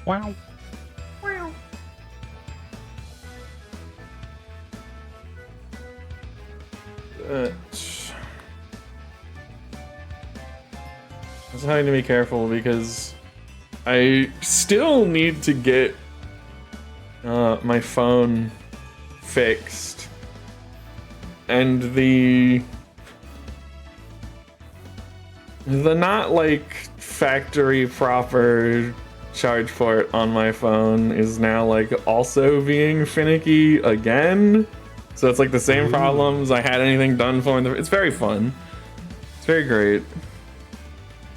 Wow. Wow. I'm having to be careful because I still need to get my phone fixed, and the not like factory proper charge port on my phone is now like also being finicky again. So it's like the same problems I had anything done for me. It's very fun. It's very great.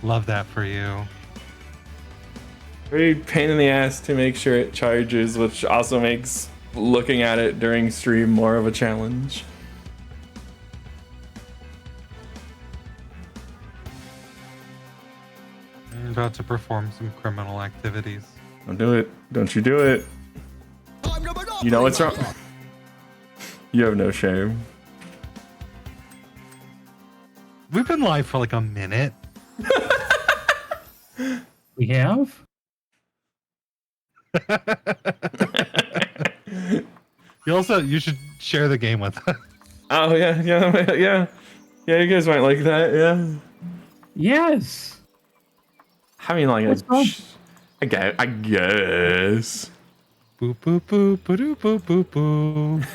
Love that for you. Very pain in the ass to make sure it charges, which also makes looking at it during stream more of a challenge. I'm about to perform some criminal activities. Don't do it. Don't you do it. You know what's wrong? You have no shame. We've been live for like a minute. We have? You should share the game with us. Oh yeah. You guys might like that, yeah. Yes. I mean, like, What's wrong? I guess. Boop boop boop boop boop boop boop.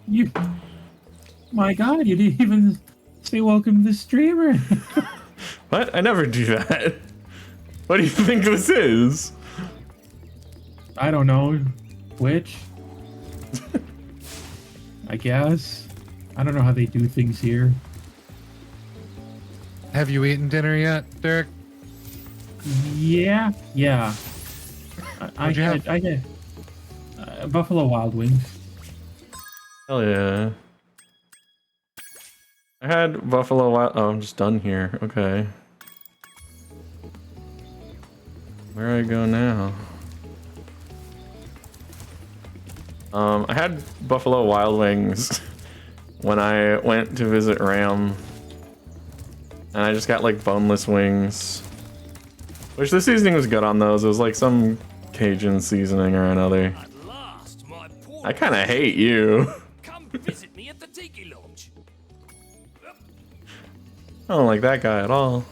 You. My God, you didn't even say welcome to the streamer. What? I never do that. What do you think this is? I don't know. Twitch? I guess. I don't know how they do things here. Have you eaten dinner yet, Derek? Yeah. What'd you have? I get Buffalo Wild Wings. Hell yeah. I had Buffalo Wild... Oh, I'm just done here. Okay. Where do I go now? I had Buffalo Wild Wings when I went to visit Ram. And I just got like boneless wings. Which the seasoning was good on those. It was like some Cajun seasoning or another. I kind of hate you. Come visit me at the Tiki Lodge. I don't like that guy at all.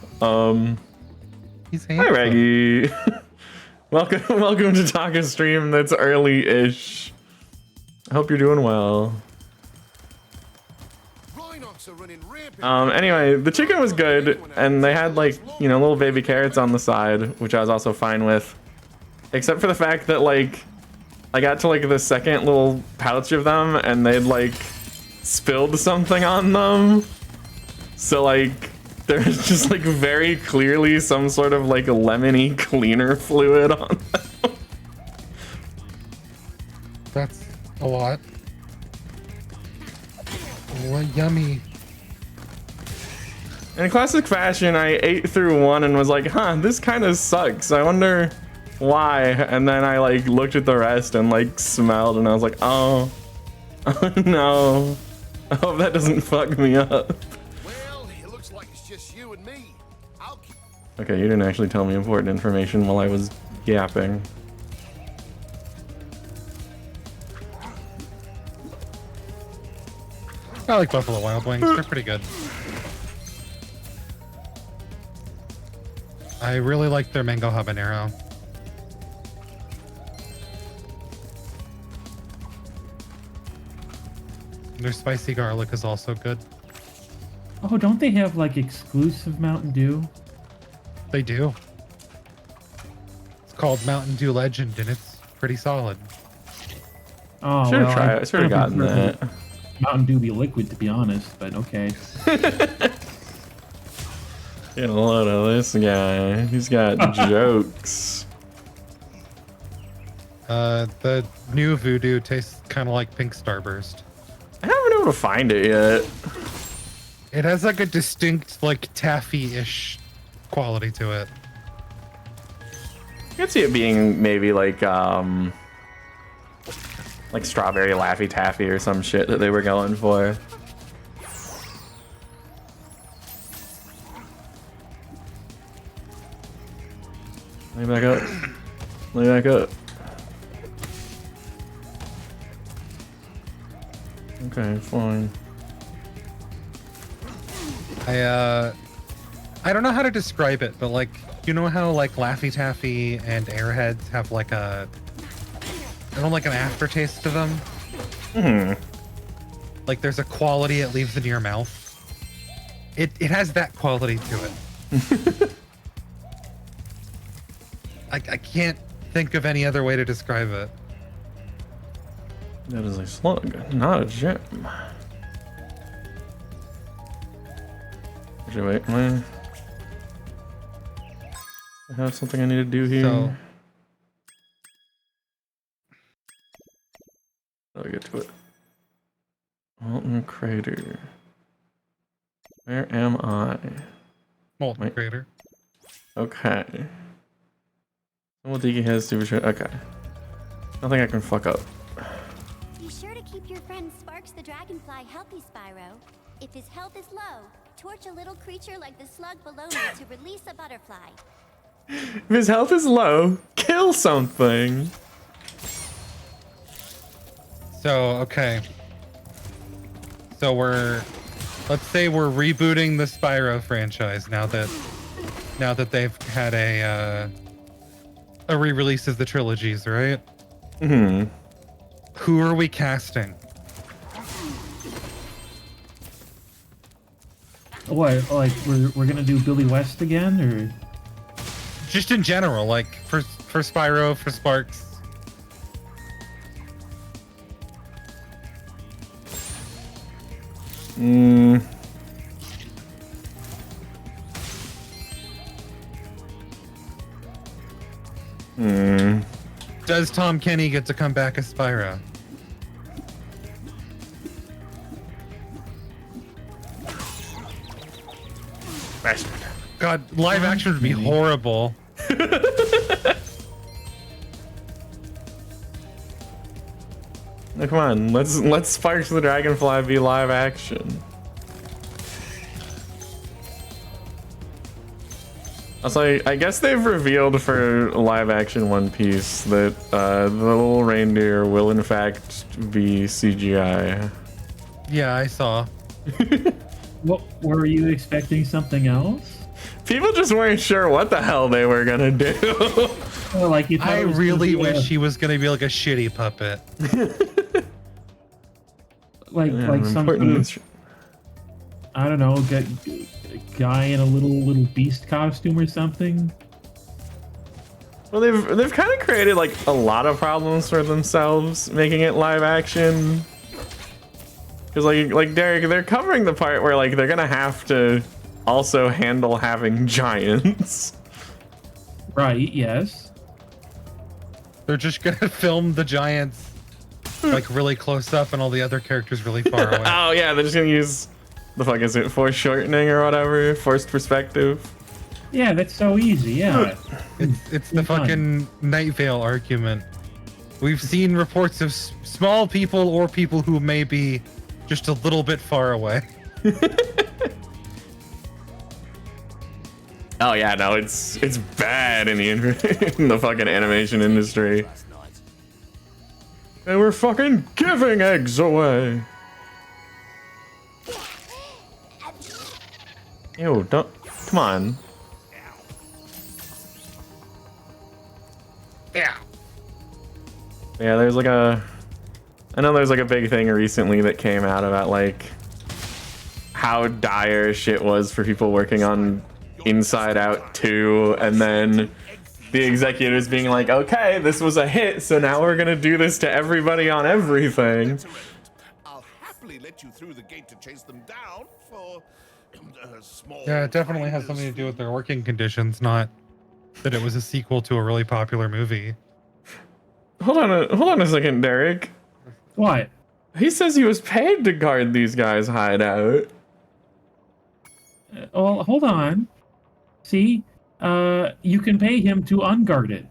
He's Hi handsome. Reggie. welcome to Taka stream that's early-ish. I hope you're doing well. Anyway, the chicken was good, and they had like, you know, little baby carrots on the side, which I was also fine with. Except for the fact that like, I got to like the second little pouch of them, and they'd like spilled something on them. So like, there's just like very clearly some sort of like lemony cleaner fluid on them. That's a lot. What yummy. In classic fashion, I ate through one and was like, huh, this kind of sucks. I wonder why. And then I like looked at the rest and like smelled and I was like, oh no. I hope that doesn't fuck me up. Well, it looks like it's just you and me. Okay, you didn't actually tell me important information while I was yapping. I like Buffalo Wild Wings. They're pretty good. I really like their mango habanero. Their spicy garlic is also good. Oh, don't they have like exclusive Mountain Dew? They do. It's called Mountain Dew Legend, and it's pretty solid. Oh, Should have well, tried. I should have gotten that. Mountain Dew be liquid, to be honest, but okay. Get a load of this guy. He's got jokes. The new Voodoo tastes kind of like Pink Starburst. I haven't been able to find it yet. It has like a distinct, like taffy-ish quality to it. I could see it being maybe like strawberry Laffy Taffy or some shit that they were going for. Let me back up. Lay back up. Okay, fine. I don't know how to describe it, but like, you know how like Laffy Taffy and Airheads have like a, I don't know, like an aftertaste to them? Hmm. Like there's a quality it leaves in your mouth. It has that quality to it. I can't think of any other way to describe it. That is a slug, not a gem. Actually, wait, I have something I need to do here. So, I'll get to it. Molten crater. Where am I? molten Wait. crater. Okay. Well, Diki has super shit. Okay. Nothing I can fuck up. Be sure to keep your friend Sparks the Dragonfly healthy, Spyro. If his health is low, torch a little creature like the slug below me to release a butterfly. If his health is low, kill something. So, okay. So let's say we're rebooting the Spyro franchise now that they've had a re-release of the trilogies, right? Hmm. Who are we casting? What? Like we're gonna do Billy West again, or? Just in general, like for Spyro, for Sparks. Hmm. Hmm. Does Tom Kenny get to come back as Spyro? Bastard. God, live action would be horrible. Now, come on, let's Sparks the Dragonfly be live action. Also, I guess they've revealed for live action One Piece that the little reindeer will in fact be CGI. Yeah, I saw. What were you expecting? Something else? People just weren't sure what the hell they were gonna do. Or like you thought I it was really gonna be wish he was gonna be like a shitty puppet. like Yeah, like some sort important of, I don't know, guy in a little beast costume or something. Well, they've kind of created like a lot of problems for themselves making it live action. Because like Derek, they're covering the part where like they're gonna have to also handle having giants. Right? Yes. They're just gonna film the giants like really close up and all the other characters really far away. Oh yeah, they're just gonna use the fuck is it, foreshortening or whatever, forced perspective. Yeah, that's so easy. Yeah. It's the Fun. fucking Night Vale argument. We've seen reports of small people or people who may be just a little bit far away. Oh yeah, no, it's bad in the in the fucking animation industry. Last night. And we're fucking giving eggs away. Ew, don't, come on. Yeah. Yeah, there's like I know there's like a big thing recently that came out about like how dire shit was for people working on Inside Out 2, and then the executives being like, okay, this was a hit, so now we're gonna do this to everybody on everything. I'll happily let you through the gate to chase them down for a small. Yeah, it definitely has something to do with their working conditions, not that it was a sequel to a really popular movie. Hold on a second, Derek. What? He says he was paid to guard these guys' hideout. Well, hold on. See, you can pay him to unguard it.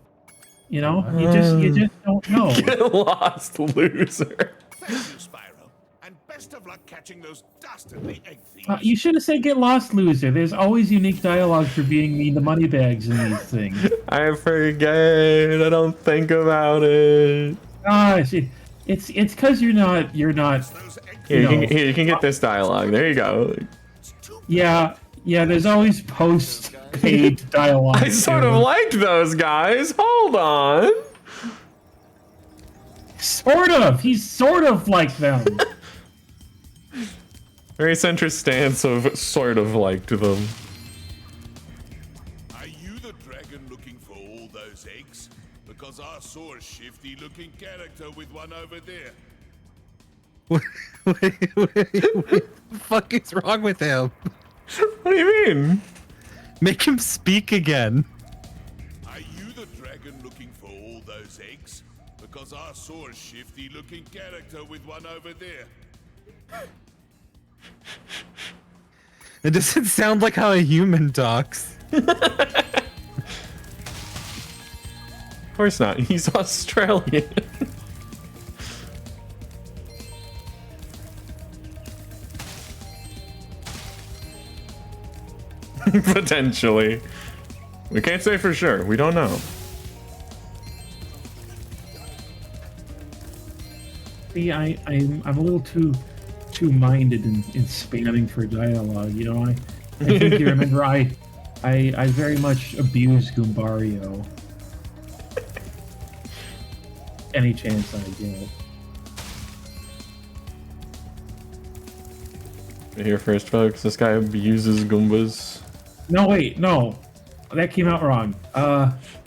You know, you just don't know. Get lost, loser. Thank you, Spyro. And best best of luck catching those dastardly egg thieves. You should have said "Get lost, loser." There's always unique dialogue for being mean to moneybags in these things. I forget. I don't think about it. Gosh, it's because you're not. Those egg Here, No. you can get this dialogue. There you go. Yeah. There's always post-paid dialogue. I sort of liked those guys. Hold on. Sort of. He's sort of like them. Very centrist stance of sort of liked them. Are you the dragon looking for all those eggs? Because I saw a shifty looking character with one over there. Wait, what the fuck is wrong with him? What do you mean? Make him speak again. Are you the dragon looking for all those eggs? Because I saw a shifty looking character with one over there. It doesn't sound like how a human talks. Of course not. He's Australian. Potentially. We can't say for sure. We don't know. See, I'm a little too minded in spamming for dialogue. You know, I think you remember I very much abuse Goombario. Any chance I get. Here first, folks. This guy abuses Goombas. No, wait, no. That came out wrong.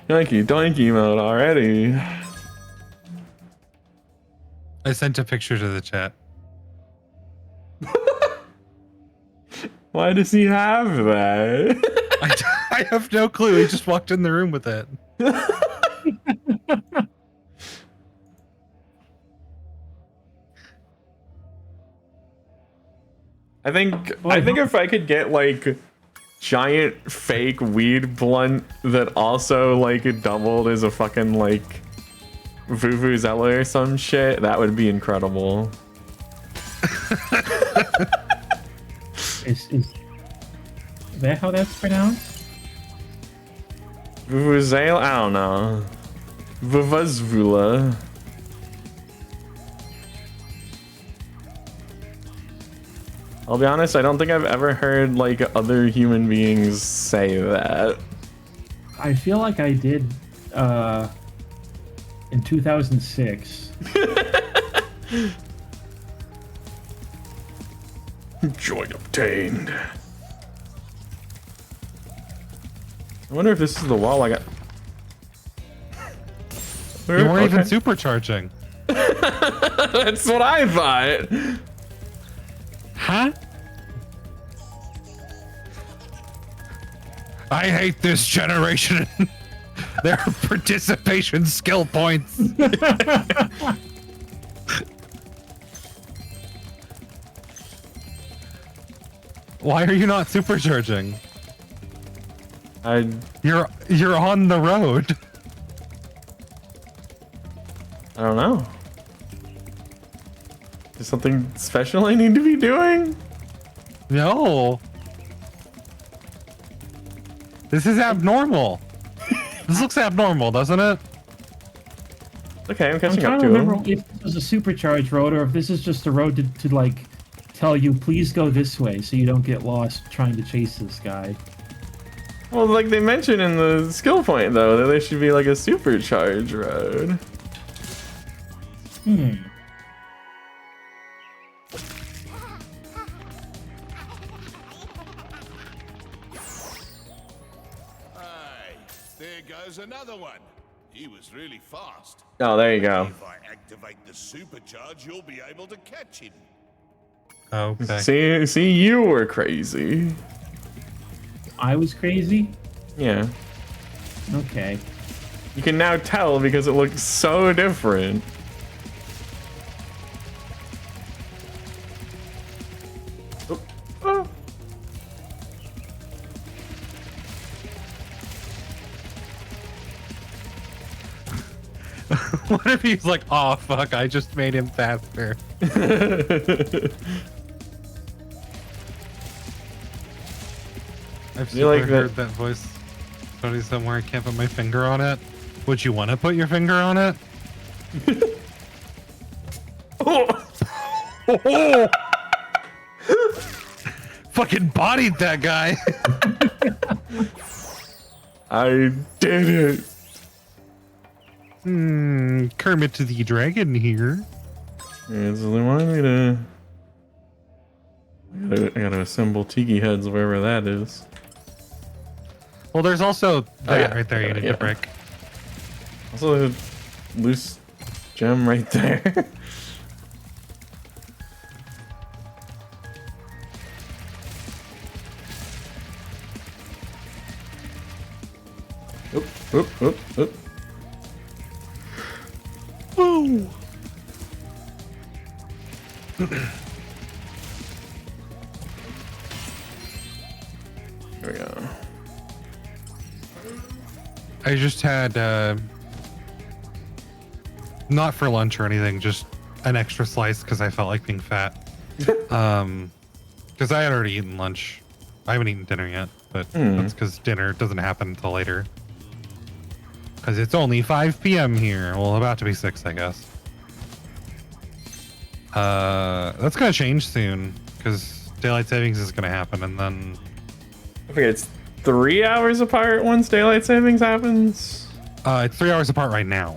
Donkey mode already. I sent a picture to the chat. Why does he have that? I have no clue. He just walked in the room with it. I think if I could get like giant fake weed blunt that also like doubled as a fucking like Vuvuzela or some shit, that would be incredible. Is that how that's pronounced? Vuvuzela? I don't know. Vuvuzela. I'll be honest, I don't think I've ever heard like other human beings say that. I feel like I did in 2006. Joy obtained. I wonder if this is the wall I got. You weren't even supercharging. That's what I thought. Huh? I hate this generation. Their participation skill points. Why are you not supercharging? You're on the road. I don't know. Is something special I need to be doing? No. This is abnormal. This looks abnormal, doesn't it? Okay, I'm I'm catching trying up to to remember him. if this was a supercharged road or if this is just a road to like tell you please go this way so you don't get lost trying to chase this guy. Well, like they mentioned in the skill point though, that there should be like a supercharged road. Hey, there goes another one. He was really fast. Oh, there you go. If I activate the supercharge, you'll be able to catch him. Okay. See, you were crazy. I was crazy? Yeah. Okay. You can now tell because it looks so different. Oh. Oh. What if he's like, oh fuck, I just made him faster. I've super like heard that voice. Tony somewhere, I can't put my finger on it. Would you want to put your finger on it? Oh. Fucking bodied that guy. I did it. Kermit the Dragon here. Yeah, so they wanted me to. I gotta assemble tiki heads wherever that is. Well, there's also that yeah. right there you need Yeah. to break. Also, a loose gem right there. Oop, oop, oop, oop. Woo! Here we go. I just had, not for lunch or anything, just an extra slice because I felt like being fat. Because I had already eaten lunch. I haven't eaten dinner yet, but that's because dinner doesn't happen until later. Because it's only 5 p.m. here. Well, about to be 6, I guess. That's going to change soon because daylight savings is going to happen, and then... I forget, it's 3 hours apart once daylight savings happens? It's 3 hours apart right now.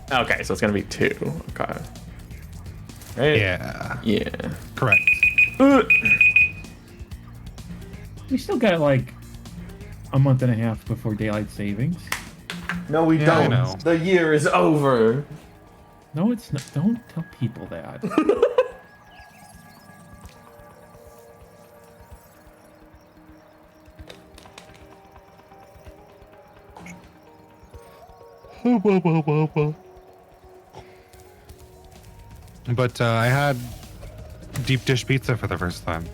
Okay, so it's gonna be 2. Okay. Right? Yeah. Yeah. Correct. We still got like a month and a half before daylight savings. No, we Yeah, I don't. know. The year is over. No, it's not. Don't tell people that. But I had deep dish pizza for the first time.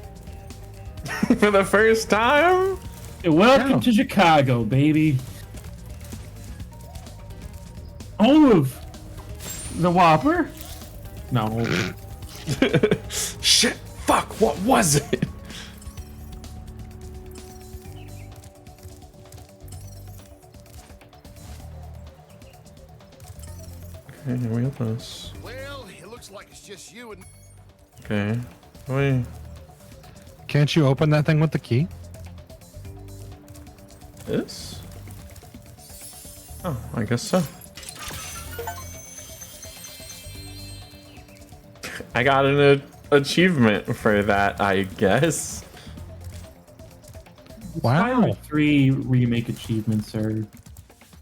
For the first time? Welcome to Chicago, baby. Home of the Whopper? No. Shit, fuck, what was it? Okay, here we got this. Well, it looks like it's just you and Okay. Wait. Can't you open that thing with the key? This? Oh, I guess so. I got an achievement for that, I guess. Wow. Spyro 3 remake achievements are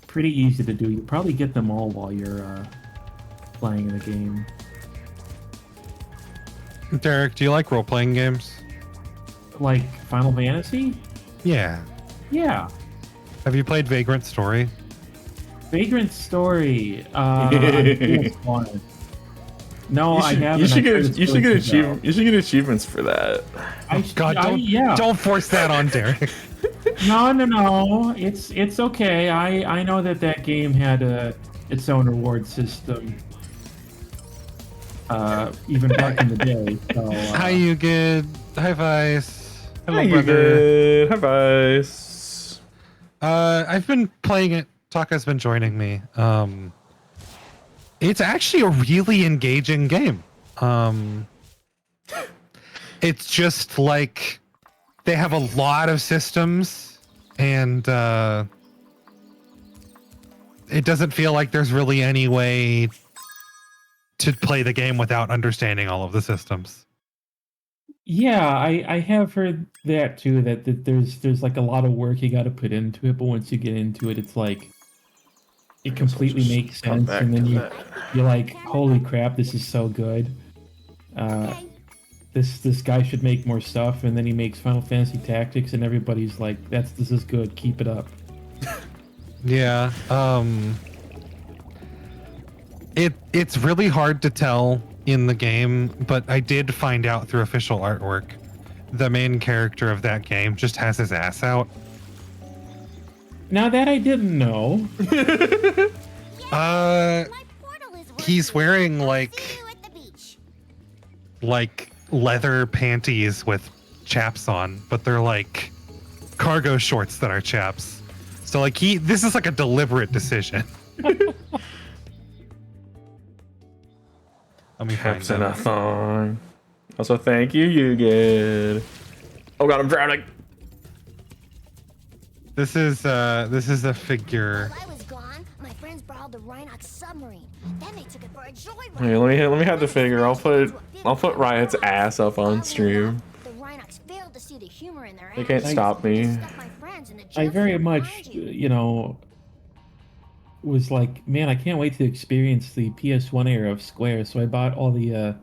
pretty easy to do. You probably get them all while you're playing the game. Derek, do you like role-playing games? Like Final Fantasy? Yeah. Yeah. Have you played Vagrant Story? Vagrant Story. on PS1. No, I haven't. You should I heard get it's you should really get good, though. you should get achievements for that. God, yeah. don't force that on Derek. No. It's okay. I know that game had its own reward system. Even back in the day. So, Hi, you good? Hi, Vice. Hello, Hi, you brother. good. Hi, Vice. I've been playing it. Taka's been joining me. It's actually a really engaging game. It's just like they have a lot of systems, and it doesn't feel like there's really any way to play the game without understanding all of the systems. yeah, I have heard that too. That there's like a lot of work you got to put into it, but once you get into it, it's like it completely just makes come sense, back and then to you that. you're like, holy crap, this is so good. Okay. This guy should make more stuff, and then he makes Final Fantasy Tactics, and everybody's like, this is good, keep it up. Yeah. It's really hard to tell in the game, but I did find out through official artwork, the main character of that game just has his ass out. Now that I didn't know. Uh, My poor he's wearing See like you at the beach. leather panties with chaps on, but they're like cargo shorts that are chaps. So like this is like a deliberate decision. Let me find Chaps and a them. thong. Also, thank you, you good. Oh god, I'm drowning. This is a figure. While I was gone, my friends borrowed the Rhinox submarine. Then they took it for a joyride. Hey, let me have the figure. I'll put Riot's ass up on stream. The Rhinox failed to see the humor in their They can't actions. stop me. Stuck my friends in the I jail very cell much, behind you. you know, was like, man, I can't wait to experience the PS1 era of Square. So I bought all the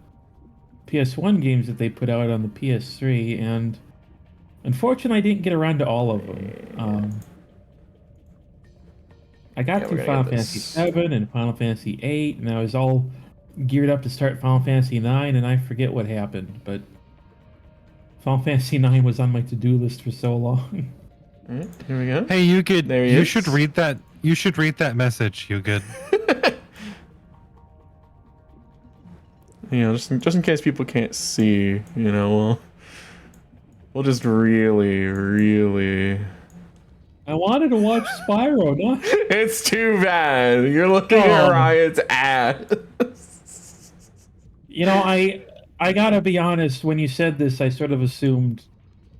PS1 games that they put out on the PS3, and unfortunately, I didn't get around to all of them. I got Yeah, through we're Final gonna get Fantasy this. VII and Final Fantasy VIII, and I was all geared up to start Final Fantasy IX, and I forget what happened, but Final Fantasy IX was on my to-do list for so long. Alright, here we go. Hey, you good? There he You is. should read that. You should read that message. You good? You know, just in case people can't see, you know, we'll just really. I wanted to watch Spyro, no? It's too bad. You're looking at Oh. Riot's ass. You know, I gotta be honest, when you said this, I sort of assumed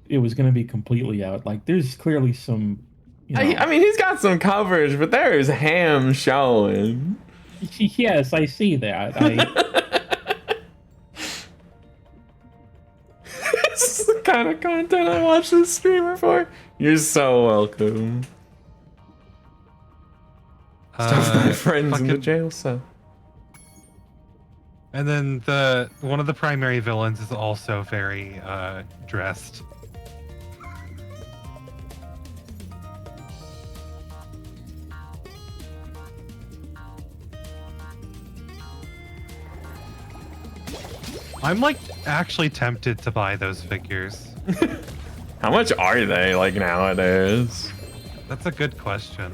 it was gonna be completely out. Like, there's clearly some, you know... I mean, he's got some coverage, but there is ham showing. Yes, I see that. This is the kind of content I watch this streamer for. You're so welcome. Stuff my friends in the fucking- jail cell. And then one of the primary villains is also very dressed. I'm like actually tempted to buy those figures. How much are they like nowadays? That's a good question.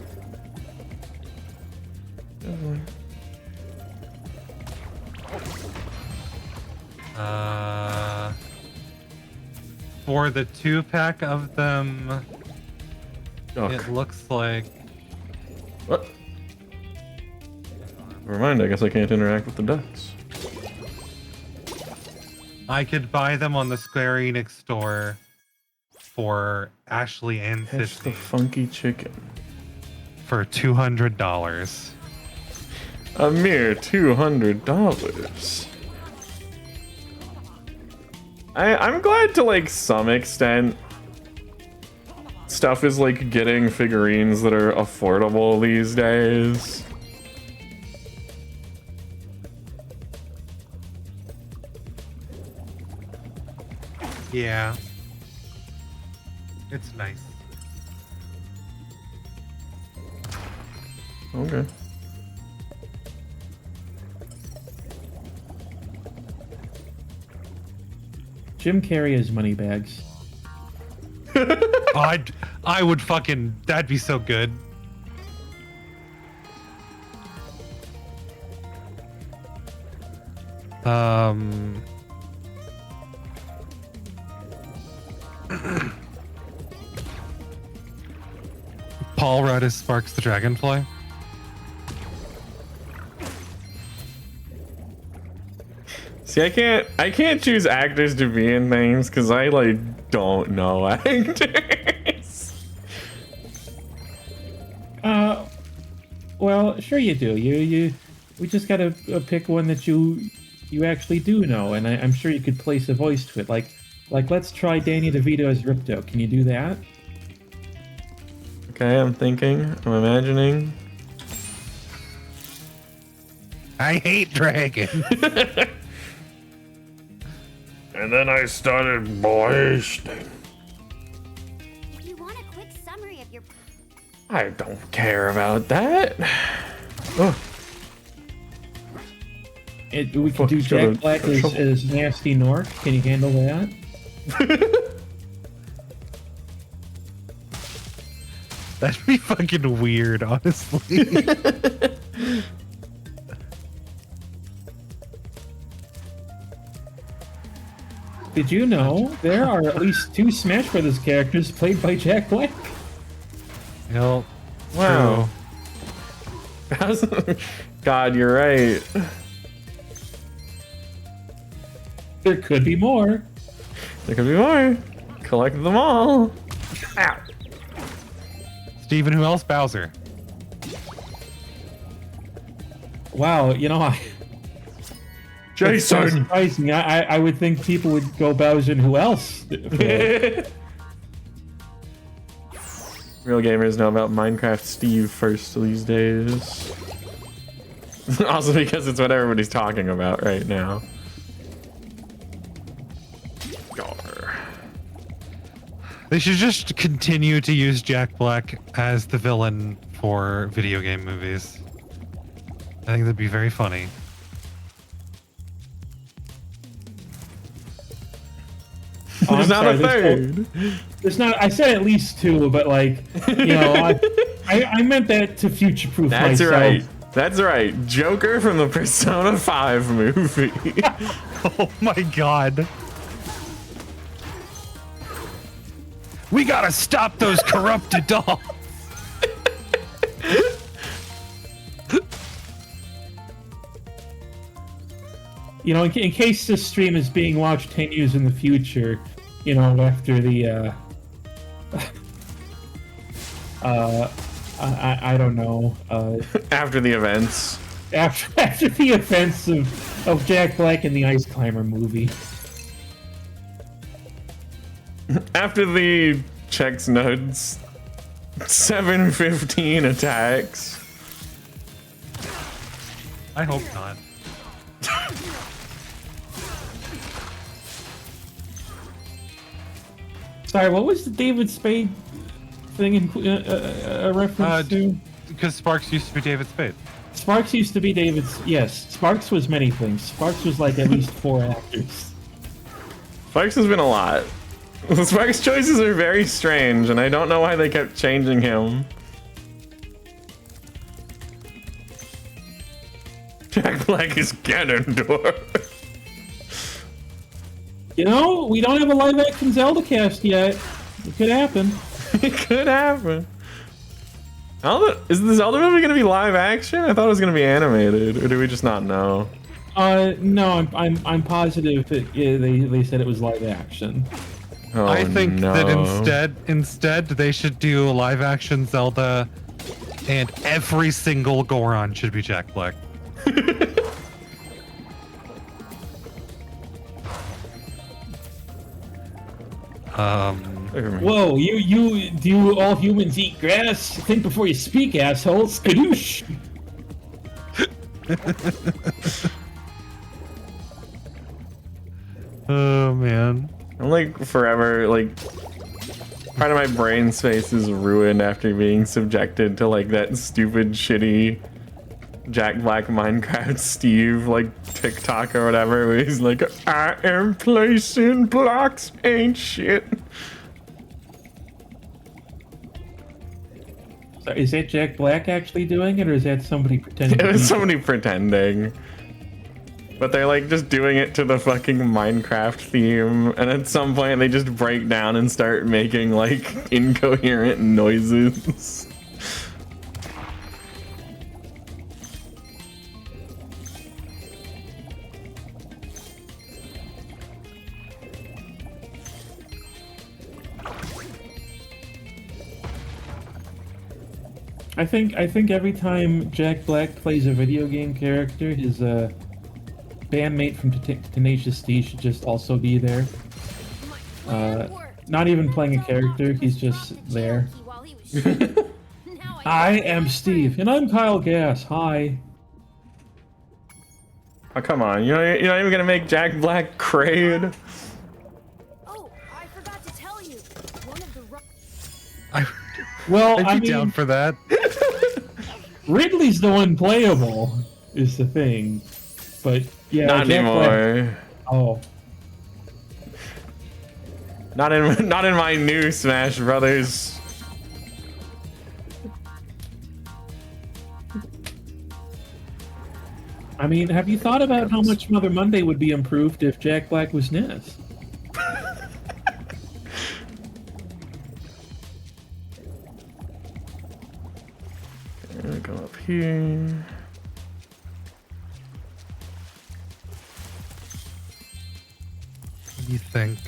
For the 2-pack of them, Oh, it looks like what? Never mind, I guess I can't interact with the ducks. I could buy them on the Square Enix store for Ashley and Catch the Sydney funky chicken. for $200. A mere $200. I'm glad to like some extent stuff is like getting figurines that are affordable these days. Yeah. It's nice. Okay. Jim Carrey has money bags. I would fucking, that'd be so good. Paul Rudd as Sparks the Dragonfly. See, I can't choose actors to be in things because I like don't know actors. Well, sure you do. We just gotta pick one that you actually do know, and I'm sure you could place a voice to it. Like let's try Danny DeVito as Ripto. Can you do that? Okay, I'm thinking, I'm imagining. I hate dragons. And then I started blasting. If you want a quick summary of your I don't care about that. Oh, We could Fuck, do should've- Jack Black should've- as Nasty Nork. Can you handle that? That'd be fucking weird, honestly. Did you know there are at least 2 Smash Brothers characters played by Jack Black? Yep. Wow. God, you're right. There could be more. There could be more. Collect them all. Ow. Steven, who else? Bowser. Wow, you know, it's so Jason. surprising. I would think people would go Bowser and who else? Real gamers know about Minecraft Steve first these days. Also because it's what everybody's talking about right now. Gar. They should just continue to use Jack Black as the villain for video game movies. I think that'd be very funny. Oh, There's not sorry, a third. There's not. I said at least 2, but like, you know, I meant that to future-proof That's myself. right. That's right. Joker from the Persona 5 movie. Oh my god. We gotta stop those corrupted dolls. You know, in case this stream is being watched 10 years in the future, you know, after the, I don't know, After the events. after the events of Jack Black in the Ice Climber movie. After the checks notes 715 attacks. I hope not. Sorry, what was the David Spade thing in a reference to? Because Sparks used to be David Spade. Sparks used to be David's. Yes, Sparks was many things. Sparks was like at least 4 actors. Sparks has been a lot. Sparks' choices are very strange, and I don't know why they kept changing him. Jack Black is Ganondorf. You know, we don't have a live action Zelda cast yet. It could happen. It could happen. Is the Zelda movie gonna be live action? I thought it was gonna be animated, or do we just not know? No, I'm positive that they said it was live action. Oh, I think no. that instead they should do a live action Zelda, and every single Goron should be Jack Black. Whoa, you do all humans eat grass? Think before you speak, asshole. Skadoosh. Oh man. I'm like forever like part of my brain space is ruined after being subjected to like that stupid shitty Jack Black Minecraft Steve like TikTok or whatever where he's like, I am placing blocks ain't shit. So is that Jack Black actually doing it, or is that somebody pretending? It to was be- somebody pretending. But they're like just doing it to the fucking Minecraft theme, and at some point they just break down and start making like incoherent noises. I think every time Jack Black plays a video game character, his bandmate from Tenacious D should just also be there. Not even playing a character, he's just there. I am Steve, and I'm Kyle Gass. Hi. Oh come on, you're not even gonna make Jack Black Kraid? Oh, I forgot to tell you. One of the Well, I'd I be down mean, for that. Ridley's the one playable, is the thing. But yeah, Not Jack Black- anymore. Oh, Not in my new Smash Brothers. I mean, have you thought about how much Mother Monday would be improved if Jack Black was Ness? Up here. What do you think?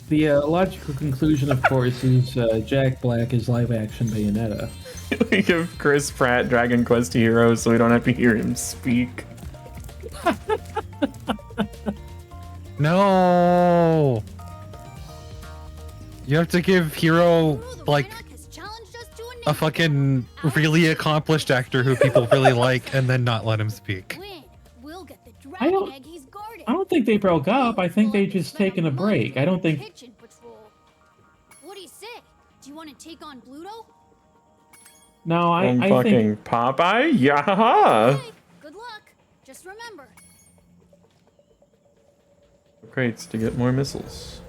The logical conclusion, of course, is Jack Black is live-action Bayonetta. We give Chris Pratt Dragon Quest heroes so we don't have to hear him speak. No. You have to give Hero like a fucking really accomplished actor who people really like, and then not let him speak. I don't think they broke up. I think they just taken a break. I don't think. What do you say? Do you want to take on Bluto? No, I'm I fucking think. Popeye. Yeah. Hey, good luck. Just remember. Crates to get more missiles.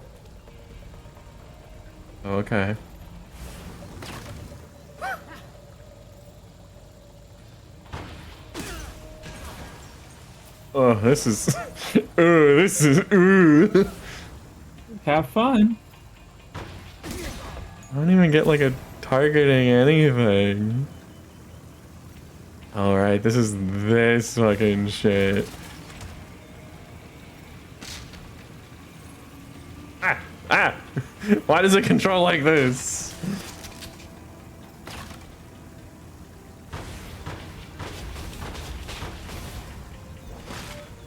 Okay. Oh, this is. Oh, this is. Ooh. Have fun. I don't even get like a targeting anything. Alright, this is this fucking shit. Ah! Ah! Why does it control like this?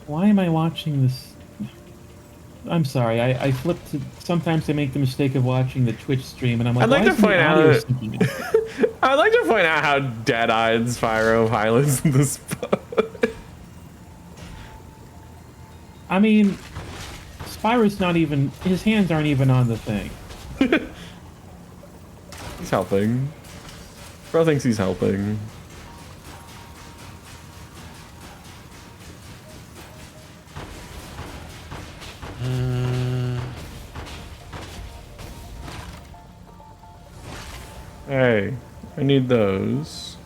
Why am I watching this? I'm sorry. I flipped to. Sometimes I make the mistake of watching the Twitch stream, and I'm like, I'd like why to isn't the point audio out- syncing in? I'd like to point out how dead-eyed Spyro pilots this boat. I mean, Spyro's not even. His hands aren't even on the thing. He's helping. Bro thinks he's helping. Hey, I need those.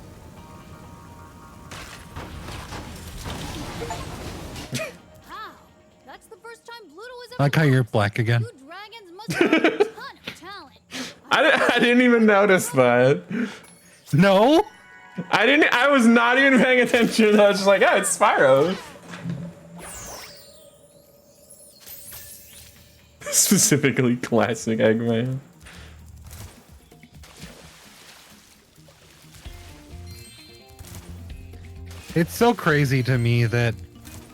Wow, that's the first time Bluto was I like how you're black again. You dragons must have a ton of talent. I didn't even notice that. No. I was not even paying attention. I was just like, oh, it's Spyro. Specifically classic Eggman. It's so crazy to me that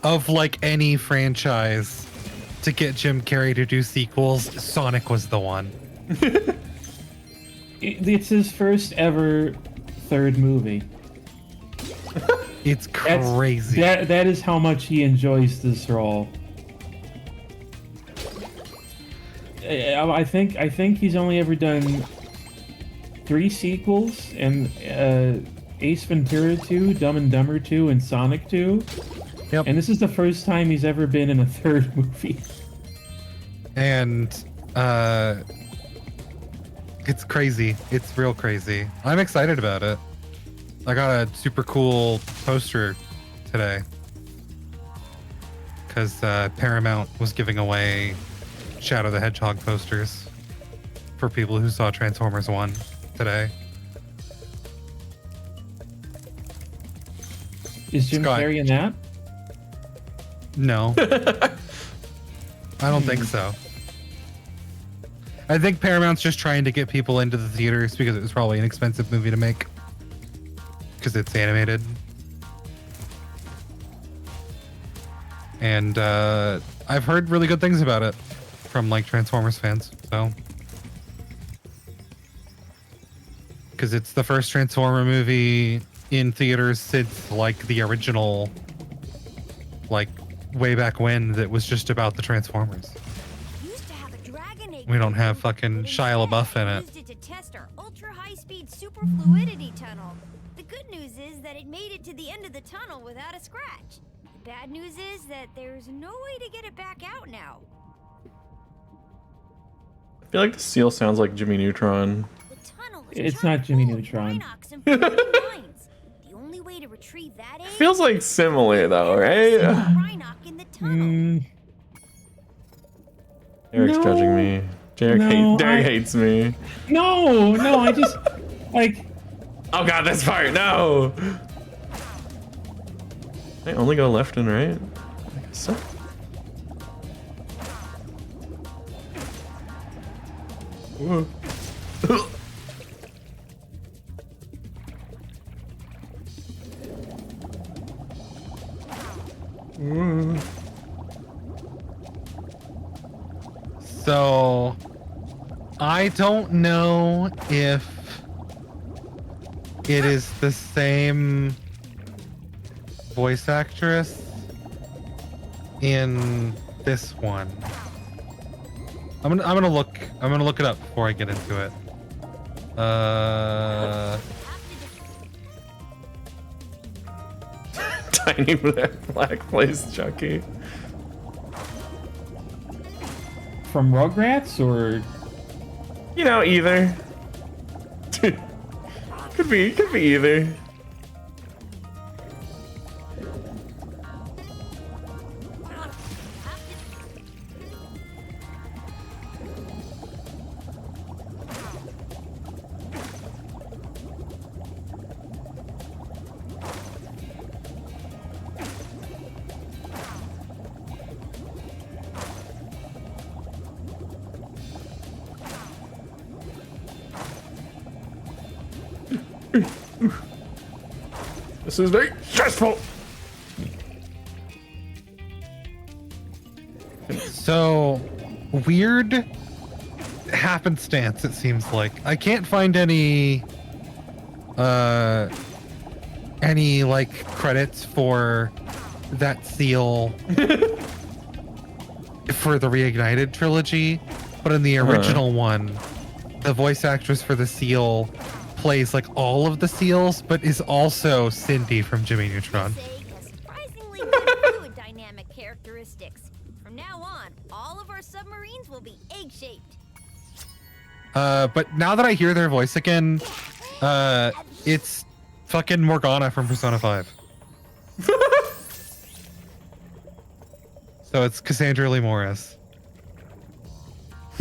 of like any franchise to get Jim Carrey to do sequels, Sonic was the one. It's his first ever third movie. It's crazy. That is how much he enjoys this role. I think he's only ever done 3 sequels, and Ace Ventura 2, Dumb and Dumber 2, and Sonic 2. Yep. And this is the first time he's ever been in a third movie. And it's crazy. It's real crazy. I'm excited about it. I got a super cool poster today because Paramount was giving away Shadow the Hedgehog posters for people who saw Transformers 1 today. Is Jim Scott. Carrey in that? No. I don't think so. I think Paramount's just trying to get people into the theaters because it was probably an expensive movie to make. Because it's animated. And I've heard really good things about it from like Transformers fans, so. Because it's the first Transformer movie in theaters since like the original, like way back when, that was just about the Transformers. Used to have a Dragonade We don't have fucking Shia LaBeouf in it. Used it to test our ultra-high-speed super fluidity tunnel. The good news is that it made it to the end of the tunnel without a scratch. The bad news is that there's no way to get it back out now. I feel like the seal sounds like Jimmy Neutron. The tunnel is It's chock not Jimmy full of Neutron. Rhinox and floating mines. The only way to retrieve that egg Feels like similar though, is to right? put Rhinox in the tunnel. Derek's No. judging me. Derek No, hates me. No, I just like Oh god, this part, no! I only go left and right? I guess so. Whoa. So I don't know if it is the same voice actress in this one. I'm gonna look it up before I get into it. Tiny black plays Chucky. From Rugrats or You know, either. could be either. This is very stressful. So weird happenstance, it seems like. I can't find any like credits for that seal for the Reignited trilogy, but in the original one, the voice actress for the seal plays like all of the seals, but is also Cindy from Jimmy Neutron. Say has surprisingly good fluid dynamic characteristics. From now on, all of our submarines will be egg-shaped. But now that I hear their voice again, it's fucking Morgana from Persona 5. So it's Cassandra Lee Morris.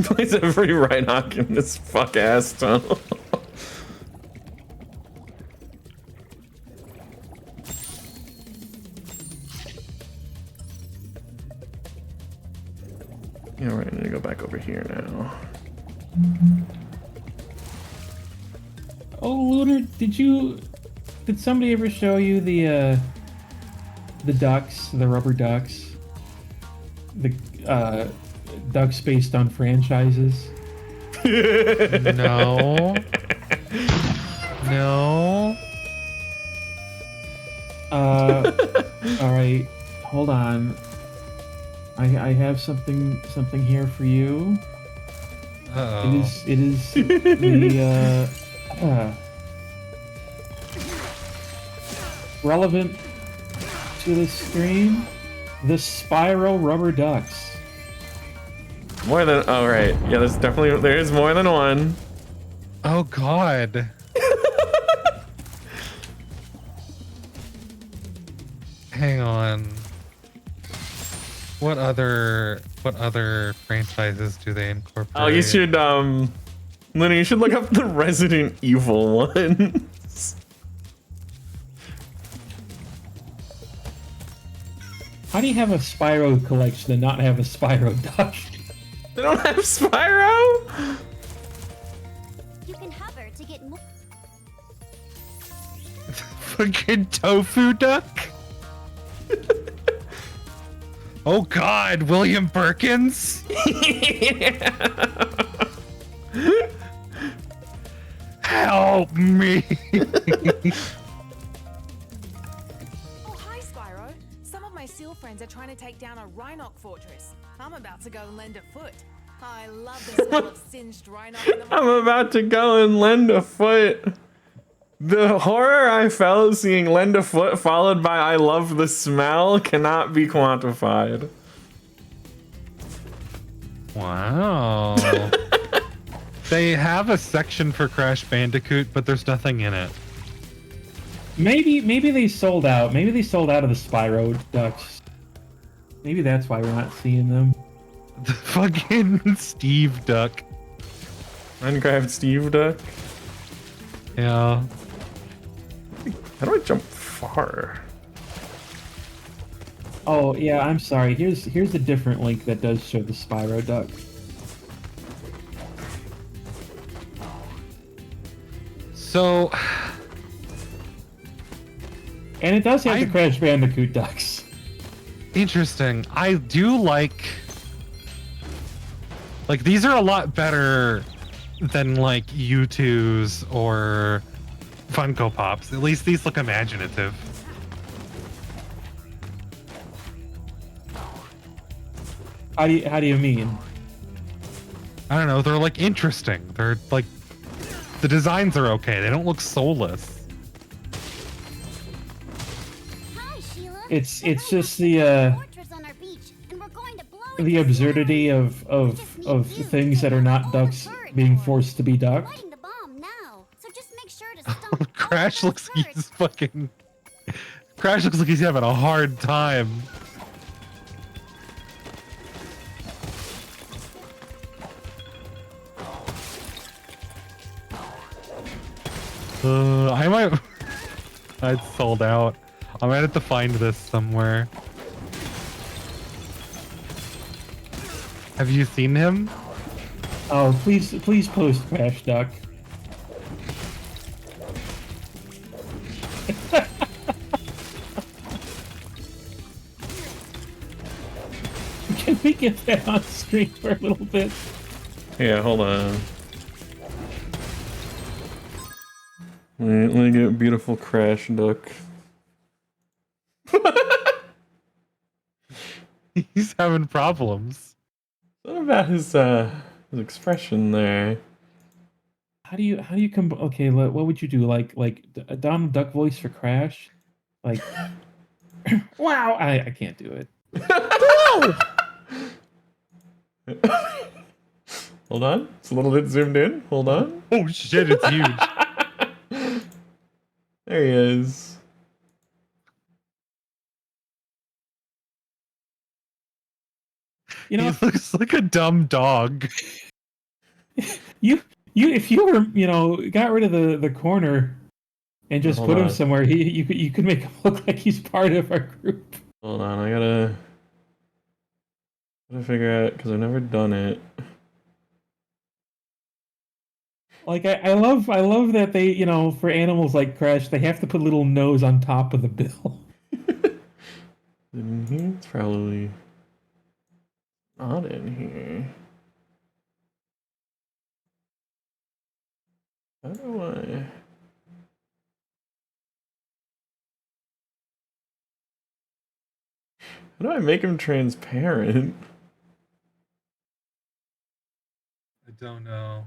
Plays every Rhinoc in this fuck ass tunnel. Yeah, right, I need to go back over here now. Oh, Lunar, did somebody ever show you the ducks, the rubber ducks? The ducks based on franchises? No. No. All right, hold on. I have something here for you. Uh-oh. It is the relevant to the stream. The Spyro rubber ducks. More than, oh right, yeah, there is more than one. Oh god. Hang on. What other franchises do they incorporate? Oh, you should, Luna, you should look up the Resident Evil ones. How do you have a Spyro collection and not have a Spyro duck? They don't have Spyro? You can hover to get more. Fucking tofu duck? Oh god, William Perkins? Help me! Oh, hi, Spyro. Some of my seal friends are trying to take down a Rhinoc fortress. I'm about to go and lend a foot. I love the smell of singed Rhinoc in the I'm about to go and lend a foot. The horror I felt seeing lend a foot followed by I love the smell cannot be quantified. Wow. They have a section for Crash Bandicoot, but there's nothing in it. Maybe they sold out. Maybe they sold out of the Spyro ducks. Maybe that's why we're not seeing them. The fucking Steve Duck. Minecraft Steve Duck. Yeah. How do I jump far? Oh yeah, I'm sorry. Here's a different link that does show the Spyro duck. So, And it does have the I- Crash Bandicoot ducks. interesting. I do like these are a lot better than like U2's or Funko Pops. At least these look imaginative. How do you mean? I don't know. They're like interesting. They're like the designs are okay. They don't look soulless. Hi, Sheila. It's The just Rhinox fortress on our beach, and we're going to blow it the to absurdity smithereens. of We just need of you things to that are take not out all the ducks turrets being for us. forced to be We're ducked. lighting the bomb now, so just make sure to stomp Crash all looks those he's turrets. fucking Crash looks like he's having a hard time. I might. It's sold out. I might have to find this somewhere. Have you seen him? Oh, please post Crash Duck. Can we get that on screen for a little bit? Yeah, hold on. Let me get beautiful Crash Duck. He's having problems. What about his expression there? How do you come? Okay, what would you do? Like a Donald Duck voice for Crash? Like, wow! I can't do it. Hold on, it's a little bit zoomed in. Hold on. Oh shit! It's huge. There he is. You know, He looks like a dumb dog. you if you were got rid of the corner and just Hold put him on. somewhere, you could make him look like he's part of our group. Hold on, I gotta figure out because I've never done it. Like I love that they for animals like Crash they have to put a little nose on top of the bill. In here, it's probably not in here. How do I? How do I make him transparent? I don't know.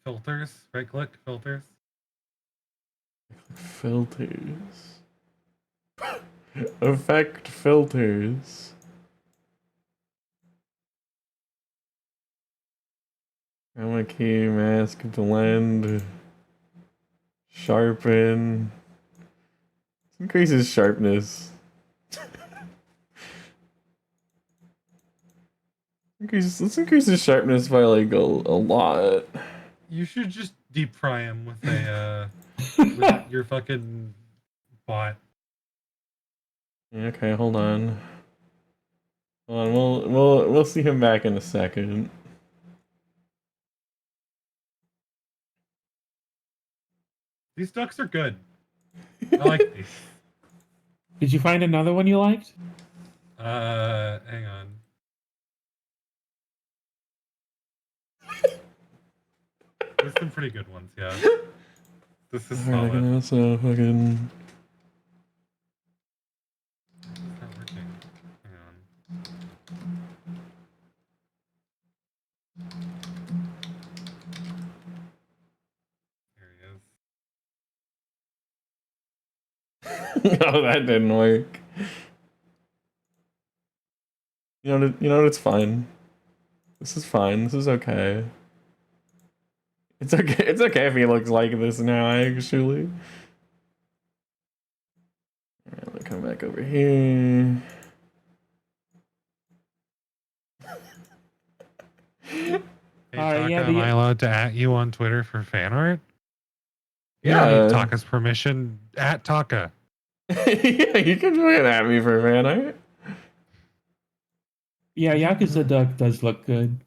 Filters. Right click. Filters. Filters. Effect filters. Chroma key, mask, blend, sharpen. Increases sharpness. Let's increase his sharpness by like a lot. You should just deep fry him with a with your fucking bot. Okay, hold on. Hold on, we'll see him back in a second. These ducks are good. I like these. Did you find another one you liked? Hang on. There's some pretty good ones, yeah. This is Alright, I solid. can also fucking. It's not working. Hang on. There he is. Oh, that didn't work. You know, it's fine. This is fine. This is okay. It's okay. It's okay if he looks like this now, actually. Alright, let me come back over here. Hey, Taka, yeah, am I allowed to at you on Twitter for fan art? You don't need Yeah. Taka's permission. At Taka. Yeah, you can join at me for fan art. Yeah, Yakuza Duck does look good.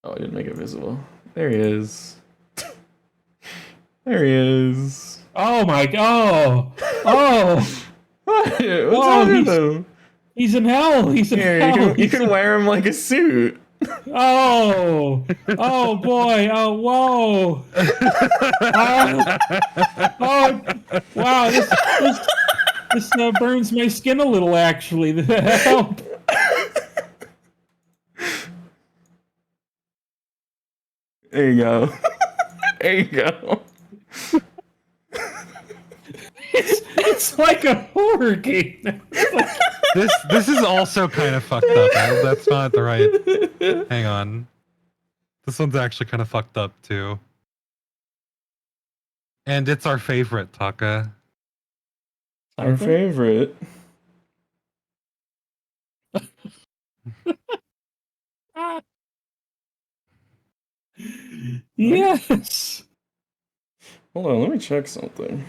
Oh, I didn't make it visible. There he is. There he is. Oh my god! Oh! What? What's Oh, wrong with him? He's in hell! He's in Here, hell! you He's can in- wear him like a suit. Oh! Oh boy! Oh whoa! Oh! Wow! This burns my skin a little. Actually, help! There you go. There you go. It's like a horror game. This is also kind of fucked up. That's not the right. Hang on. This one's actually kind of fucked up too. And it's our favorite, Taka. Our favorite. Yes. Hold on, let me check something.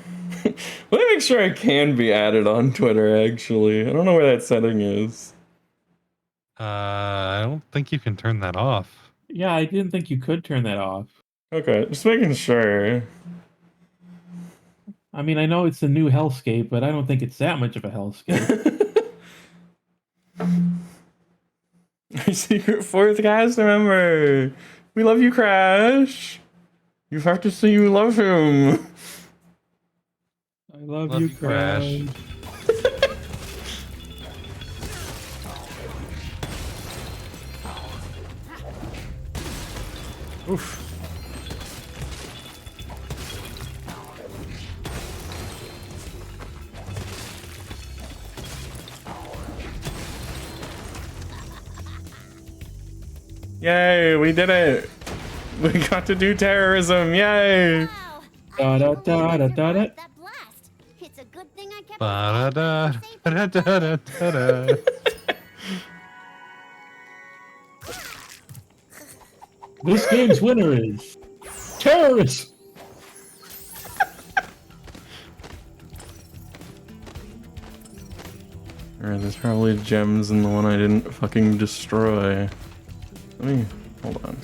Let me make sure I can be added on Twitter, actually. I don't know where that setting is. I don't think you can turn that off. Yeah, I didn't think you could turn that off. Okay, just making sure. I mean, I know it's a new hellscape, but I don't think it's that much of a hellscape. Our secret fourth cast member. We love you, Crash. You have to say you love him. I love, Love you, you, Crash. Crash. Oof. Yay, we did it. We got to do terrorism. Yay. Wow. Da da da da da da. That blast. It's a good thing I kept Ba-da-da, da-da-da-da-da. This game's winner is terrorists. Alright, there's probably gems in the one I didn't fucking destroy. Let me hold on.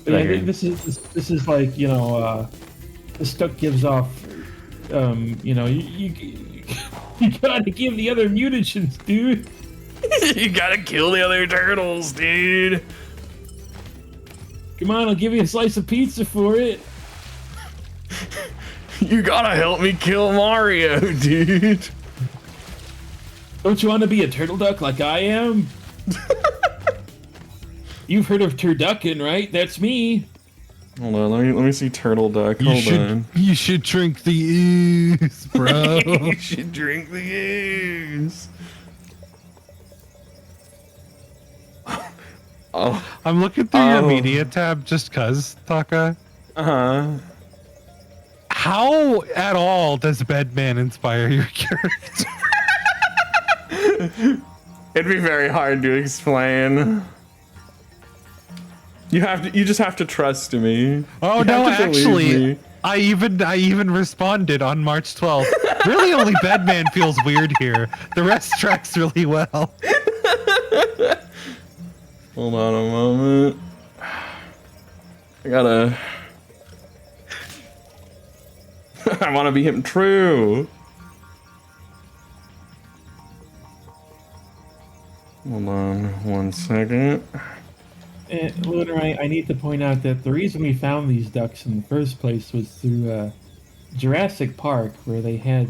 But yeah, Right here. this is like, you know, this duck gives off, you know, you gotta give the other mutagens, dude. You gotta kill the other turtles, dude. Come on, I'll give you a slice of pizza for it. You gotta help me kill Mario, dude. Don't you want to be a turtle duck like I am? You've heard of turducken, right? That's me. Hold on, let me see Turtle Duck. Hold on. You should drink the ooze, bro. You should drink the ooze. Oh, I'm looking through your media tab just cuz, Taka. uh-huh. How at all does Bedman inspire your character? It'd be very hard to explain. You just have to trust me. Oh You no, have to believe actually, me. I even responded on March 12th. Really, only Bedman feels weird here. The rest tracks really well. Hold on a moment. I gotta. I want to be him true. Hold on 1 second. Lunar, I need to point out that the reason we found these ducks in the first place was through Jurassic Park, where they had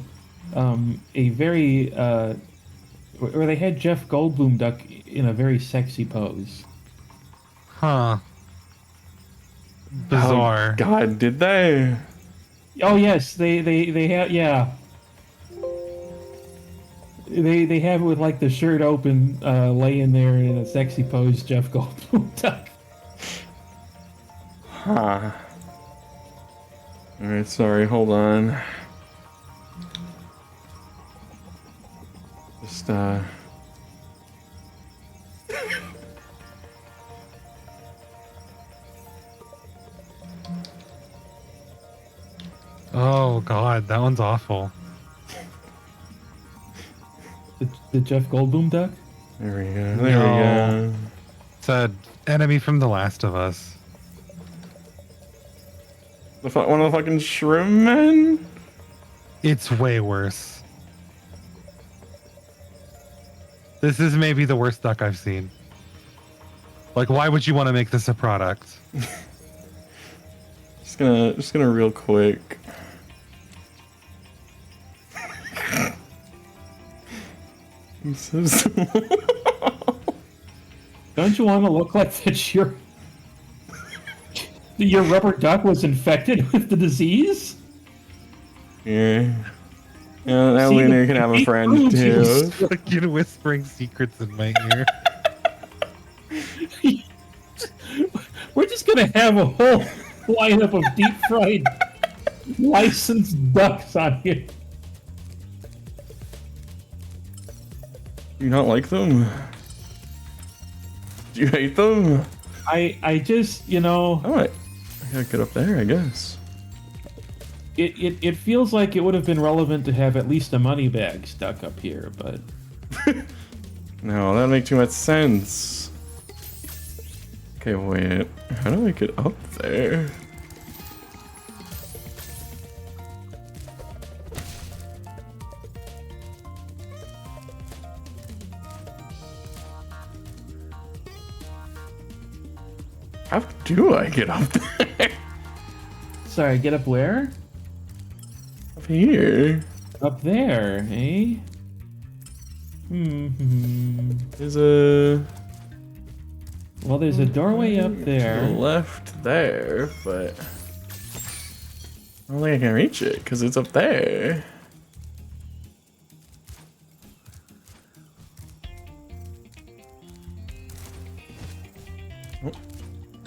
a very where they had Jeff Goldblum duck in a very sexy pose. Huh. Bizarre. Oh, God, did they? Oh yes, they have, yeah. They have it with like the shirt open, laying there in a sexy pose, Jeff Goldblum duck. Huh. Alright, sorry, hold on. Just, Oh god, that one's awful. The Jeff Goldblum duck? There we go. There No. we go. It's an enemy from The Last of Us. One of the fucking shroom men? It's way worse. This is maybe the worst duck I've seen. Like, why would you want to make this a product? Just gonna real quick. I'm so slow. Don't you want to look like that your rubber duck was infected with the disease? Yeah. Yeah, that See, Lunar the can have a fake friend proves he too. was- Like you're whispering secrets in my ear. We're just gonna have a whole lineup of deep fried licensed ducks on here. Do you not like them? Do you hate them? I just, you know, Oh, I gotta get up there, I guess. it feels like it would have been relevant to have at least a money bag stuck up here, but No, that would make too much sense. Okay, wait. How do I get up there? How do I get up there? sorry, get up where? Up here. Up there, eh? There's a Well, there's a doorway up to the there. left there, but I don't think I can reach it because it's up there. Nope.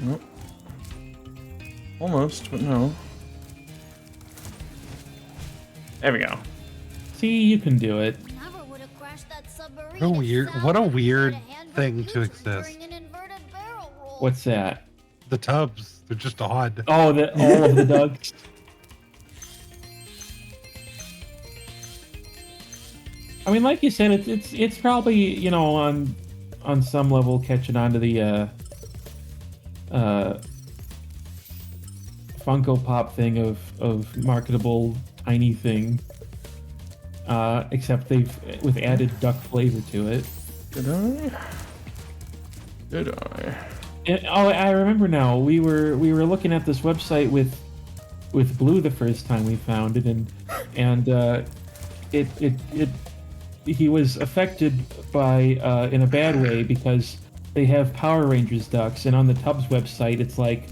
Nope. Almost, but no. There we go. See, you can do it. Never would have crashed that submarine. What a if weird- Sal what a hadn't weird had a hand thing grenade to used exist. during an inverted barrel roll. What's that? The tubs, they're just odd. Oh, all of the ducks. I mean, like you said, it's probably, you know, on some level catching on to the Funko Pop thing of marketable tiny thing. Except they've with added duck flavor to it. Did I? Did I? Oh, I remember now. We were looking at this website with Blue the first time we found it, and he was affected by in a bad way because they have Power Rangers ducks, and on the Tubs website it's like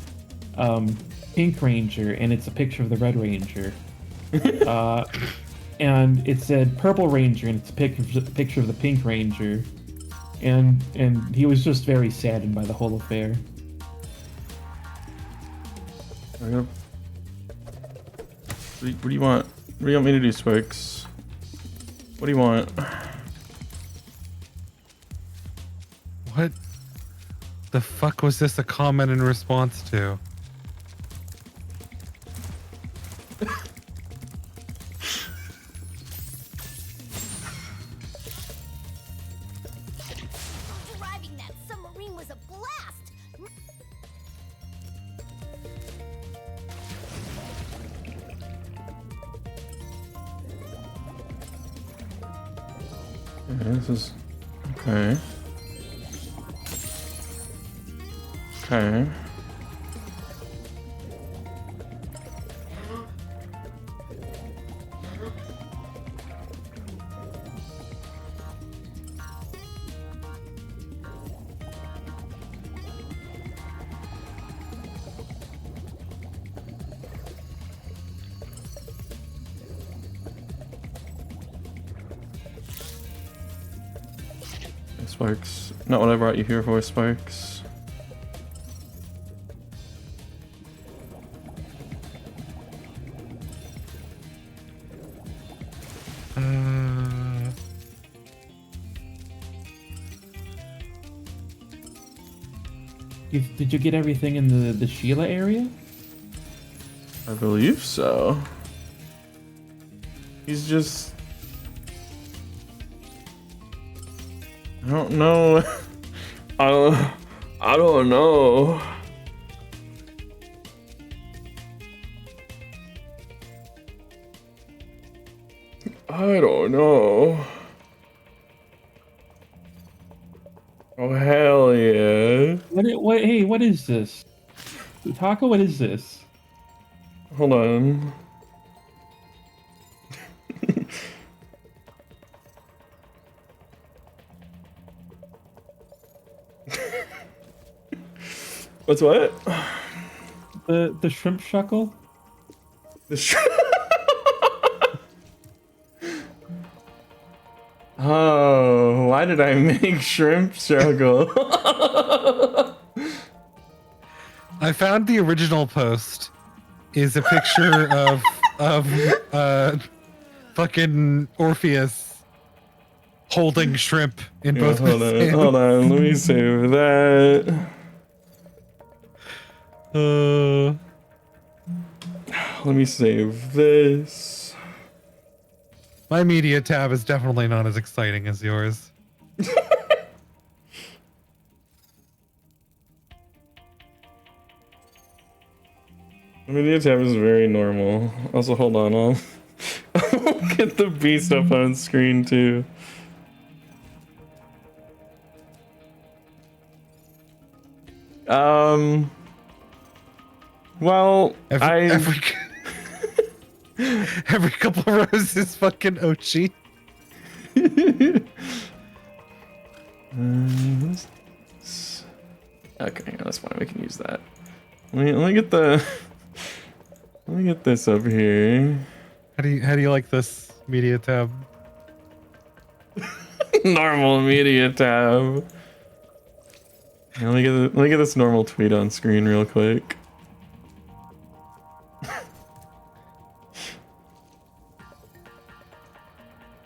Pink Ranger, and it's a picture of the Red Ranger. And it said Purple Ranger, and it's a picture of the Pink Ranger. And he was just very saddened by the whole affair. What do you want? What do you want me to do, Spikes? What do you want? What the fuck was this a comment in response to? Driving that submarine was a blast. Yeah, this is okay. Okay. Sparks. Not what I brought you here for, Sparks. Did you get everything in the Sheila area? I believe so. He's just... I don't know. I don't know. I don't know. Oh, hell yeah. What, hey, what is this? Taco, what is this? Hold on. What's what? The shrimp shuckle? The shrimp. Oh, why did I make shrimp struggle? I found the original post is a picture of fucking Orpheus holding shrimp in Yeah, both hold his on, hands. hold on. Let me save that. Let me save this. My media tab is definitely not as exciting as yours. The media tab is very normal. Also, hold on, I'll get the beast up on screen too. Well, Every couple of rows is fucking Ochi. Okay, that's fine. We can use that. Let me get the. Let me get this up here. How do you like this media tab? Normal media tab. Let me get this normal tweet on screen real quick.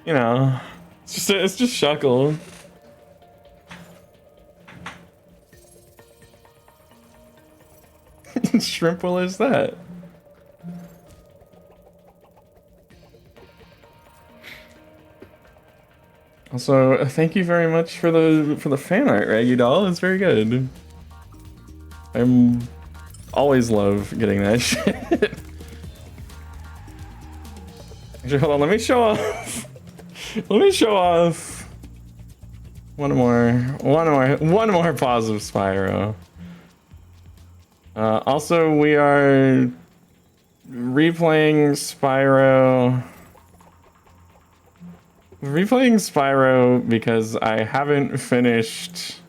You know, it's just Shuckle. Shrimp, what is that? Also, thank you very much for the fan art, Raggy Doll. It's very good. I'm always love getting that shit. Actually, hold on. Let me show off. Let me show off one more positive Spyro. Also, we are replaying Spyro. Replaying Spyro because I haven't finished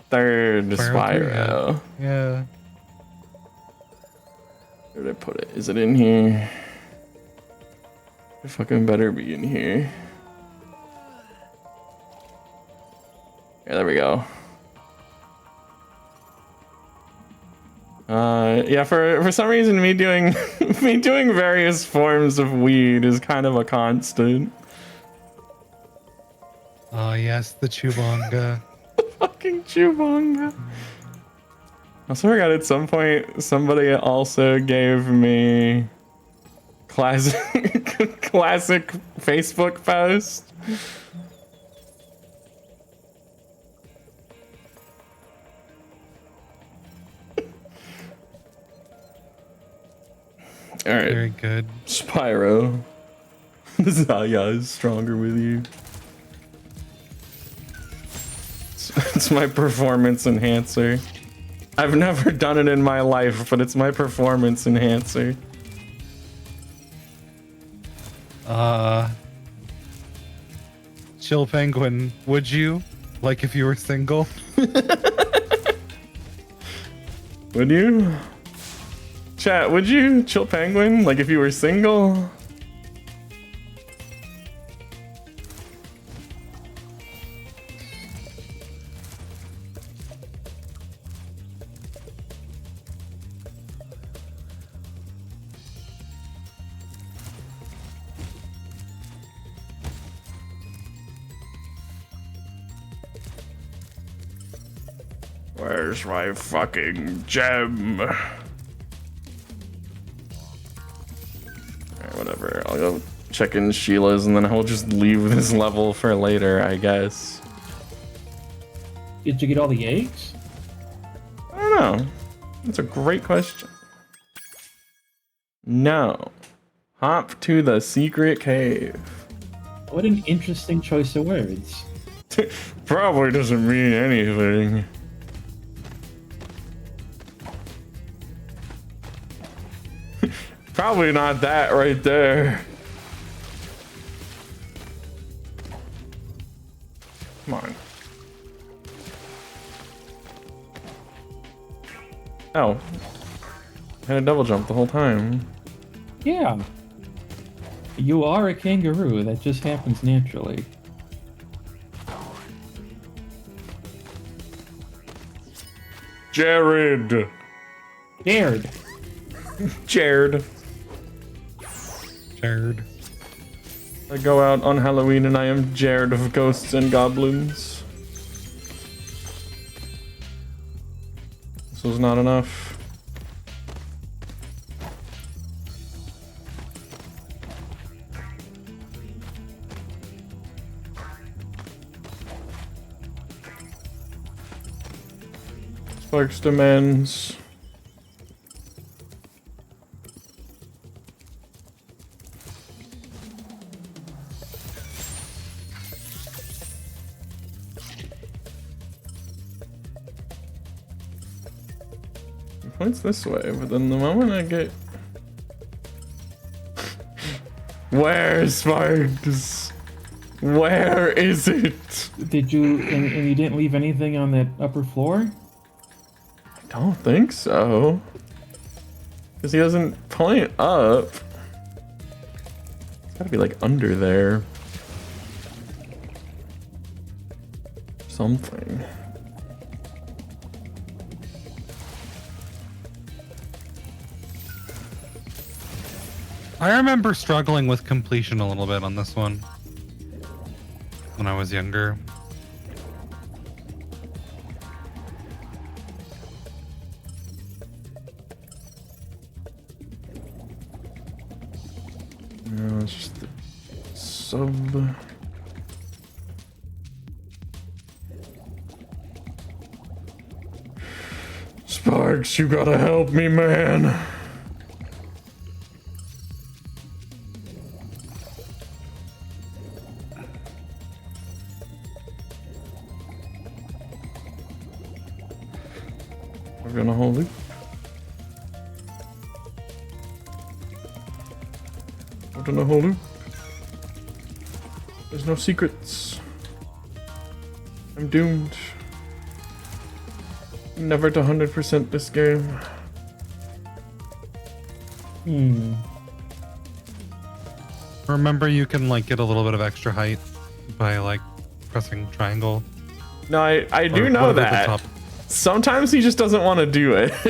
third Spyro. Yeah. Where did I put it? Is it in here? It fucking better be in here. Yeah, there we go. Yeah, for some reason me doing various forms of weed is kind of a constant. Oh yes, the Chewbonga. Fucking Chewbonga. I also forgot at some point somebody also gave me classic Facebook post. All right. Very good. Spyro. Zaya is stronger with you. It's my performance enhancer. I've never done it in my life, but it's my performance enhancer. Chill Penguin, would you? Like if you were single? Would you? Chat, would you? Chill Penguin? Like if you were single? Where's my fucking gem? Alright, whatever. I'll go chicken Sheila's, and then I will just leave this level for later, I guess. Did you get all the eggs? I don't know. That's a great question. No. Hop to the secret cave. What an interesting choice of words. Probably doesn't mean anything. Probably not that right there. Come on. Oh. I had a double jump the whole time. Yeah. You are a kangaroo. That just happens naturally. Jared. Dared. Jared. Jared. I go out on Halloween and I am Jared of ghosts and goblins. This was not enough. Sparks demands. It points this way, but then the moment I get... Where's Sparks? Where is it? Did you and you didn't leave anything on that upper floor? I don't think so. Because he doesn't point up. It's gotta be like under there. Something. I remember struggling with completion a little bit on this one when I was younger. No, it's just the sub. Sparks, you gotta help me, man. We're gonna hold it. We're gonna hold it. There's no secrets. I'm doomed. Never to 100% this game. Remember, you can like get a little bit of extra height by like pressing triangle. No, I do Or know over the that. top. Sometimes he just doesn't want to do it. I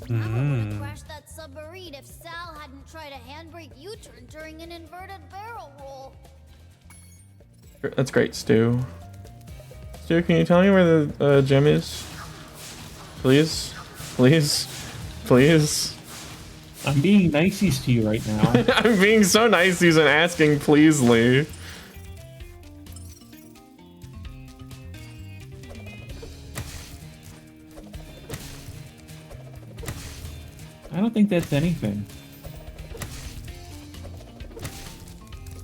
would have crashed that submarine if Sal hadn't tried a handbrake U-turn during an inverted barrel roll. That's great, Stu. Stu, can you tell me where the gem is? Please? Please? Please? I'm being niceys to you right now. I'm being so nice he's asking pleasely. I don't think that's anything.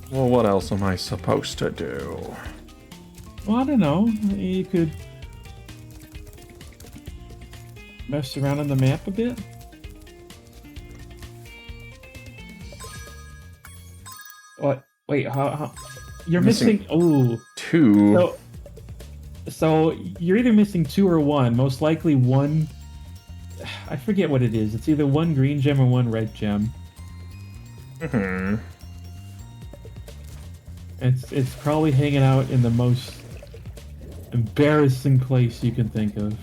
Well, what else am I supposed to do? Well, I don't know. You could mess around on the map a bit. What? Wait, how you're missing. Oh, 2. so you're either missing 2 or 1. Most likely 1. I forget what it is. It's either 1 green gem or 1 red gem. Mm-hmm. It's probably hanging out in the most embarrassing place you can think of.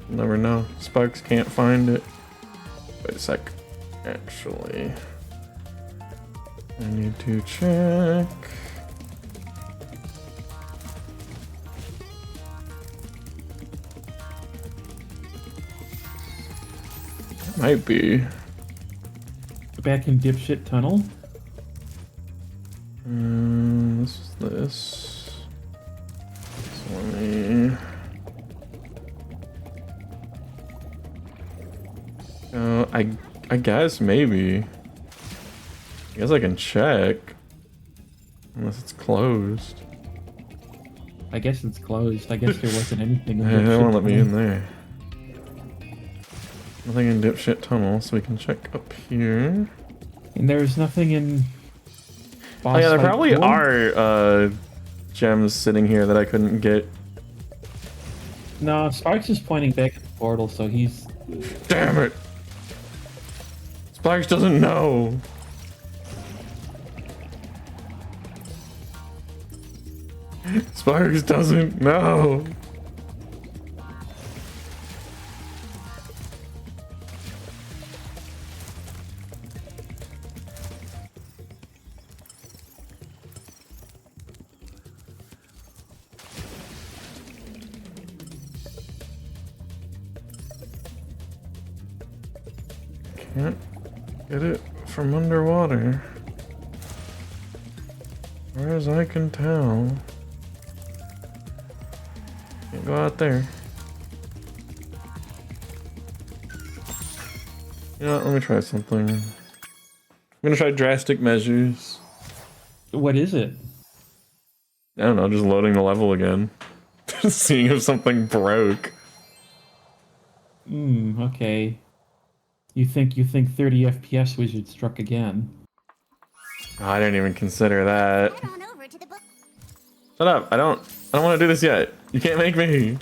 Never know. Sparks can't find it. Wait a sec. Actually, I need to check. Might be. Back in Dipshit Tunnel? This is this. So let me... I guess maybe. I guess I can check. Unless it's closed. I guess it's closed. I guess there wasn't anything in Yeah, they Dipshit won't let me Tunnel. in there. Nothing in Dipshit Tunnel, so we can check up here. And there's nothing in Oh yeah, there Fight probably 4? are gems sitting here that I couldn't get. No, Sparks is pointing back at the portal, so he's... Damn it! Sparks doesn't know. Sparks doesn't know. Can't get it from underwater. As far as I can tell. Can't go out there. You know what, let me try something. I'm gonna try drastic measures. What is it? I don't know, just loading the level again. Just seeing if something broke. Okay. You think 30 FPS wizard struck again? Oh, I didn't even consider that. Head on over to the book. Shut up, I don't want to do this yet. You can't make me.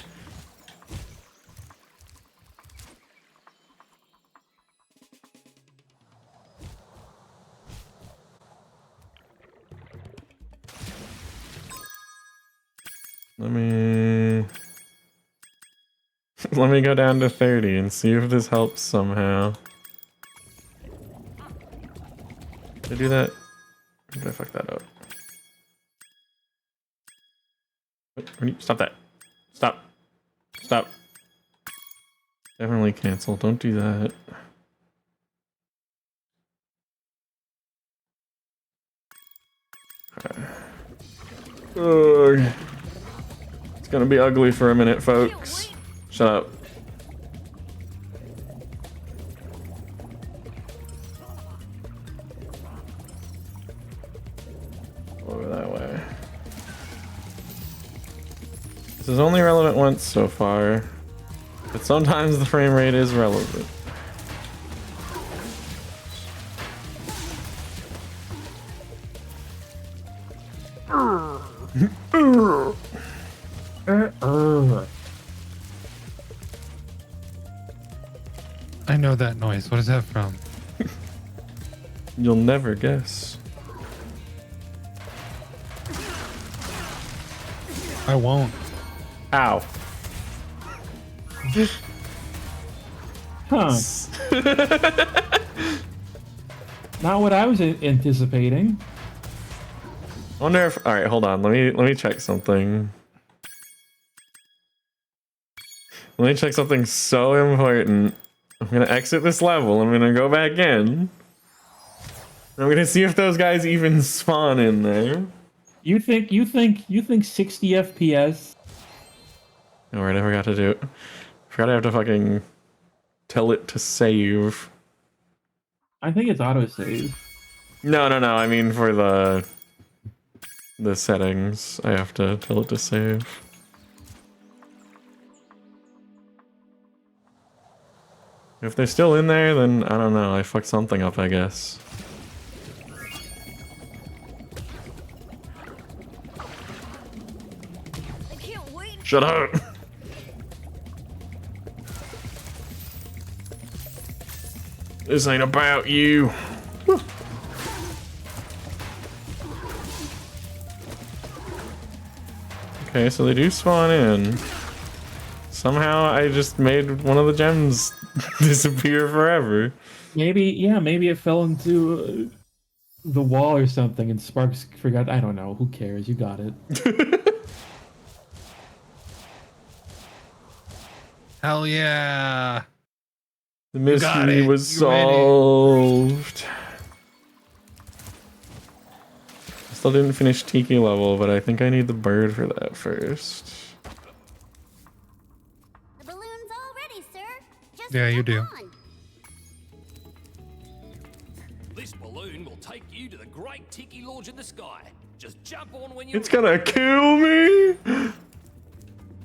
Let me go down to 30 and see if this helps somehow. Did I do that? Or did I fuck that up? Stop that. Stop. Stop. Definitely cancel. Don't do that. Ugh. It's gonna be ugly for a minute, folks. Shut up. Over that way. This is only relevant once so far, but sometimes the frame rate is relevant. I know that noise. What is that from? You'll never guess. I won't. Ow. Huh. Not what I was anticipating. I wonder if... Alright, hold on. Let me check something. Let me check something so important. I'm gonna exit this level. I'm gonna go back in. I'm gonna see if those guys even spawn in there. You think 60 FPS? Alright, I forgot to do it. Forgot I have to fucking tell it to save. I think it's autosave. No. I mean for the settings. I have to tell it to save. If they're still in there, then I don't know. I fucked something up, I guess. I can't wait. Shut up! This ain't about you. Okay, so they do spawn in. Somehow I just made one of the gems disappear forever. Maybe it fell into the wall or something and Sparks forgot. I don't know. Who cares? You got it. Hell yeah. The got mystery it. was You win it. solved. I still didn't finish Tiki level, but I think I need the bird for that first. The balloon's all ready, sir. Just Yeah, you jump do. on. This balloon will take you to the great Tiki Lodge in the sky. Just jump on when you It's gonna kill me!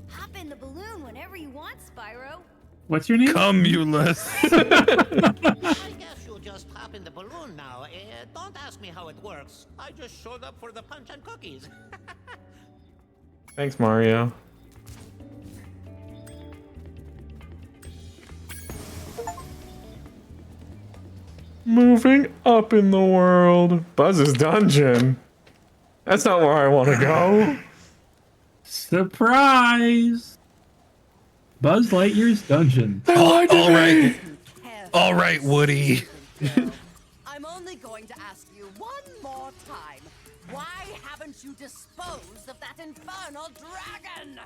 Hop in the balloon whenever you want, Spyro. What's your name? Cumulus. I guess you'll just hop in the balloon now. Don't ask me how it works. I just showed up for the punch and cookies. Thanks, Mario. Moving up in the world. Buzz's dungeon. That's not where I want to go. Surprise! Buzz Lightyear's dungeon. All right, Woody. I'm only going to ask you one more time. Why haven't you disposed of that infernal dragon?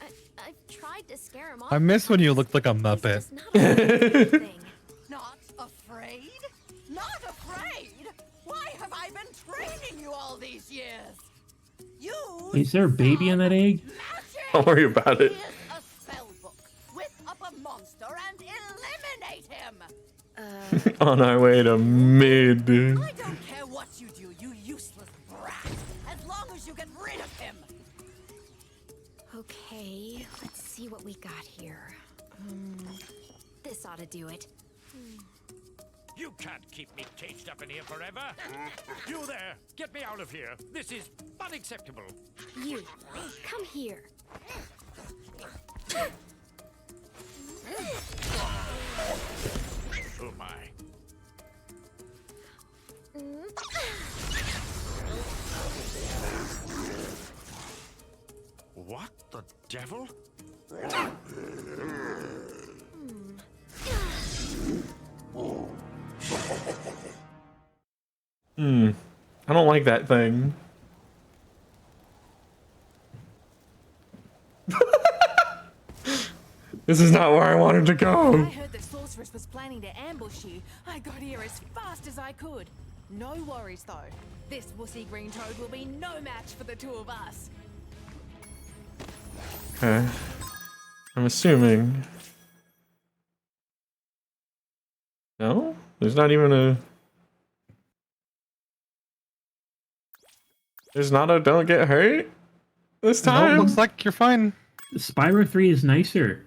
I've tried to scare him off. I miss when you looked like a He's Muppet. just not a thing. Not afraid? Not afraid? Why have I been training you all these years? You Is there a baby in that egg? magic! Don't worry about it. Here's a spell book. Whip up a monster and eliminate him! On our way to mid. I don't care what you do, you useless brat, as long as you get rid of him! Okay, let's see what we got here. This ought to do it. You can't keep me caged up in here forever. You there, get me out of here. This is unacceptable. You, come here. Oh my. What the devil? I don't like that thing. This is not where I wanted to I go. heard that Sorceress was planning to ambush you. I got here as fast as I could. No worries though. This wussy green toad will be no match for the two of us. Okay. I'm assuming. No? There's not even a... There's not a don't get hurt this No, time? looks like you're fine. Spyro 3 is nicer.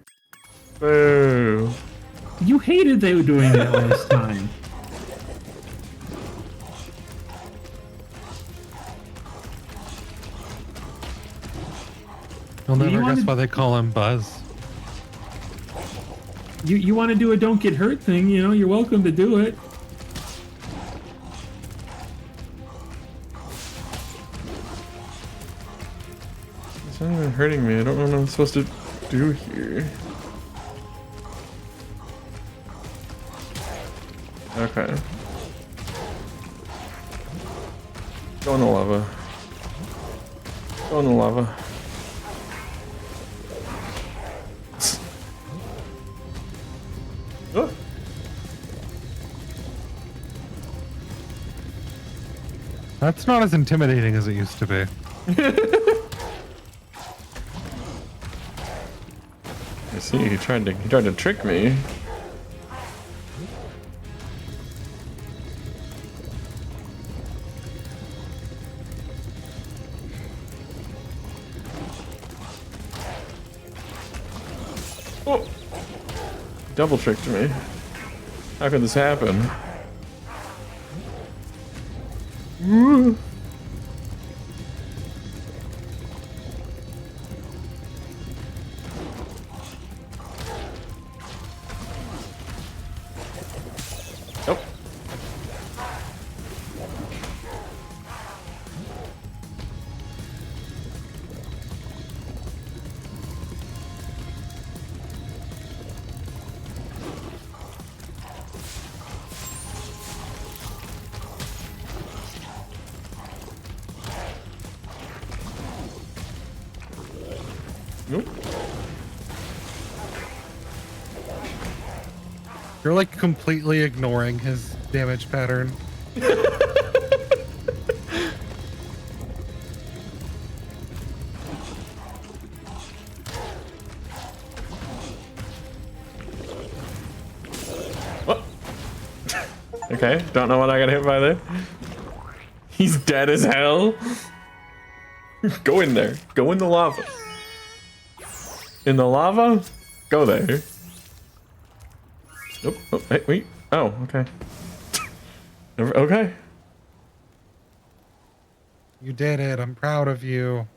Boo. You hated they were doing that last time. You'll You never guess wanted- why they call him Buzz. You want to do a don't get hurt thing, you know, you're welcome to do it. It's not even hurting me. I don't know what I'm supposed to do here. Okay. Go in the lava. Go in the lava. Oh. That's not as intimidating as it used to be. I see, he tried to trick me. Oh! Double tricked me. How could this happen? Ooh. Nope. Nope. You're like completely ignoring his damage pattern. Oh. Okay, don't know what I got hit by there. He's dead as hell. Go in there. Go in the lava. In the lava? Go there. Nope. Oh, hey, wait. Oh, okay. Okay. You did it. I'm proud of you.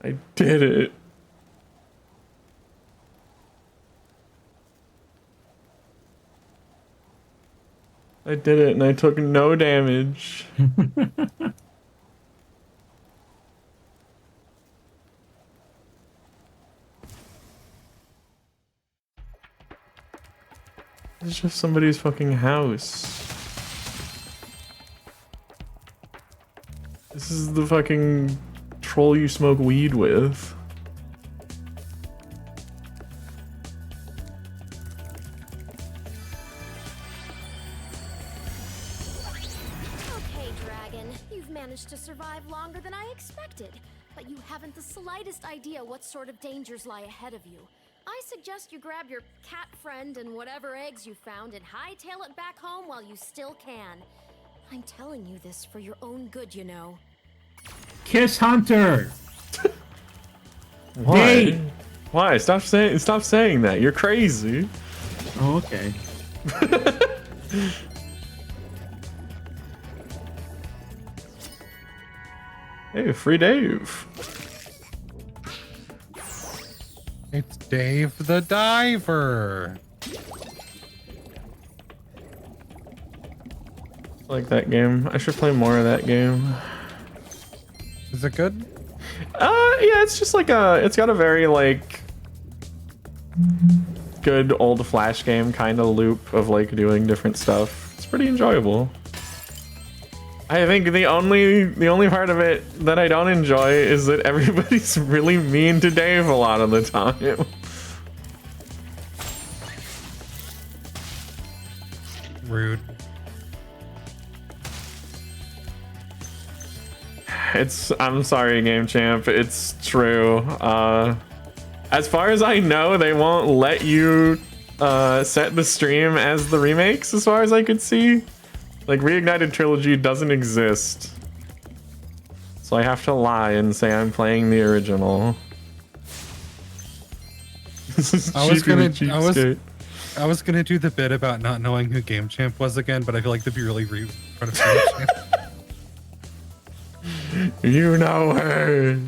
I did it. I did it and I took no damage. It's just somebody's fucking house. This is the fucking troll you smoke weed with. Okay, Dragon, you've managed to survive longer than I expected, but you haven't the slightest idea what sort of dangers lie ahead of you. I suggest you grab your cat friend and whatever eggs you found and hightail it back home while you still can. I'm telling you this for your own good, you know. Kiss Hunter! Why? Hey! Why? Stop saying that. You're crazy. Oh, okay. Hey, free Dave. It's Dave the Diver. Like that game. I should play more of that game. Is it good? Yeah, it's just like it's got a very like good old Flash game kind of loop of like doing different stuff. It's pretty enjoyable. I think the only part of it that I don't enjoy is that everybody's really mean to Dave a lot of the time. Rude. I'm sorry, Game Champ. It's true. As far as I know, they won't let you set the stream as the remakes, as far as I could see. Like, Reignited Trilogy doesn't exist. So I have to lie and say I'm playing the original. This is I was cheapskate. gonna do the bit about not knowing who Game Champ was again, but I feel like that'd be really rude in front of Game Champ. You know her.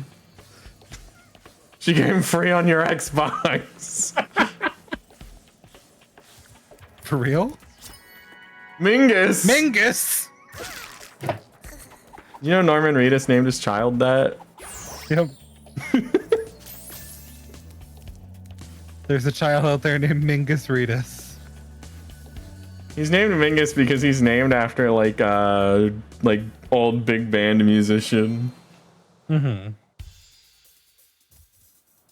She came free on your Xbox. For real? Mingus. Mingus. You know Norman Reedus named his child that? Yep. There's a child out there named Mingus Reedus. He's named Mingus because he's named after like old big band musician. Mm-hmm.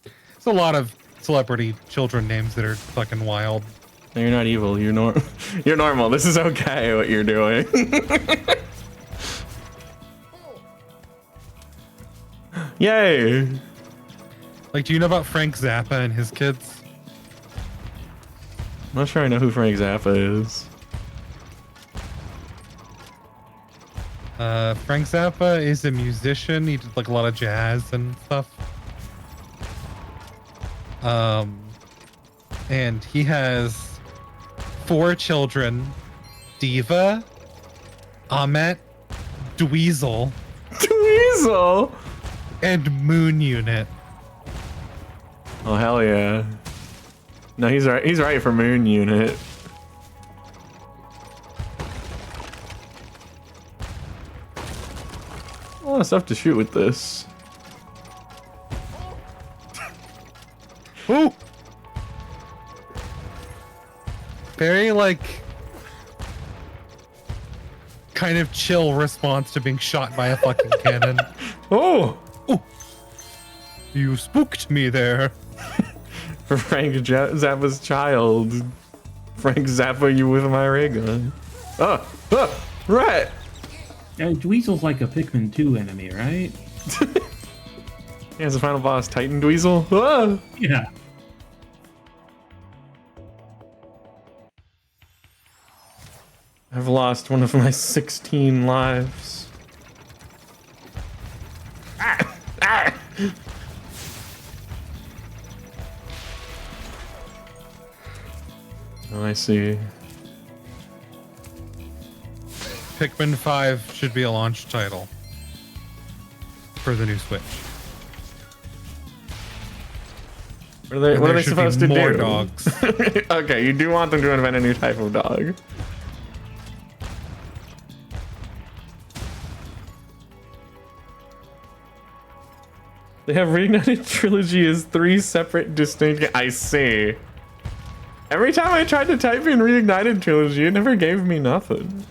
There's a lot of celebrity children names that are fucking wild. No, you're not evil. You're normal. This is okay what you're doing. Yay! Like, do you know about Frank Zappa and his kids? I'm not sure I know who Frank Zappa is. Frank Zappa is a musician. He did like a lot of jazz and stuff. And he has 4 children: Diva, Ahmet, Dweezil, and Moon Unit. Oh hell yeah! No, he's right. He's right for Moon Unit. A lot of stuff to shoot with this. Ooh! Very, like, kind of chill response to being shot by a fucking cannon. Oh! Ooh! You spooked me there. For Frank Zappa's child. Frank Zappa you with my ray gun. Right. Now, Dweezil's like a Pikmin 2 enemy, right? Yeah, it's the final boss, Titan Dweezil. Ah! Yeah. I've lost one of my 16 lives. Oh, I see. Pikmin 5 should be a launch title for the new Switch. What are they supposed to more do? dogs. Okay, you do want them to invent a new type of dog. They have Reignited Trilogy as 3 separate distinct... I see. Every time I tried to type in Reignited Trilogy, it never gave me nothing.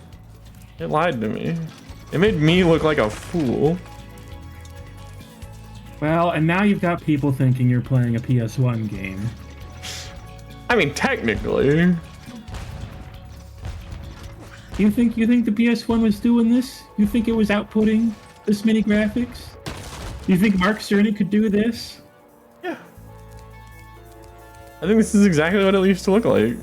It lied to me. It made me look like a fool. Well, and now you've got people thinking you're playing a PS1 game. I mean, technically. You think the PS1 was doing this? You think it was outputting this many graphics? You think Mark Cerny could do this? Yeah. I think this is exactly what it used to look like.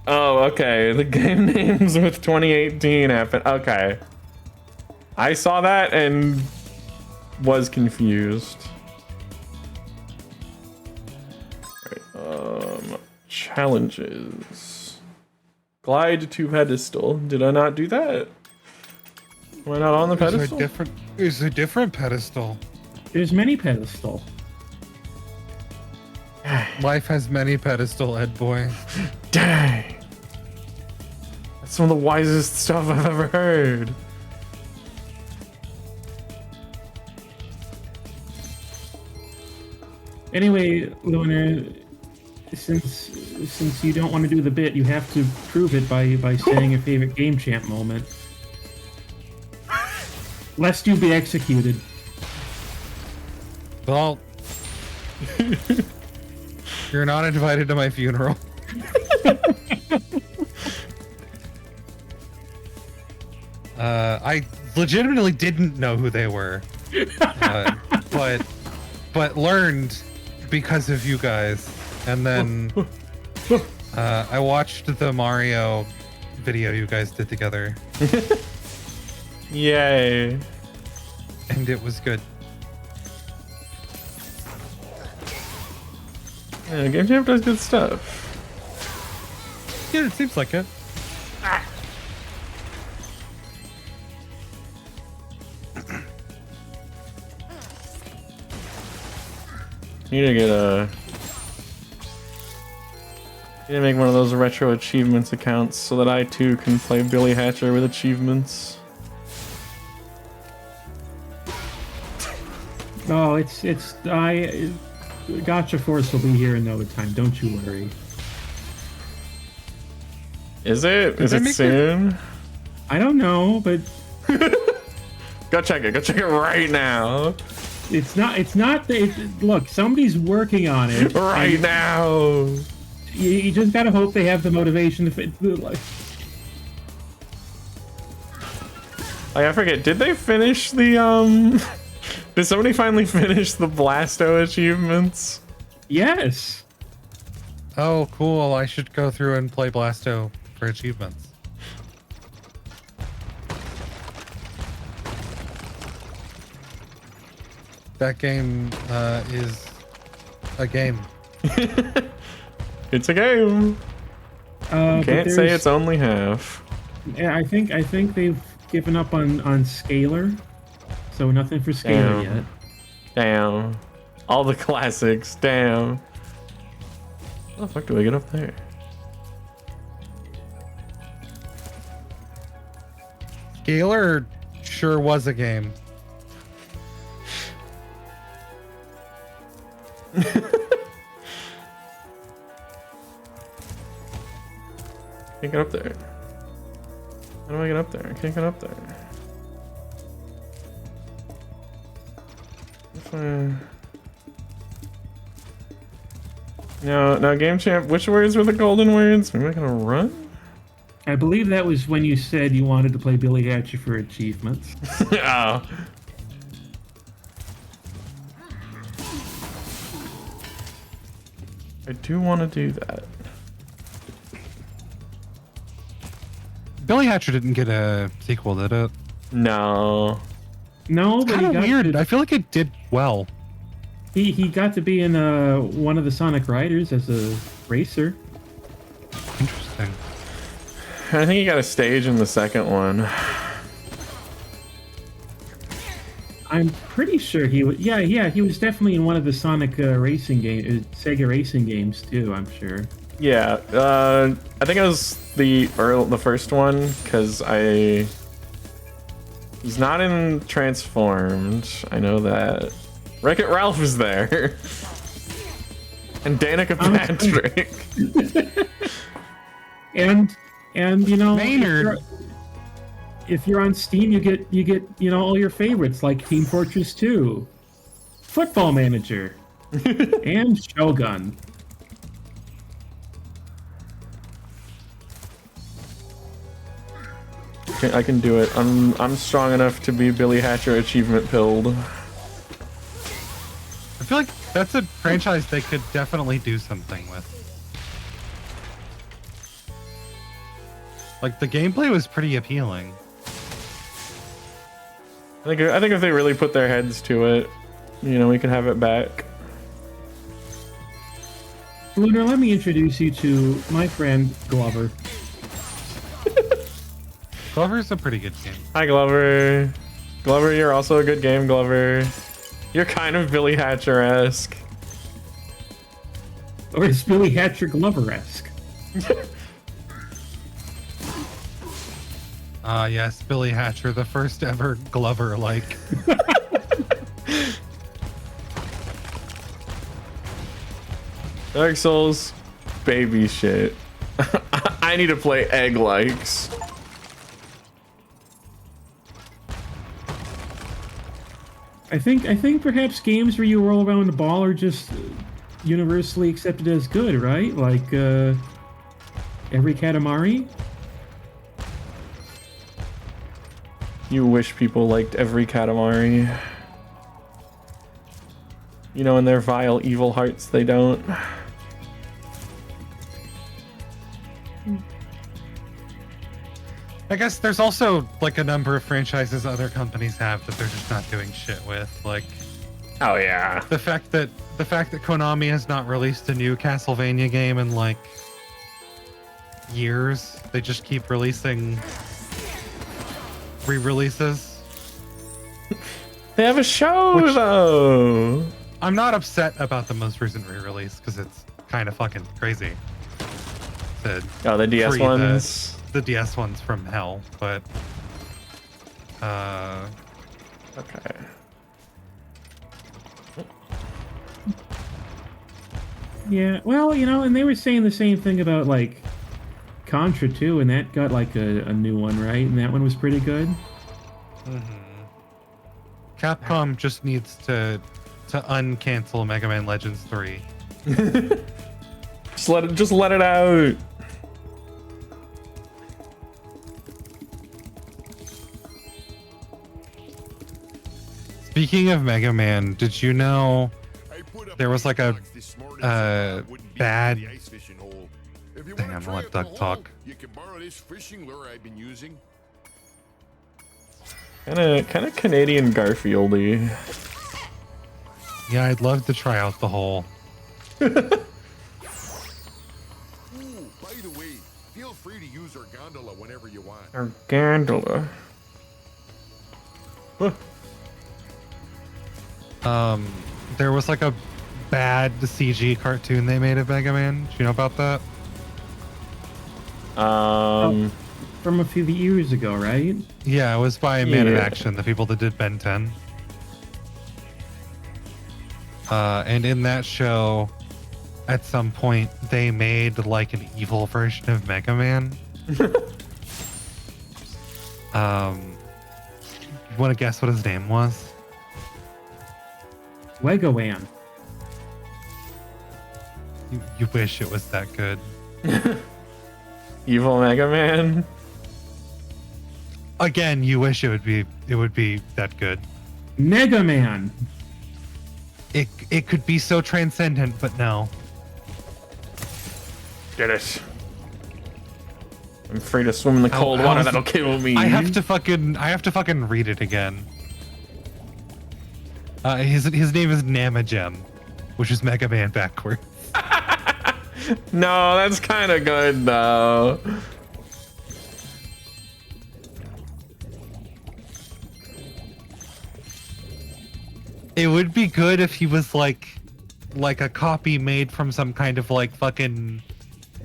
Oh, okay. The game names with 2018 happened. Okay. I saw that and was confused. Alright, challenges. Glide to pedestal. Did I not do that? Am I not on the pedestal? There's a different pedestal. There's many pedestal. Life has many pedestal, Ed boy. Dang. That's some of the wisest stuff I've ever heard. Anyway, Lunar, since you don't want to do the bit, you have to prove it by saying your favorite Game Champ moment. Lest you be executed. Well, you're not invited to my funeral. I legitimately didn't know who they were, but learned because of you guys. And then I watched the Mario video you guys did together. Yay. And it was good. Yeah, Game Champ does good stuff. Yeah, it seems like it. Need to get need to make one of those retro achievements accounts so that I too can play Billy Hatcher with achievements. Oh, Gotcha Force will be here in no time. Don't you worry. Is it? Is it soon? I don't know, but Go check it. Go check it right now. it's not. Look, somebody's working on it Right now. You just gotta hope they have the motivation to fit. Like, I forget. Did they finish the Did somebody finally finish the Blasto achievements? yes. Oh, cool. I should go through and play Blasto for achievements. That game is a game. It's a game. You can't say it's only half. Yeah, I think they've given up on Scalar, so nothing for Scalar yet. Damn. All the classics. Damn. How the fuck do I get up there? Scalar sure was a game. Can't get up there. How do I get up there? I can't get up there. No, Game Champ, which words were the golden words? Am I gonna run? I believe that was when you said you wanted to play Billy Hatcher for achievements. Oh. I do want to do that. Billy Hatcher didn't get a sequel, did it? No. No, but Kind he of got weird. to- I feel like it did well. He got to be in one of the Sonic Riders as a racer. Interesting. I think he got a stage in the second one. I'm pretty sure he was. Yeah, he was definitely in one of the Sonic racing game, Sega racing games too. I'm sure. Yeah, I think it was the first one because he's not in Transformed. I know that. Wreck-It Ralph is there, and Danica Patrick, and you know, Maynard. If you're on Steam, you get all your favorites like Team Fortress 2, Football Manager, and Shogun. I can do it. I'm strong enough to be Billy Hatcher achievement pilled. I feel like that's a franchise they could definitely do something with. Like, the gameplay was pretty appealing. I think if they really put their heads to it, we can have it back. Lunar, let me introduce you to my friend Glover. Glover's a pretty good game. Hi, Glover. Glover, you're also a good game, Glover. You're kind of Billy Hatcher-esque. Or is Billy Hatcher Glover-esque? Yes, Billy Hatcher, the first ever Glover-like. Dark Souls, baby shit. I need to play Egg Likes. I think perhaps games where you roll around the ball are just universally accepted as good, right? Like every Katamari. You wish people liked every Katamari. In their vile, evil hearts, they don't. I guess there's also like a number of franchises other companies have that they're just not doing shit with. Like, oh yeah, the fact that Konami has not released a new Castlevania game in like years. They just keep releasing re-releases. They have a show though. I'm not upset about the most recent re-release because it's kind of fucking crazy. The DS ones. The DS ones from hell, but okay. Yeah, well, and they were saying the same thing about like Contra 2, and that got like a new one, right? And that one was pretty good. Mm-hmm. Capcom just needs to uncancel Mega Man Legends 3. Just let it out. Speaking of Mega Man, did you know there was like a bad... Dang, I'm gonna let Doug talk. You can borrow this fishing lure I've been using. Kind of Canadian Garfield-y. Yeah, I'd love to try out the whole. Ooh, by the way, feel free to use our gondola whenever you want. Our gondola. There was like a bad CG cartoon they made of Mega Man. Do you know about that? From a few years ago, right? Yeah, it was by Man in Action, the people that did Ben 10. And in that show, at some point, they made like an evil version of Mega Man. You want to guess what his name was? Legoland. You wish it was that good. Evil Mega Man. Again, you wish it would be that good. Mega Man. It could be so transcendent, but no. Get it. I'm free to swim in the cold water. That'll kill me. I have to fucking read it again. His name is Namagem, which is Mega Man backwards. No, that's kind of good though. It would be good if he was like a copy made from some kind of like fucking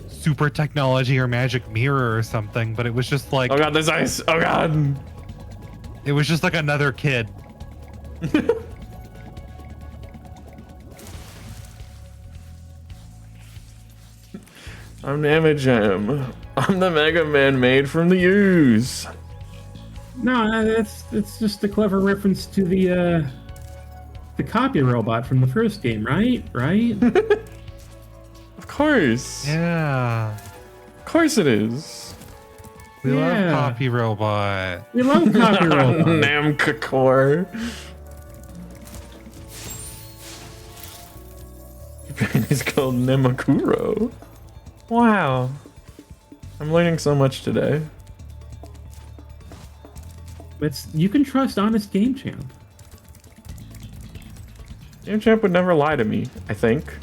super technology or magic mirror or something, but it was just like, oh god, there's ice. Oh god. It was just like another kid. I'm Namagem. I'm the Mega Man made from the ooze. No, that's just a clever reference to the copy robot from the first game, right? Right? Of course. Yeah. Of course it is. We love Copy Robot. We love Copy Robot. Namkakor. It's called Nemakuro. Wow. I'm learning so much today. You can trust honest Game Champ. Game Champ would never lie to me, I think.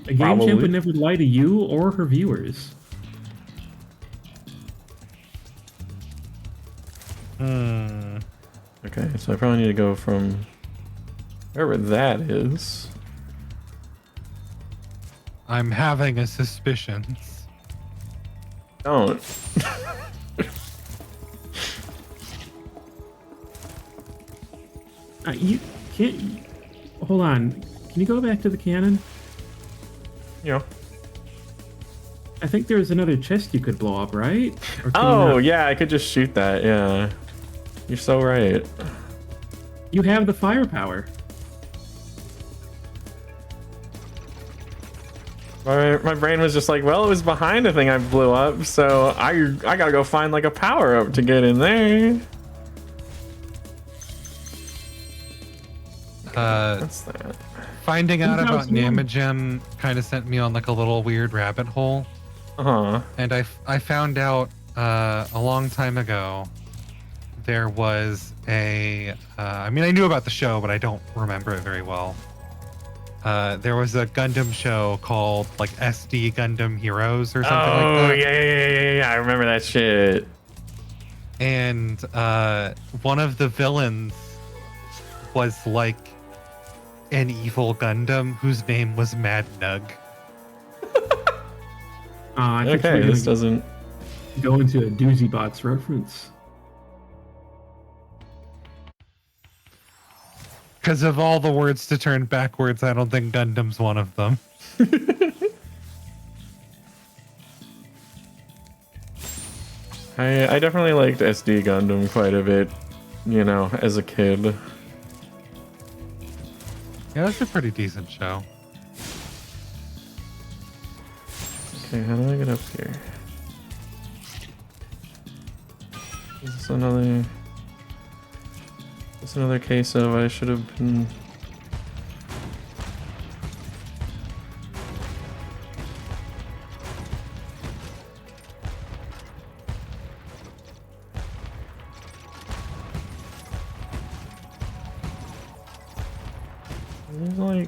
A Game Champ would never lie to you or her viewers. Okay, so I probably need to go from wherever that is. I'm having a suspicion. Don't. You can't. Hold on. Can you go back to the cannon? Yeah. I think there's another chest you could blow up, right? Oh, yeah, I could just shoot that, yeah. You're so right. You have the firepower. My brain was just like, well, it was behind a thing I blew up, so I gotta go find like a power up to get in there. What's that? Finding out about Namagem kind of sent me on like a little weird rabbit hole. And I found out a long time ago there was a I mean, I knew about the show, but I don't remember it very well. There was a Gundam show called like SD Gundam Heroes or something like that. Yeah, I remember that shit. And one of the villains was like an evil Gundam whose name was Mad Nug. Okay, this doesn't go into a Doozy Bots reference. Because of all the words to turn backwards, I don't think Gundam's one of them. I definitely liked SD Gundam quite a bit, you know, as a kid. Yeah, that's a pretty decent show. Okay, how do I get up here? Is this another... It's another case of I should have been... There's like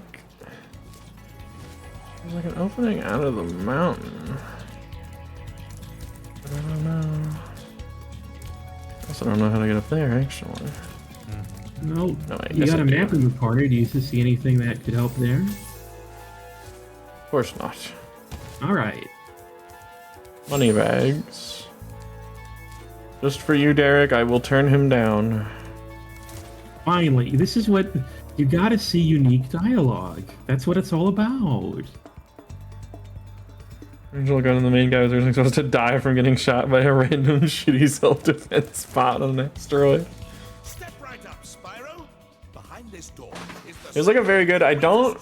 an opening out of the mountain. But I don't know. I also don't know how to get up there, actually. No, I you guess got I a do. map in the corner. Do you see anything that could help there? Of course not. All right. Money bags. Just for you, Derek, I will turn him down. Finally, this is what you got to see. Unique dialogue. That's what it's all about. Original gun and the main guy was originally supposed to die from getting shot by a random shitty self-defense spot on an asteroid. Step right up, Spyro. Behind behind this door is the There's like a very good. I don't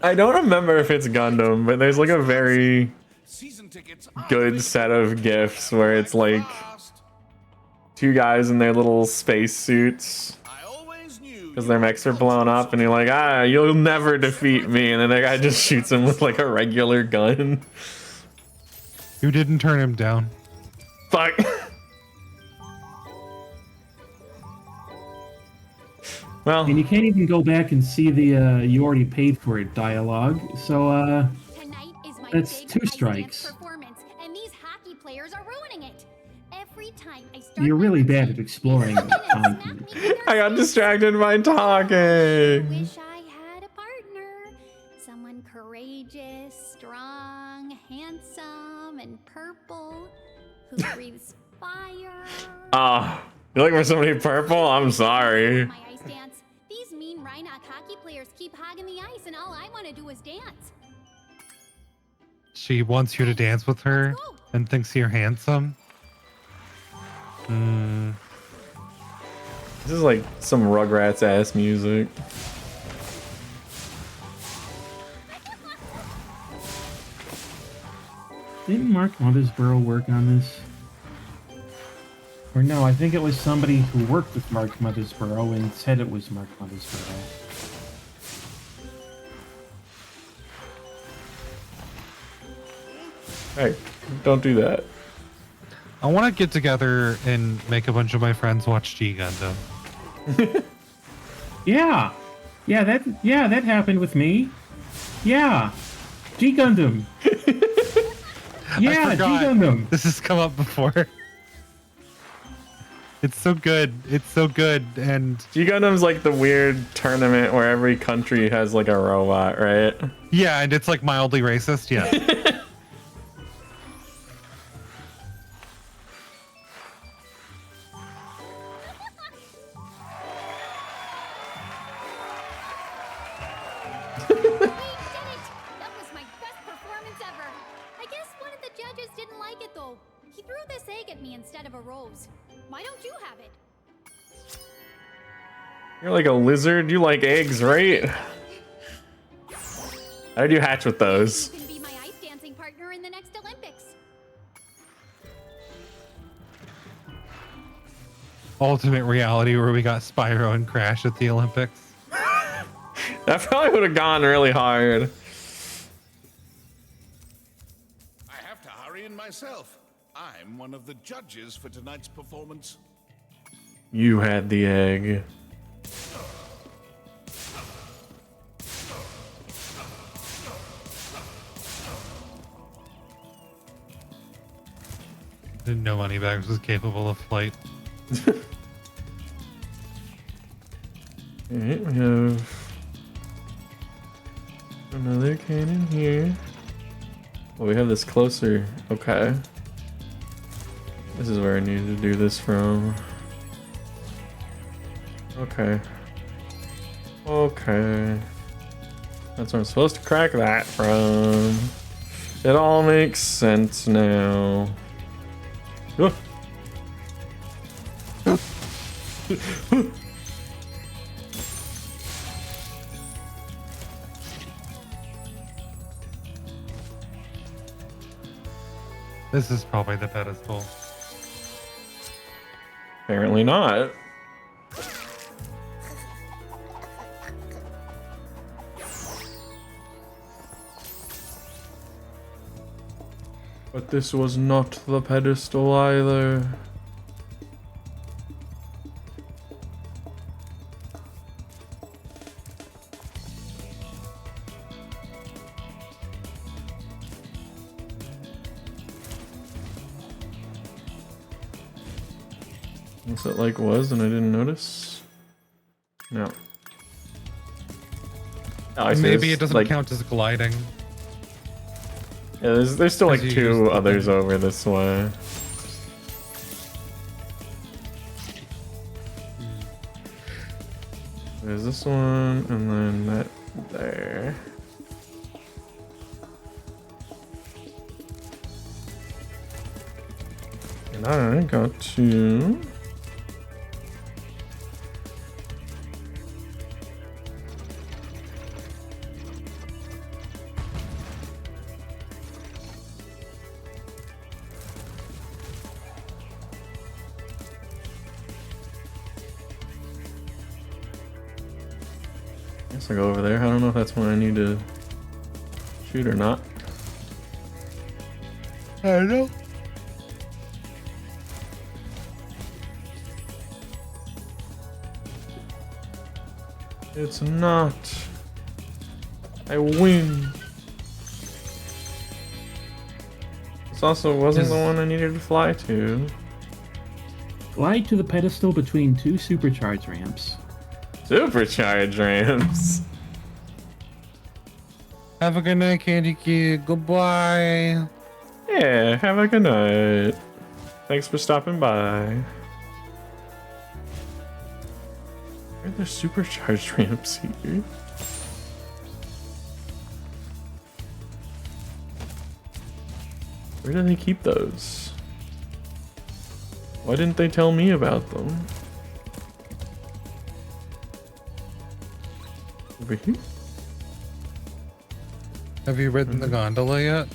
remember if it's Gundam, but there's like a very season tickets are good set of gifs where it's like two guys in their little space suits I always knew because their mechs are blown up, and you're like, ah, you'll never defeat me, and then the guy just shoots him with like a regular gun. Who didn't turn him down? Fuck. Well, And you can't even go back and see the you already paid for it dialogue. So Tonight is my that's big 2 ice dance strikes. performance, and these hockey players are ruining it. Every time I start You're my really bad routine, at exploring they come in and smack content. me with their I got sticks. distracted by talking. Wish I had a partner. Someone courageous, strong, handsome, and purple who breathes fire. Ah, you looking for somebody purple? I'm sorry. My ice dance. These mean Rhinoc hockey players keep hogging the ice, and all I want to do is dance. She wants you to dance with her and thinks you're handsome. This is like some Rugrats ass music. Didn't Mark Mothersbaugh work on this? Or no, I think it was somebody who worked with Mark Mothersbaugh and said it was Mark Mothersbaugh. Hey, don't do that. I want to get together and make a bunch of my friends watch G Gundam. Yeah, that happened with me. Yeah, G Gundam. Yeah, G forgot. Gundam. This has come up before. It's so good. It's so good. And G Gundam's like the weird tournament where every country has like a robot, right? yeah, and it's like mildly racist. Yeah. We did it! That was my best performance ever. I guess one of the judges didn't like it though. He threw this egg at me instead of a rose. Why don't you have it? You're like a lizard. You like eggs, right? How did you hatch with those? You can be my ice dancing partner in the next Olympics. Ultimate reality where we got Spyro and Crash at the Olympics. That probably would have gone really hard. I have to hurry in myself. I'm one of the judges for tonight's performance. You had the egg. Didn't know Moneybags was capable of flight. Alright, we have another cannon here. Oh, we have this closer. Okay. This is where I need to do this from. Okay. Okay. That's where I'm supposed to crack that from. It all makes sense now. Oh. This is probably the pedestal. Apparently not. But this was not the pedestal either. Unless it like was and I didn't notice. No. Oh, I see. Maybe This, it doesn't like, count as gliding. Yeah, there's still like Because you used two the others thing. over this way. There's this one, and then that there. And I got to guess I'll go over there. I don't know if that's one I need to shoot or not. I don't know. It's not. I win. This also wasn't the one I needed to fly to. Glide to the pedestal between two supercharge ramps. Supercharge ramps. Have a good night, Candy Kid. Goodbye. Yeah, have a good night. Thanks for stopping by. Where are the supercharged ramps here? Where do they keep those? Why didn't they tell me about them? Over here? Have you ridden the gondola yet?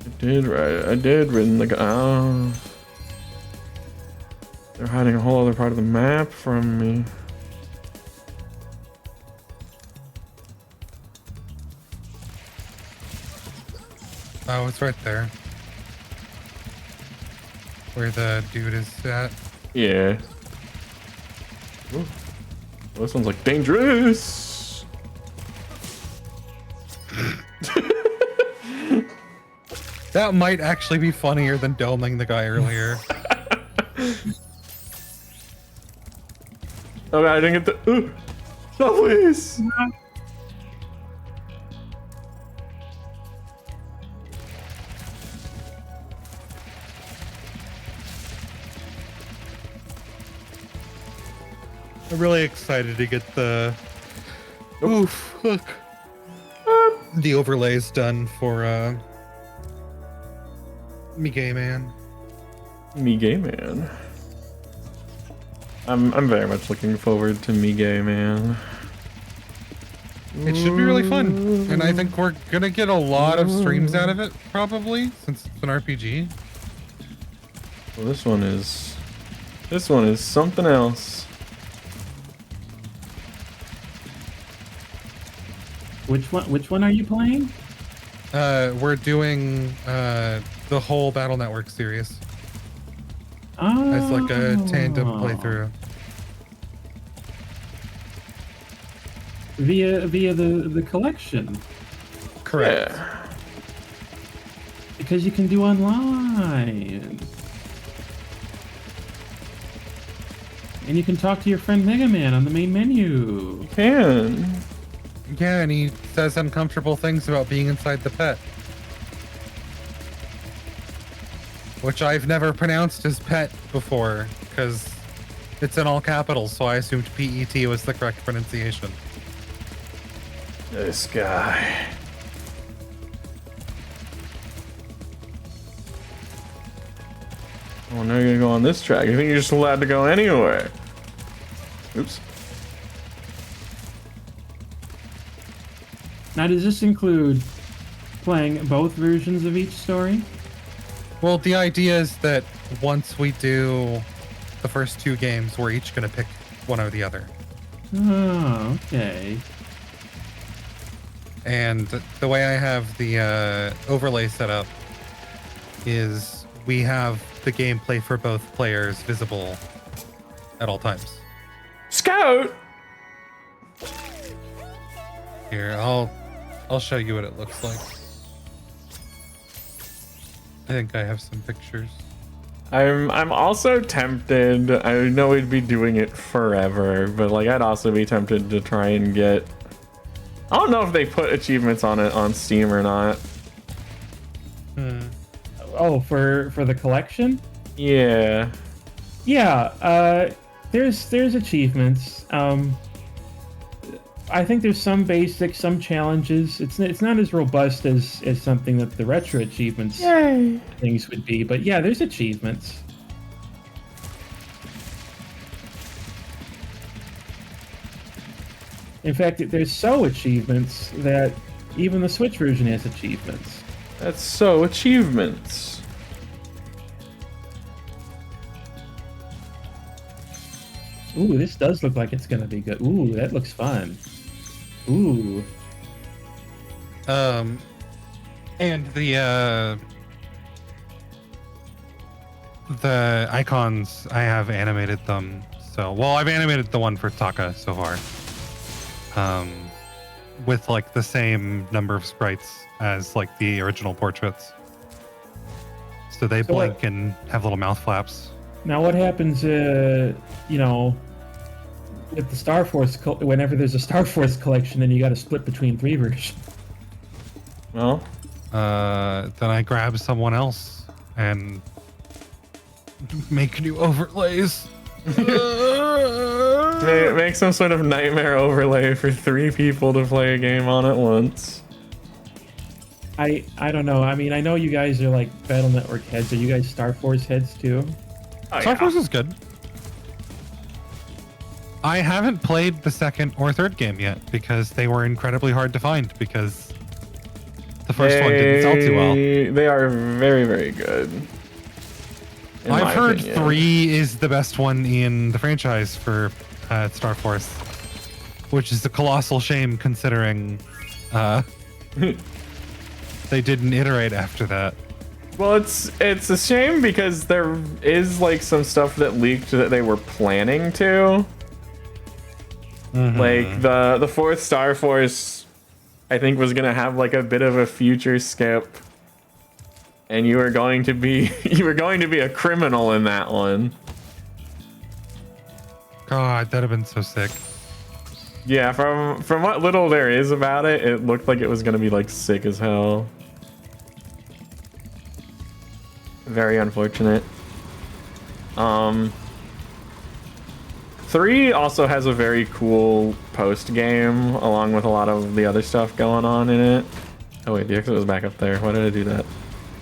I did ridden the oh. They're hiding a whole other part of the map from me. Oh, it's right there. Where the dude is at. Yeah. Ooh. Well, this one's like dangerous. That might actually be funnier than doming the guy earlier. Oh, I didn't get the. No, please. I'm really excited to get the. Oof, look. The overlays done for Me Gay Man. Me Gay Man. I'm very much looking forward to Me Gay Man. It should be really fun, and I think we're gonna get a lot of streams out of it, probably, since it's an RPG. Well, this one is something else. Which one are you playing? We're doing the whole Battle Network series. Oh. It's like a tandem playthrough. Via the collection. Correct. Yeah. Because you can do online. And you can talk to your friend Mega Man on the main menu. You can. Yeah, and he says uncomfortable things about being inside the pet. Which I've never pronounced as pet before, because it's in all capitals, so I assumed PET was the correct pronunciation. This guy. Oh, now you're gonna go on this track. You think you're just allowed to go anywhere? Oops. Now, does this include playing both versions of each story? Well, the idea is that once we do the first two games, we're each going to pick one or the other. Oh, okay. And the way I have the overlay set up is we have the gameplay for both players visible at all times. Scout! Here, I'll show you what it looks like. I think I have some pictures. I'm also tempted. I know we'd be doing it forever, but like I'd also be tempted to try and get. I don't know if they put achievements on it on Steam or not. Oh, for the collection? Yeah. Yeah. There's achievements. I think there's some basics, some challenges. It's not as robust as something that the retro achievements things would be, but yeah, there's achievements. In fact, there's so achievements that even the Switch version has achievements. That's so Ooh, this does look like it's gonna be good. Ooh, that looks fun. Ooh. And the icons, I have animated them. So, well, I've animated the one for Taka so far. With like the same number of sprites as like the original portraits. So they blink and have little mouth flaps. Now, what happens, you know, with the Star Force, whenever there's a Star Force collection and you got to split between 3 versions? Well, then I grab someone else and make new overlays. Make some sort of nightmare overlay for 3 people to play a game on at once. I don't know. I mean, I know you guys are like Battle Network heads. Are you guys Star Force heads too? Oh, Star Force is good. I haven't played the 2nd or 3rd game yet because they were incredibly hard to find because the first one didn't sell too well. They are very, very good. I've heard 3 is the best one in the franchise for Star Force, which is a colossal shame considering they didn't iterate after that. Well, it's a shame because there is like some stuff that leaked that they were planning to. Like the 4th Star Force, I think was gonna have like a bit of a future skip, and you were going to be a criminal in that one. God, that'd have been so sick. Yeah, from what little there is about it, it looked like it was gonna be like sick as hell. Very unfortunate. 3 also has a very cool post game along with a lot of the other stuff going on in it. Oh wait, the exit was back up there. Why did I do that?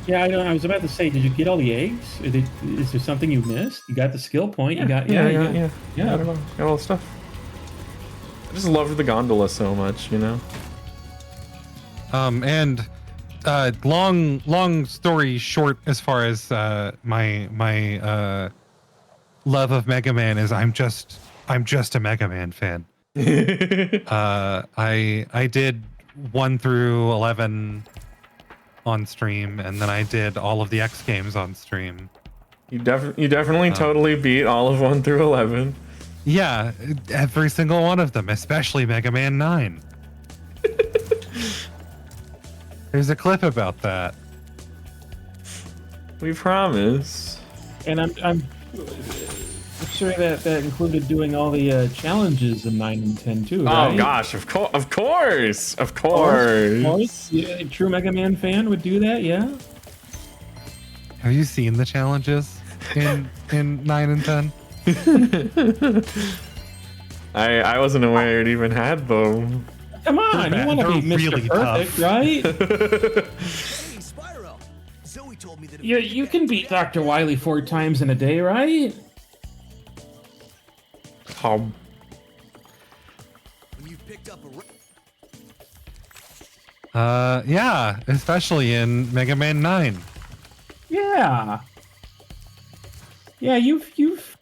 Yeah, I know. I was about to say, did you get all the eggs? Is there something you missed? You got the skill point. You got yeah. yeah. I don't know. Got all the stuff. I just love the gondola so much, you know. And long story short, as far as my love of Mega Man is, I'm just a Mega Man fan. I did 1 through 11 on stream, and then I did all of the X games on stream. You definitely totally beat all of 1 through 11. Yeah, every single one of them, especially Mega Man 9. There's a clip about that. We promise. And I'm sure that included doing all the challenges in 9 and 10 too, right? Oh gosh, of course. Of course. Yeah, a true Mega Man fan would do that, yeah. Have you seen the challenges in 9 and 10? I wasn't aware it even had them. Come on, you want to be Mr. Really Perfect, tough. right? Hey, Spyro. Zoe told me that You can beat Dr. Wily 4 times in a day, right? When you picked up a Yeah, especially in Mega Man 9. Yeah. Yeah, you've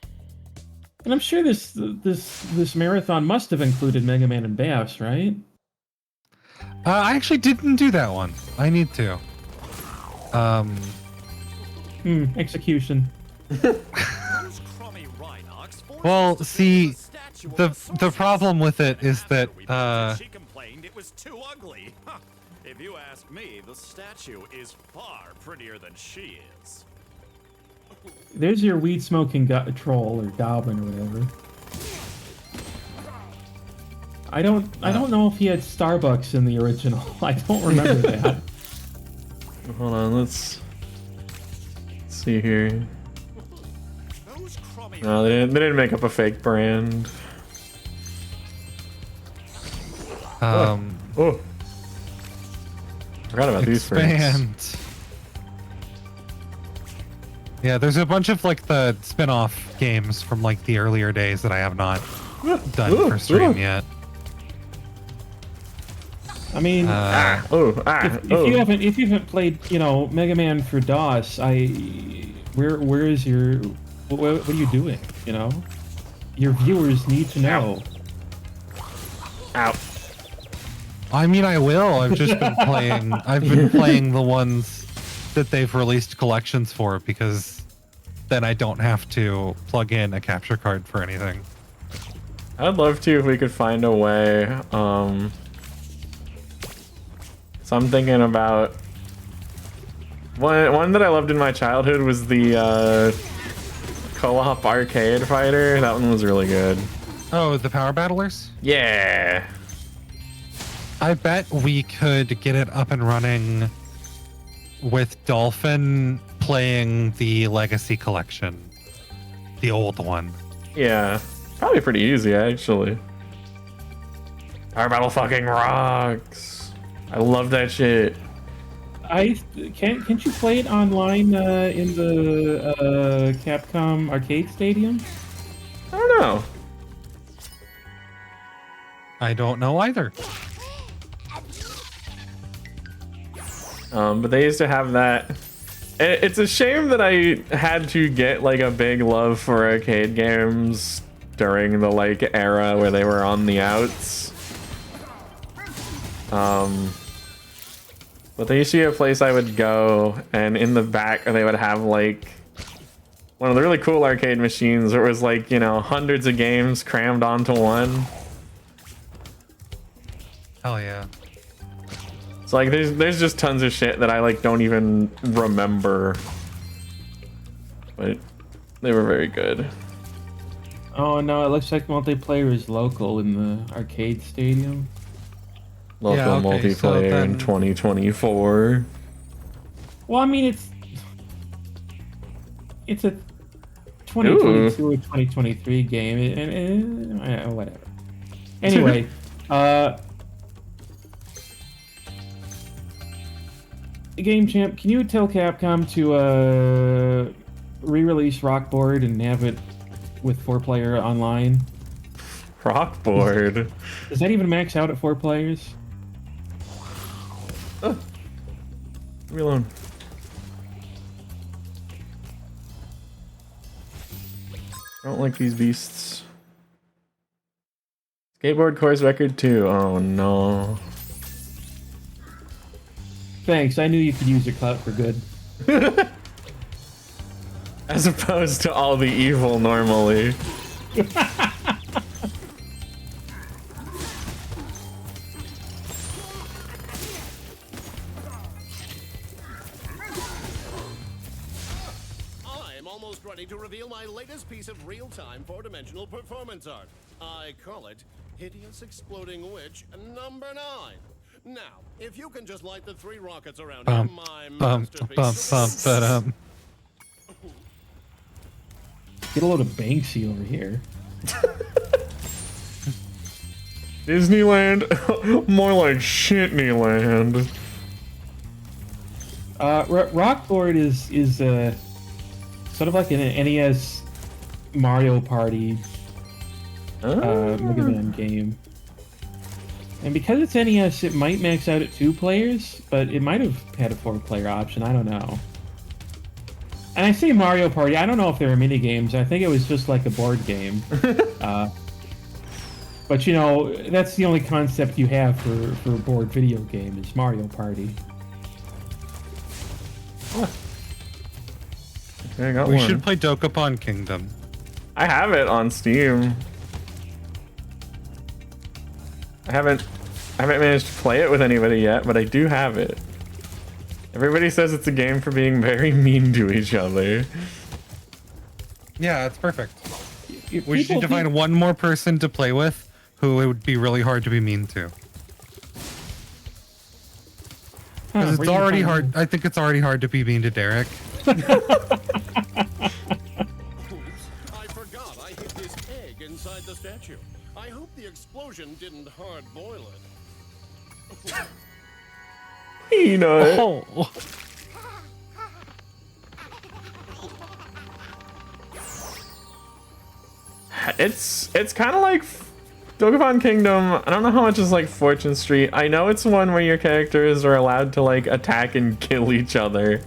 and I'm sure this marathon must have included Mega Man and Bass, right? I actually didn't do that one. I need to. Execution. Well, see, the problem with it is that She complained it was too ugly. Huh. If you ask me, the statue is far prettier than she is. There's your weed smoking troll or goblin or whatever. I don't know if he had Starbucks in the original. I don't remember that. Hold on, let's see here. No, they didn't make up a fake brand. Oh. Forgot about these expand. frames. Yeah, there's a bunch of like the spin-off games from like the earlier days that I have not done for stream yet. I mean, if you haven't played, Mega Man for DOS, where is your, what are you doing? Your viewers need to know. Ow. I mean, I will. I've just been playing. I've been playing the ones that they've released collections for because then I don't have to plug in a capture card for anything. I'd love to if we could find a way. So I'm thinking about one that I loved in my childhood was the co-op arcade fighter. That one was really good. Oh, the Power Battlers? Yeah. I bet we could get it up and running with Dolphin playing the Legacy Collection, the old one. Yeah. Probably pretty easy, actually. Power Battle fucking rocks. I love that shit. Can't you play it online in the Capcom Arcade Stadium? I don't know. I don't know either. But they used to have that. It's a shame that I had to get like a big love for arcade games during the like era where they were on the outs. But there used to be a place I would go, and in the back they would have like one of the really cool arcade machines where it was like, you know, hundreds of games crammed onto one. Hell yeah. So like there's just tons of shit that I like don't even remember. But they were very good. Oh no, it looks like multiplayer is local in the arcade stadium. Local Yeah, okay, multiplayer so then- in 2024. Well, I mean it's a 2022 or 2023 game, and whatever. Anyway, Game Champ, can you tell Capcom to re-release Rockboard and have it with 4-player online? Rockboard. Does that even max out at 4 players? Leave me alone. I don't like these beasts. Skateboard course record 2. Oh no. Thanks, I knew you could use your clout for good. As opposed to all the evil normally. I'm almost ready to reveal my latest piece of real-time four-dimensional performance art. I call it Hideous Exploding Witch number 9. Now, if you can just light the 3 rockets around here, my masterpiece. Get a load of Banksy over here. Disneyland? More like Shitneyland. Rockboard is sort of like an NES Mario Party Mega Man game. And because it's NES, it might max out at 2 players, but it might have had a 4-player option. I don't know. And I say Mario Party. I don't know if there were mini games. I think it was just like a board game. But you know, that's the only concept you have for a board video game is Mario Party. Okay, I got We one. should play Dokapon Kingdom. I have it on Steam. I haven't managed to play it with anybody yet, but I do have it. Everybody says it's a game for being very mean to each other. Yeah, it's perfect. We People just need to find one more person to play with who it would be really hard to be mean to. Because it's already hard. I think it's already hard to be mean to Derek. Oops, I forgot I hid this egg inside the statue. I hope the explosion didn't hard boil it. Peanut. Oh. It's kind of like Dokapon Kingdom. I don't know how much is like Fortune Street. I know it's one where your characters are allowed to like attack and kill each other.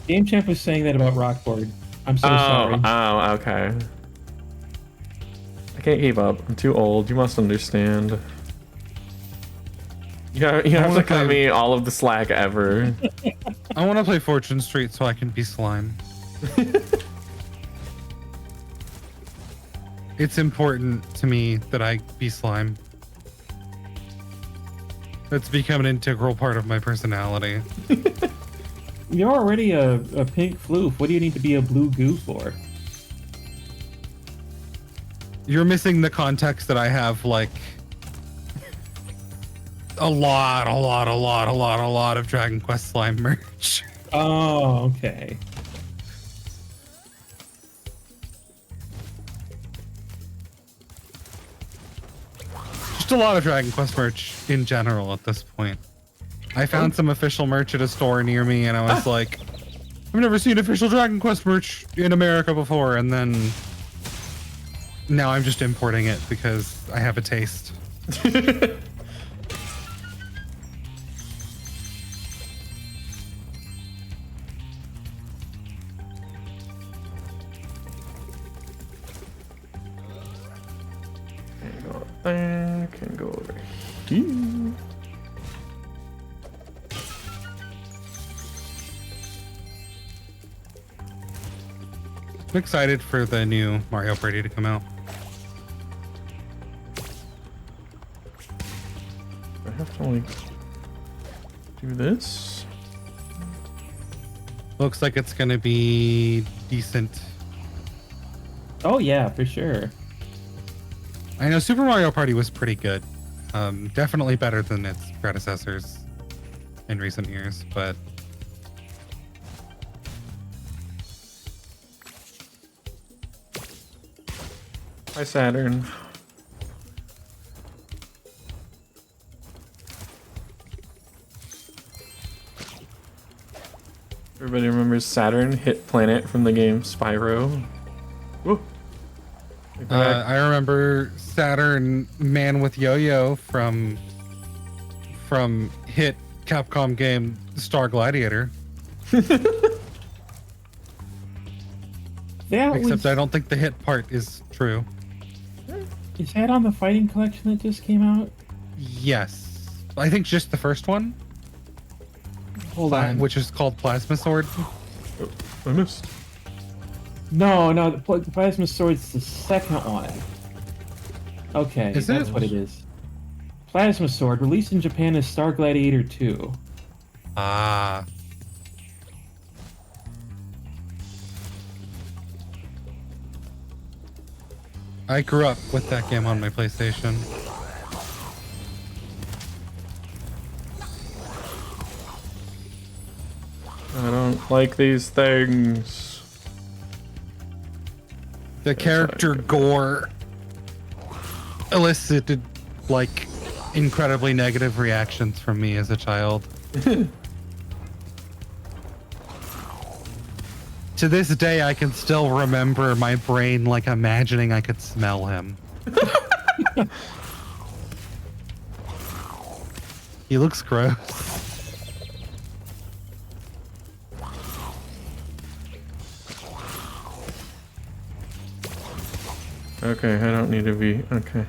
Game Champ was saying that about Rockboard. I'm so sorry. Oh, okay. I can't keep up. I'm too old. You must understand. You have to cut me all of the slack ever. I want to play Fortune Street so I can be slime. It's important to me that I be slime. That's become an integral part of my personality. You're already a pink floof. What do you need to be a blue goo for? You're missing the context that I have, like, a lot of Dragon Quest slime merch. Oh, okay. Just a lot of Dragon Quest merch in general at this point. I found some official merch at a store near me, and I was like, I've never seen official Dragon Quest merch in America before, and then now I'm just importing it because I have a taste. Can go over here. I'm excited for the new Mario Party to come out. I have to like do this. Looks like it's gonna be decent. Oh yeah, for sure. I know Super Mario Party was pretty good. Definitely better than its predecessors in recent years, but Hi, Saturn. Everybody remembers Saturn hit planet from the game Spyro. Woo. I remember Saturn Man with Yo-Yo from hit Capcom game Star Gladiator. Except I don't think the hit part is true. Is that on the fighting collection that just came out? Yes. I think just the first one. Hold on. Which is called Plasma Sword. Oh, I missed. No, the Plasma Sword's the second one. Okay, that's what it is. Plasma Sword, released in Japan as Star Gladiator 2. Ah. I grew up with that game on my PlayStation. I don't like these things. The character gore elicited like incredibly negative reactions from me as a child. To this day, I can still remember my brain like imagining I could smell him. He looks gross. Okay, I don't need to be... Okay.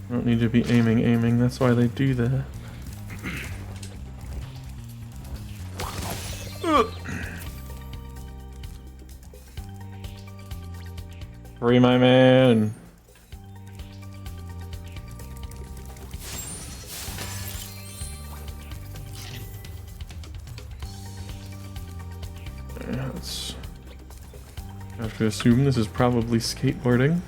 I don't need to be aiming. That's why they do that. Free my man. Let's have to assume this is probably skateboarding.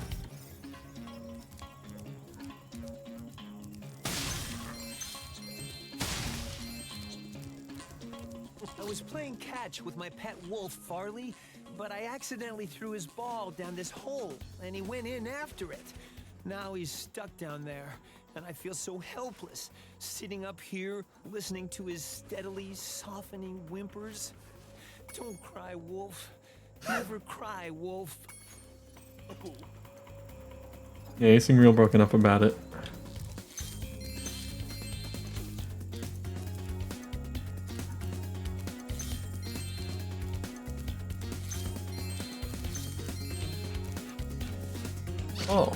I was playing catch with my pet wolf, Farley, but I accidentally threw his ball down this hole, and he went in after it. Now he's stuck down there, and I feel so helpless, sitting up here, listening to his steadily softening whimpers. Don't cry, Wolf. Never cry, Wolf. Yeah, you seem real broken up about it. Oh.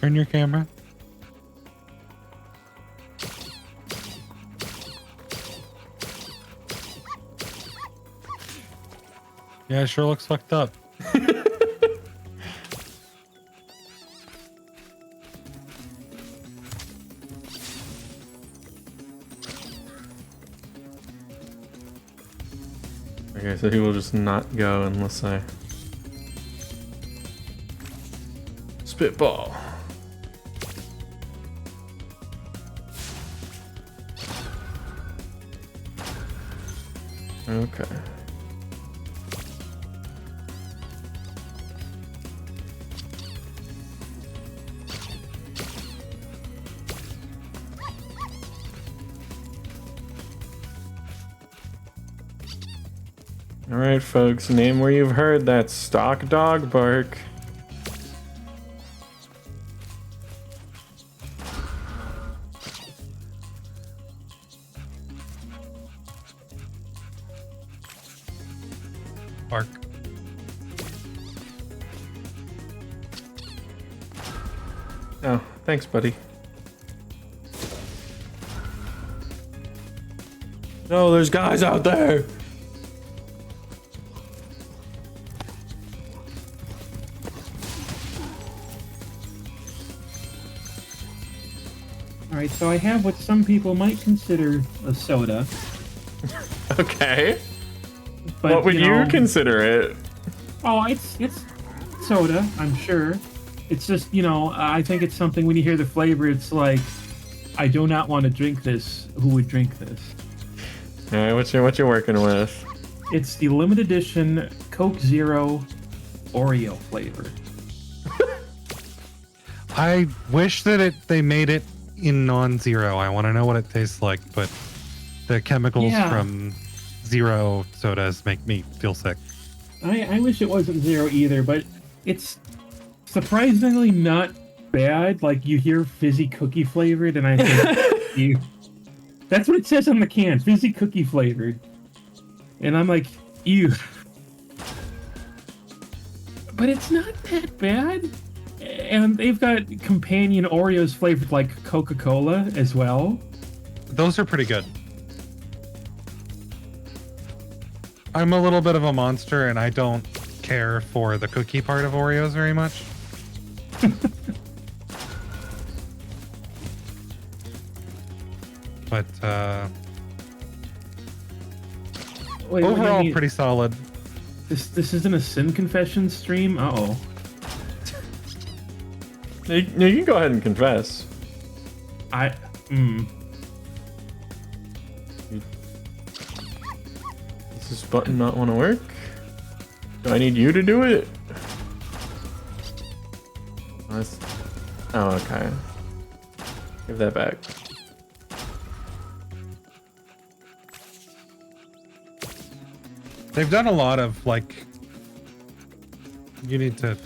Turn your camera. Yeah, it sure looks fucked up. Okay, so he will just not go unless I spitball. Okay. All right, folks, name where you've heard that stock dog bark. Bark. Oh, thanks, buddy. No, there's guys out there. All right, so I have what some people might consider a soda. Okay. But, what would you know, consider it? Oh, it's soda, I'm sure. It's just, you know, I think it's something when you hear the flavor, it's like, I do not want to drink this. Who would drink this? All right, what you working with? It's the limited edition Coke Zero Oreo flavor. I wish that they made it in non-zero. I want to know what it tastes like, but the chemicals from zero sodas make me feel sick. I wish it wasn't zero either, but it's surprisingly not bad. Like, you hear fizzy cookie flavored, and I think that's what it says on the can, fizzy cookie flavored. And I'm like, ew. But it's not that bad. And they've got companion Oreos flavored like Coca-Cola as well. Those are pretty good. I'm a little bit of a monster, and I don't care for the cookie part of Oreos very much. But Wait, overall, pretty solid. This isn't a sin confession stream? Uh-oh. You can go ahead and confess. Does this button not want to work? Do I need you to do it? Oh, okay. Give that back. They've done a lot of, like... You need to...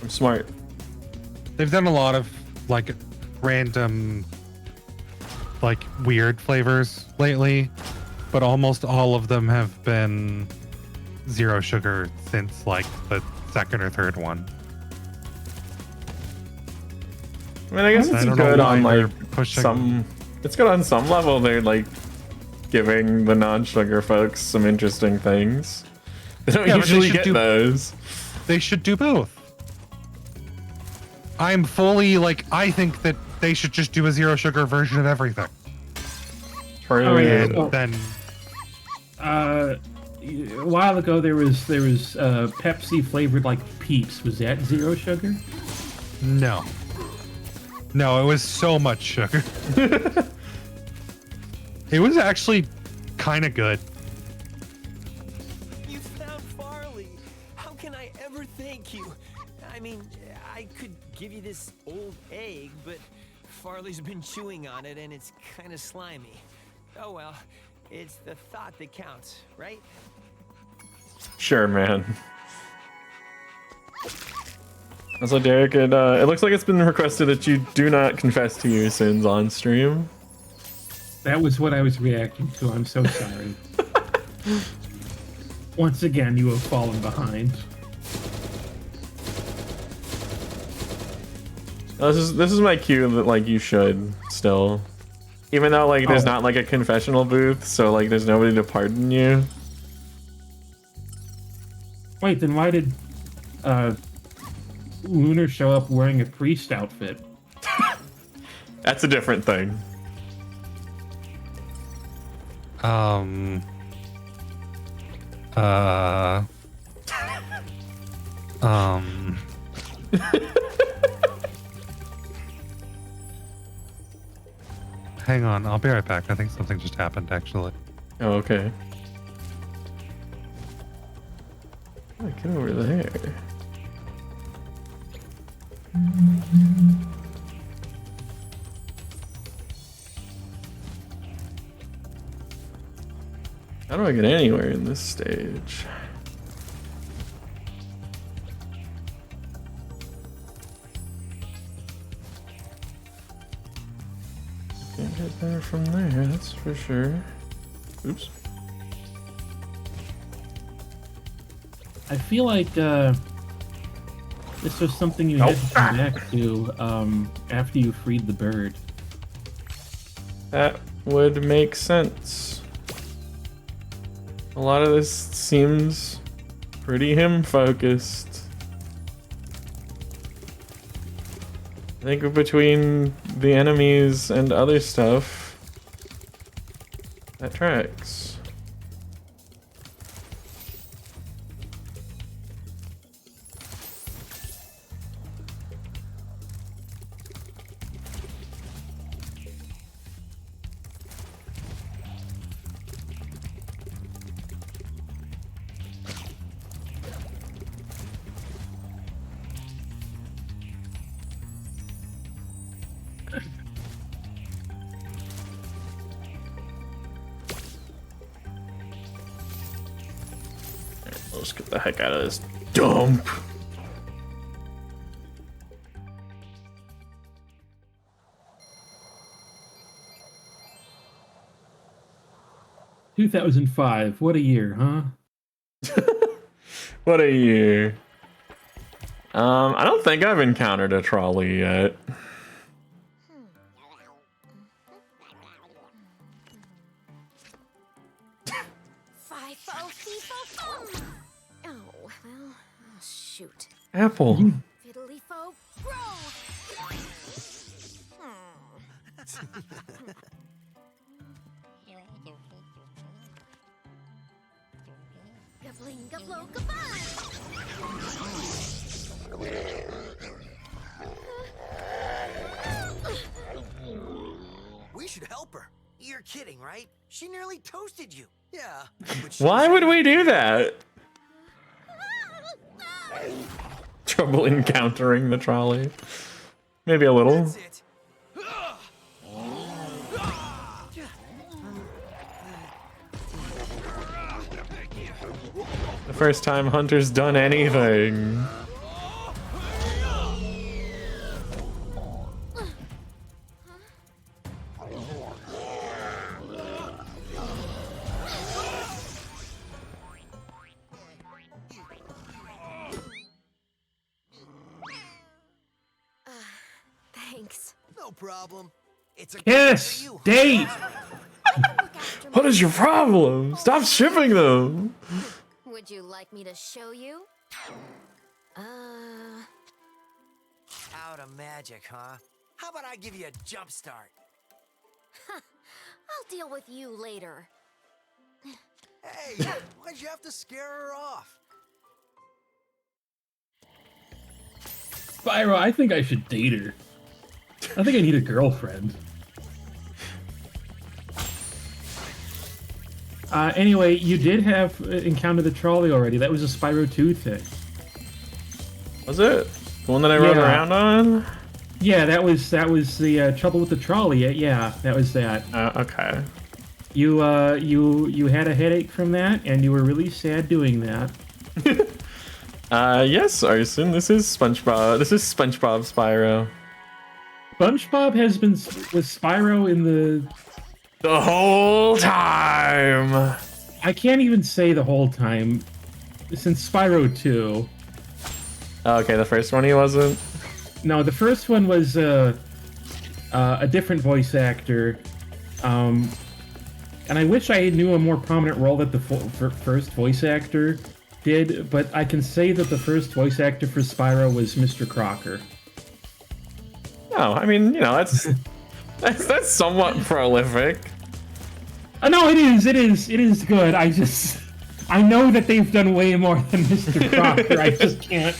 I'm smart. They've done a lot of, like, random, like, weird flavors lately, but almost all of them have been zero sugar since, like, the second or third one. I mean, I guess it's good on, like, pushing... It's good on some level. They're, like, giving the non-sugar folks some interesting things. They don't usually get those. They should do both. I'm fully, like, I think that they should just do a zero sugar version of everything. And then... a while ago there was Pepsi flavored like Peeps. Was that zero sugar? No. No, it was so much sugar. It was actually kind of good. You found Farley. How can I ever thank you? I mean, I could give you this old egg, but Farley's been chewing on it and it's kind of slimy. Oh well, it's the thought that counts, right? Sure, man. Also, Derek, it looks like it's been requested that you do not confess to your sins on stream. That was what I was reacting to. I'm so sorry. Once again, you have fallen behind. This is my cue that like you should still, even though like there's not like a confessional booth, so like there's nobody to pardon you. Wait, then why did Lunar show up wearing a priest outfit? That's a different thing. Hang on, I'll be right back. I think something just happened, actually. Oh, okay. Oh, get over there. How do I get anywhere in this stage? Can't get there from there, that's for sure. Oops. I feel like this was something you had to come back to after you freed the bird. That would make sense. A lot of this seems pretty him-focused. I think between the enemies and other stuff, that tracks. Let's get the heck out of this dump. "2005, what a year, huh?" What a year. I don't think I've encountered a trolley yet. Oh, well, shoot. Apple. Fiddly-fo, grow! We should help her. You're kidding, right? She nearly toasted you. Yeah. Why would we do that? Trouble encountering the trolley. Maybe a little. That's it. The first time Hunter's done anything. Thanks. No problem. It's a Yes! Date! What is your problem? Stop shipping them. Would you like me to show you? Out of magic, huh? How about I give you a jump start? I'll deal with you later. Hey, why'd you have to scare her off? Spyro, I think I should date her. I think I need a girlfriend. Anyway, you did have Encounter the Trolley already. That was a Spyro 2 thing. Was it? The one that I rode around on? Yeah, that was the Trouble with the Trolley. Yeah, that was that. Okay. You had a headache from that, and you were really sad doing that. Yes, Arson. This is SpongeBob. This is SpongeBob Spyro. SpongeBob has been with Spyro in the whole time. I can't even say the whole time. Since Spyro 2. Okay, the first one he wasn't? No, the first one was a different voice actor. And I wish I knew a more prominent role that the first voice actor did, but I can say that the first voice actor for Spyro was Mr. Crocker. No, I mean, you know, that's somewhat prolific. No, it is good. I know that they've done way more than Mr. Crocker. I just can't.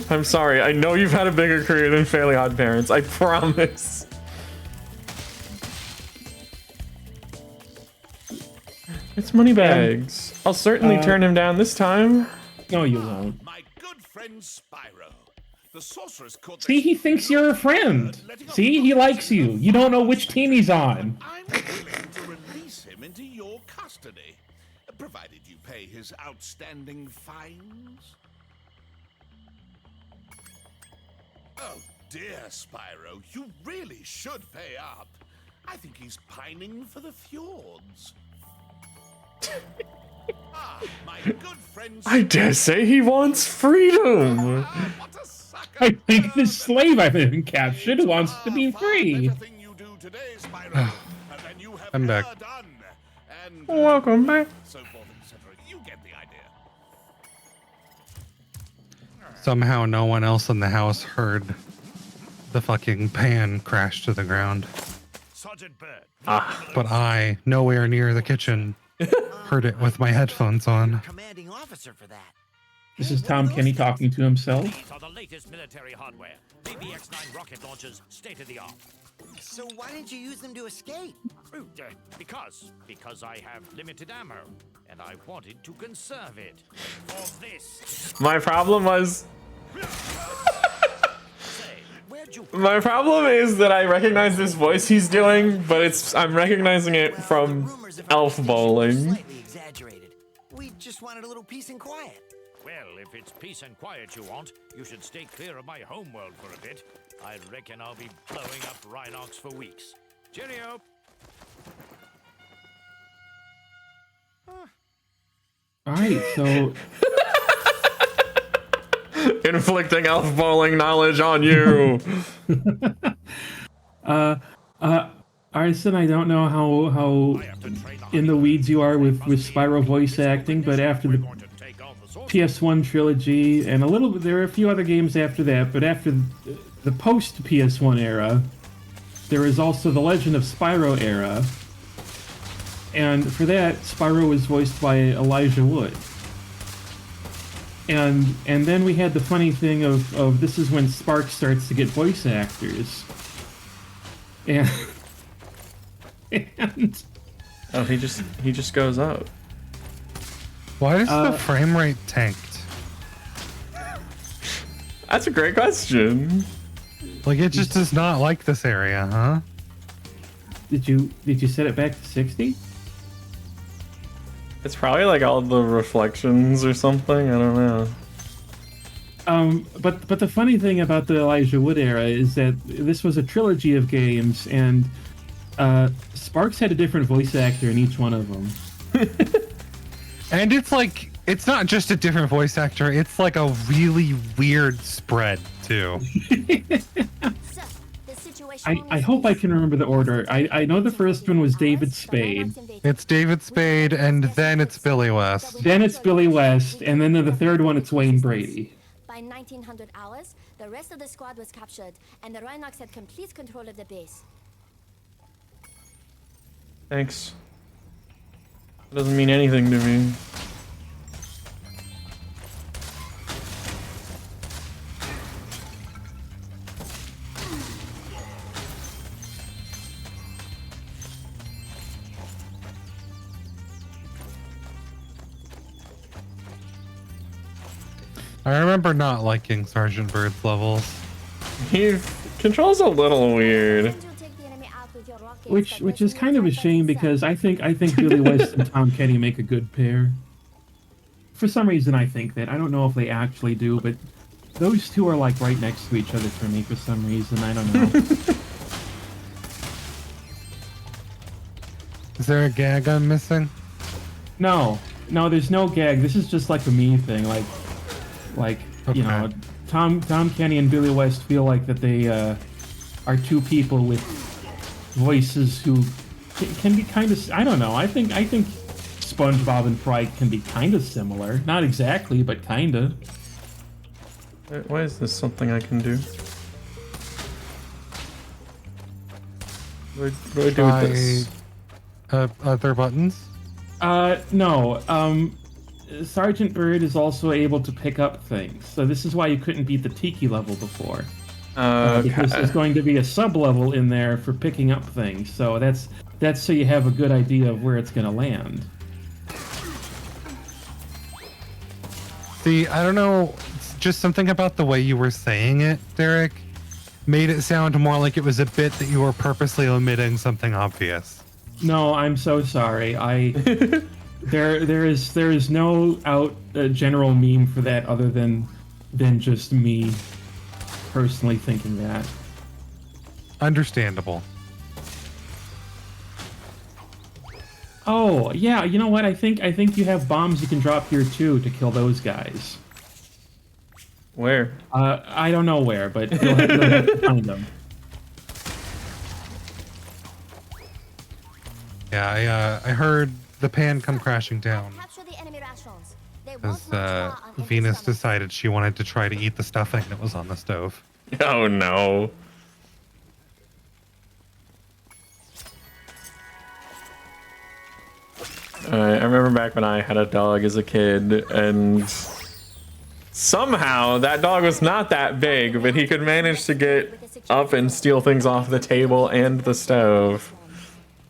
I'm sorry. I know you've had a bigger career than Fairly Odd Parents. I promise. It's Moneybags. I'll certainly turn him down this time. No, you won't. My good friend Spyro. The sorceress caught. See, he thinks you're a friend. See, he likes you. You don't know which team he's on. I'm willing to release him into your custody, provided you pay his outstanding fines. Oh dear, Spyro, you really should pay up. I think he's pining for the fjords. My good friend. I dare say he wants freedom. I think the slave I've been captured wants to be free. I'm back. Welcome back. You get the idea. Somehow no one else in the house heard the fucking pan crash to the ground. Sergeant Bird. But I, nowhere near the kitchen, heard it with my headphones on. Commanding officer for that. This is Tom Kenny talking to himself. These are the latest military hardware. BBX-9 rocket launchers, state of the art. So why didn't you use them to escape? Because I have limited ammo, and I wanted to conserve it for this. My problem was. My problem is that I recognize this voice he's doing, but I'm recognizing it from Elf Bowling. Slightly exaggerated. We just wanted a little peace and quiet. Well, if it's peace and quiet you want, you should stay clear of my homeworld for a bit. I reckon I'll be blowing up Rhinox for weeks. Cheerio! Alright, so... Inflicting Elf Bowling knowledge on you! Arson, I don't know how in the weeds you are with Spyro voice acting, but after the PS1 trilogy, and there are a few other games after that, but after the post-PS1 era, there is also the Legend of Spyro era, and for that, Spyro was voiced by Elijah Wood. And then we had the funny thing of this is when Sparks starts to get voice actors. And oh, he just goes up. Why is the frame rate tanked? That's a great question. Like, it just does not like this area, huh? Did you set it back to 60? It's probably like all the reflections or something. I don't know. But the funny thing about the Elijah Wood era is that this was a trilogy of games, and Sparks had a different voice actor in each one of them. And it's like, it's not just a different voice actor, it's like a really weird spread, too. I hope I can remember the order. I know the first one was David Spade. It's David Spade, and then it's Billy West. Then it's Billy West, and then the third one, it's Wayne Brady. By 1900 hours, the rest of the squad was captured, and the Rhinox had complete control of the base. Thanks. That doesn't mean anything to me. I remember not liking Sergeant Bird's levels. He controls a little weird. Which is kind of a shame because I think Billy West and Tom Kenny make a good pair. for some reason I think that. I don't know if they actually do, but those two are like right next to each other for me for some reason. I don't know. Is there a gag I'm missing? No, there's no gag. This is just like a me thing. Like you know, Tom Kenny and Billy West feel like that they are two people with voices who can be kind of. I don't know. I think SpongeBob and Fry can be kind of similar. Not exactly, but kind of. Why is this something I can do? What do I do with this? Other buttons? No. Sergeant Bird is also able to pick up things. So this is why you couldn't beat the Tiki level before. Because there's going to be a sub-level in there for picking up things. So that's so you have a good idea of where it's going to land. See, I don't know. It's just something about the way you were saying it, Derek, made it sound more like it was a bit that you were purposely omitting something obvious. No, I'm so sorry. There is no general meme for that other than just me personally thinking that. Understandable. Oh, yeah, you know what? I think you have bombs you can drop here too to kill those guys. Where? I don't know where, but you'll have to find them. Yeah, I heard the pan come crashing down because Venus decided she wanted to try to eat the stuffing that was on the stove. Oh no. I remember back when I had a dog as a kid, and somehow that dog was not that big, but he could manage to get up and steal things off the table and the stove.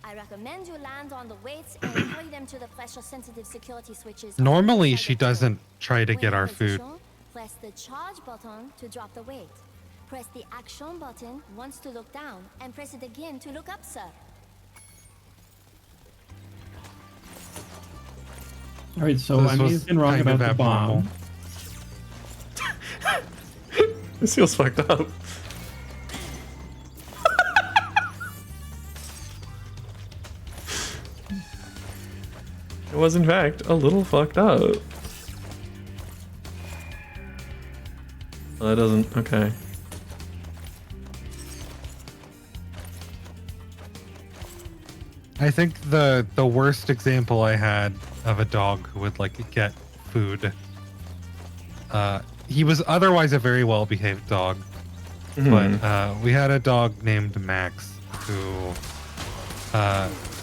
I recommend you land on the weights and play them to the pressure-sensitive security switches. Normally, she doesn't try to get our food. Press the charge button to drop the weight. Press the action button once to look down, and press it again to look up, sir. All right, so I may have been wrong about the bomb. This feels fucked up. It was, in fact, a little fucked up. Well, that doesn't... Okay. I think the worst example I had of a dog who would like get food. He was otherwise a very well-behaved dog, but we had a dog named Max who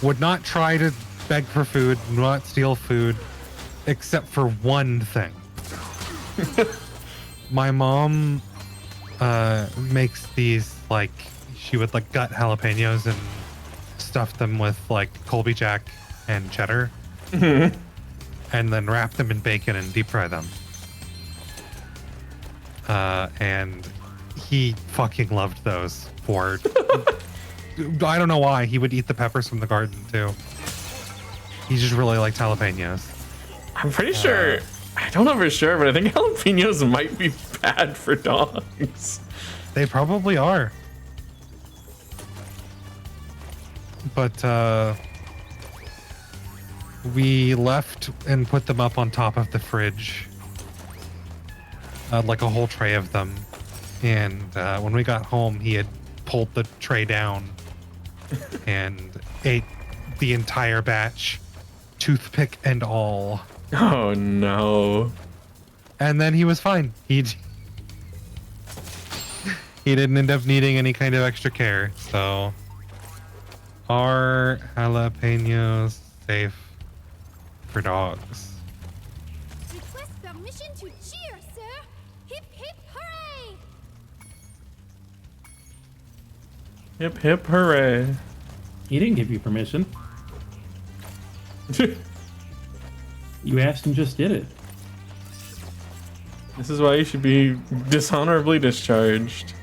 would not try to beg for food, not steal food, except for one thing. My mom makes these, like, she would like gut jalapenos and stuff them with like Colby Jack and cheddar, and then wrap them in bacon and deep fry them. And he fucking loved those for I don't know why. He would eat the peppers from the garden too. He just really liked jalapenos. I'm pretty sure, I don't know for sure, but I think jalapenos might be bad for dogs. They probably are. But we left and put them up on top of the fridge. Like a whole tray of them. And when we got home, he had pulled the tray down and ate the entire batch, toothpick and all. Oh no. And then he was fine. He didn't end up needing any kind of extra care. So are jalapenos safe for dogs? Request permission to cheer, sir. Hip hip hooray! Hip hip hooray. He didn't give you permission. You asked and just did it. This is why you should be dishonorably discharged.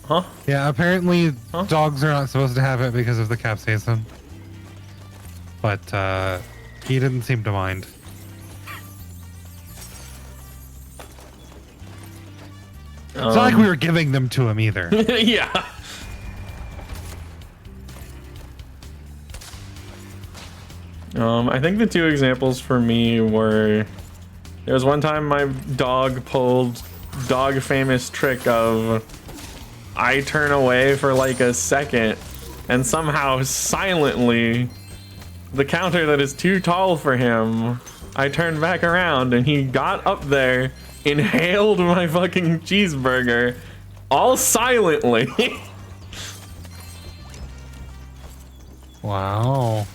Huh? Yeah, apparently dogs are not supposed to have it because of the capsaicin. but he didn't seem to mind. It's not like we were giving them to him either. Yeah. I think the two examples for me were, there was one time my dog pulled dog famous trick of I turn away for like a second and somehow silently the counter that is too tall for him, I turned back around and he got up there, inhaled my fucking cheeseburger all silently. Wow.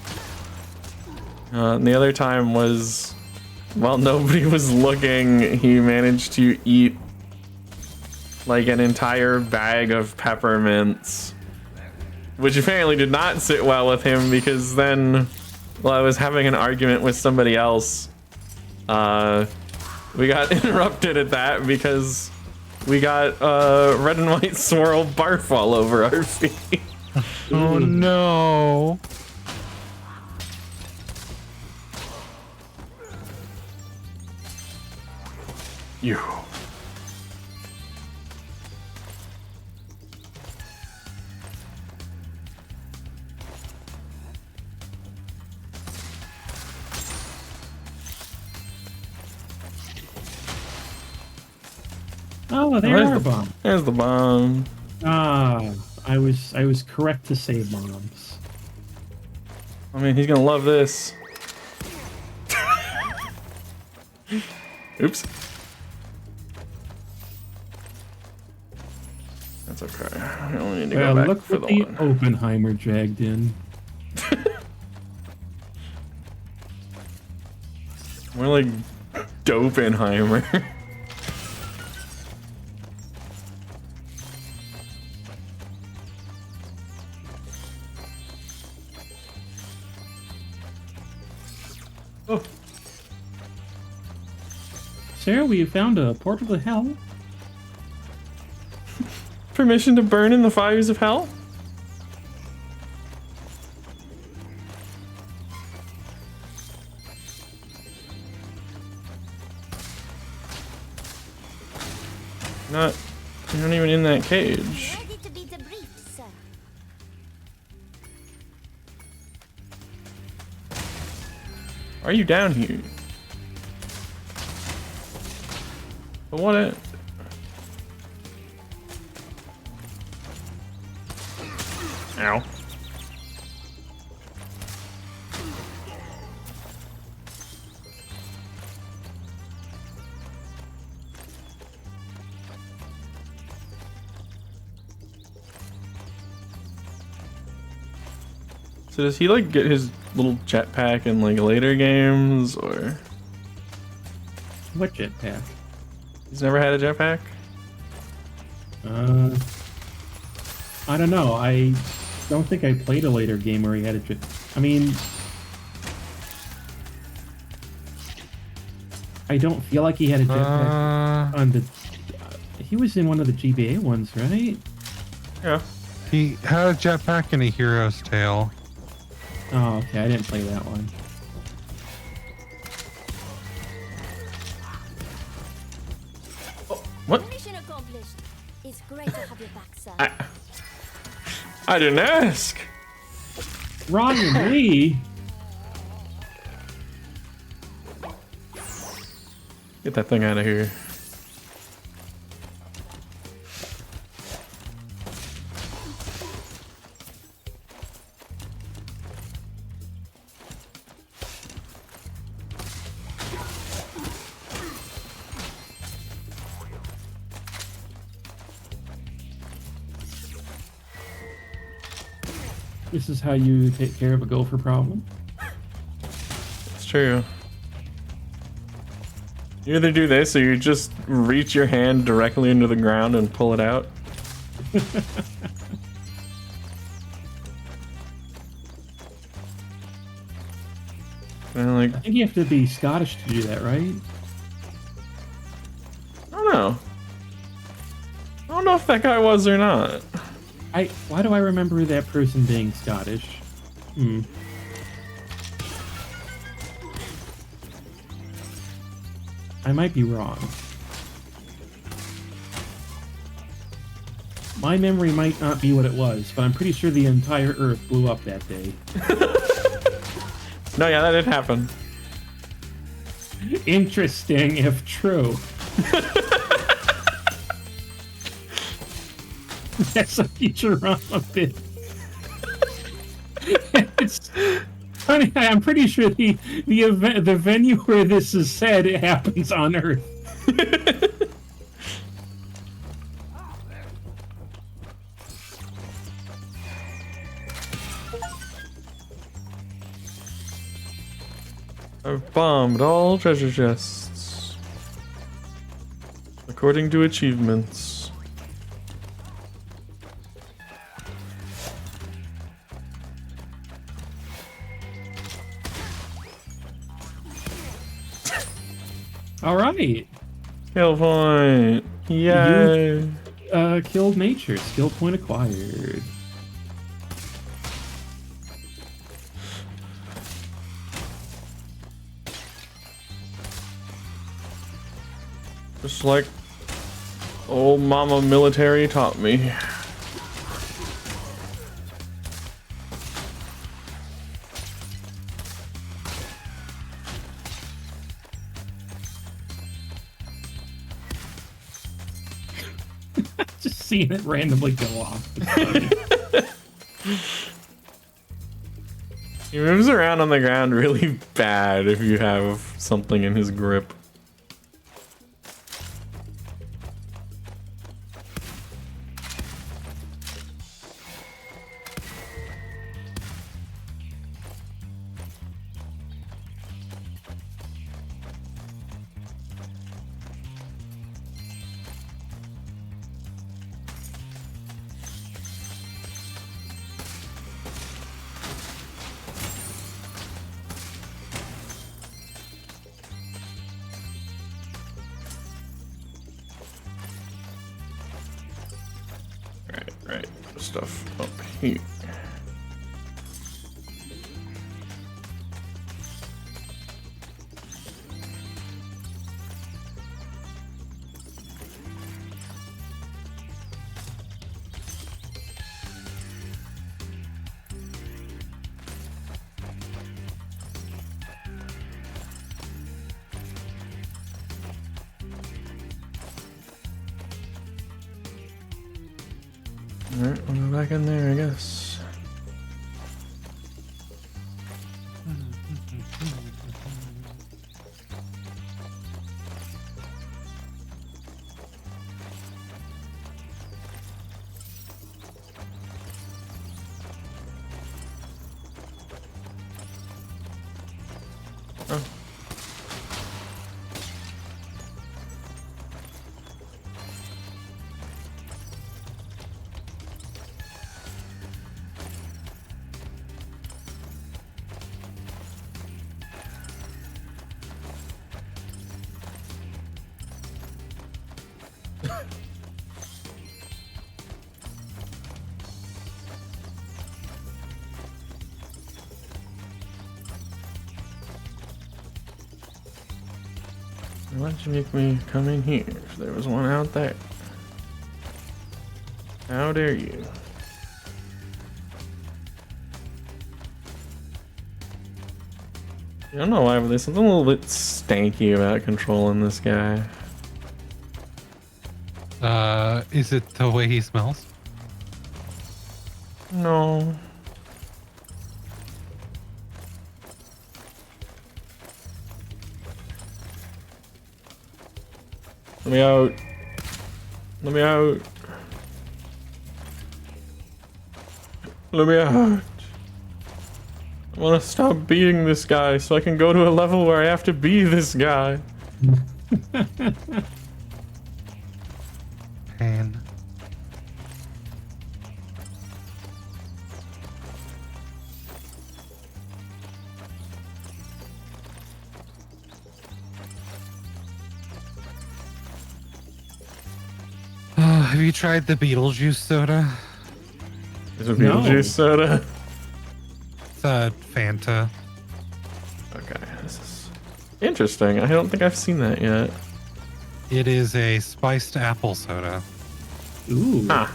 And the other time was, while nobody was looking, he managed to eat like an entire bag of peppermints, which apparently did not sit well with him because then, while I was having an argument with somebody else, we got interrupted at that because we got red and white swirl barf all over our feet. Oh no. You. Oh, there are bombs. There's the bomb. Ah, I was correct to say bombs. I mean, he's gonna love this. Oops. That's okay. I only need to go back Look for what the the one. Oppenheimer dragged in. More like Dopenheimer. Oh. Sarah, we found a portal to hell. Permission to burn in the fires of hell? Not, you're not even in that cage. Ready to be debriefed, sir. Why are you down here? But what it? Ow. So does he like get his little jetpack in like later games or? What jetpack? He's never had a jetpack? I don't know. I don't think I played a later game where he had a jet. I mean, I don't feel like he had a jetpack on the. He was in one of the GBA ones, right? Yeah. He had a jetpack and a hero's tail. Oh, okay. I didn't play that one. What? Mission accomplished. It's great to have you back, sir. I didn't ask. Ryan Lee. Get that thing out of here. This is how you take care of a gopher problem. It's true. You either do this or you just reach your hand directly into the ground and pull it out. And like, I think you have to be Scottish to do that, right? I don't know. I don't know if that guy was or not. Why do I remember that person being Scottish? I might be wrong. My memory might not be what it was, but I'm pretty sure the entire Earth blew up that day. No, yeah, that did happen. Interesting, if true. That's a Futurama bit. It's funny. I'm pretty sure the venue where this is said it happens on Earth. I've bombed all treasure chests. According to achievements. All right. Skill point. Yay. You, killed nature. Skill point acquired. Just like old mama military taught me. Just seeing it randomly go off. He moves around on the ground really bad if you have something in his grip. Right, stuff up here. Alright, we'll go back in there, I guess. Oh. Why'd you make me come in here if there was one out there? How dare you? I don't know why, but there's something a little bit stanky about controlling this guy. Is it the way he smells? No. Let me out. Let me out. Let me out. I want to stop being this guy so I can go to a level where I have to be this guy. Pain. Have you tried the Beetlejuice soda? Is it Beetlejuice soda? It's Fanta. Okay, this is Interesting. I don't think I've seen that yet. It is a spiced apple soda. Ooh. Huh.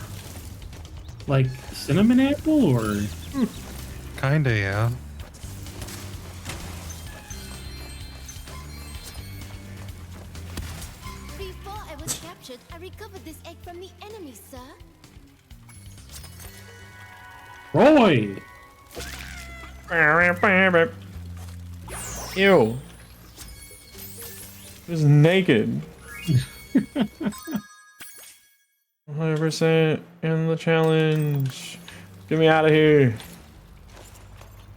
Like cinnamon apple or? Kinda, yeah. Before I was captured, I recovered this egg from the enemy, sir. Roy! Ew. He was naked. 100% in the challenge. Get me out of here.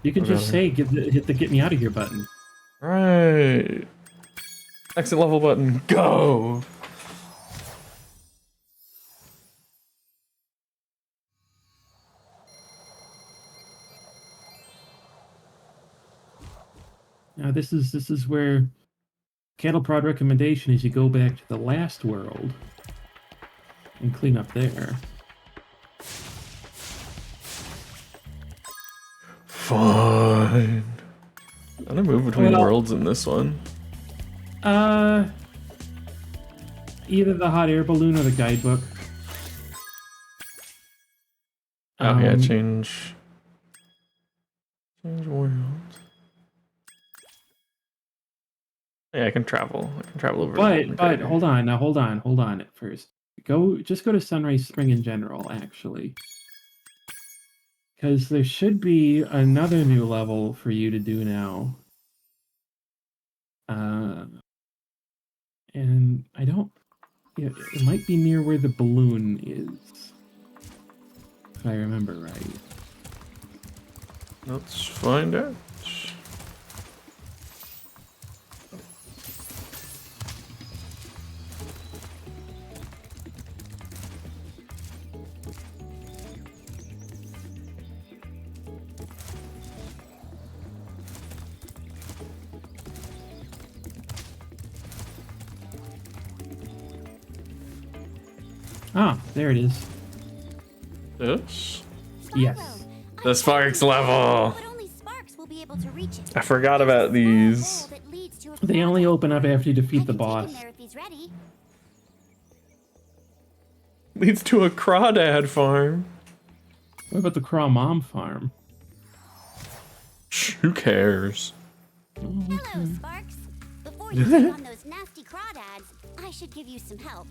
You can just say, hit the get me out of here button. Right. Exit level button. Go. Now this is where cattle prod recommendation is you go back to the last world and clean up there. Fine. How to move between worlds in this one? Either the hot air balloon or the guidebook. Oh yeah, change world. Yeah, I can travel. I can travel over. But hold on at first. Just go to Sunrise Spring in general, actually. Because there should be another new level for you to do now. And I don't... It might be near where the balloon is. If I remember right. Let's find out. Ah, there it is. This? Yes. The Sparks level. But only Sparks will be able to reach it. I forgot about these. They only open up after you defeat the boss. There if he's ready. Leads to a crawdad farm. What about the Craw Mom farm? Shh, who cares? Hello, Sparks. Before you take on those nasty crawdads, I should give you some help.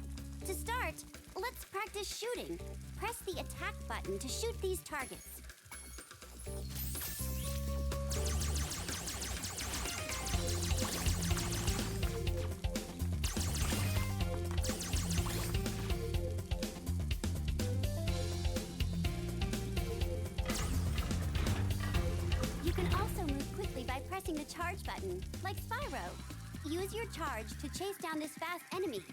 To start, let's practice shooting. Press the attack button to shoot these targets. You can also move quickly by pressing the charge button, like Spyro. Use your charge to chase down this fast enemy.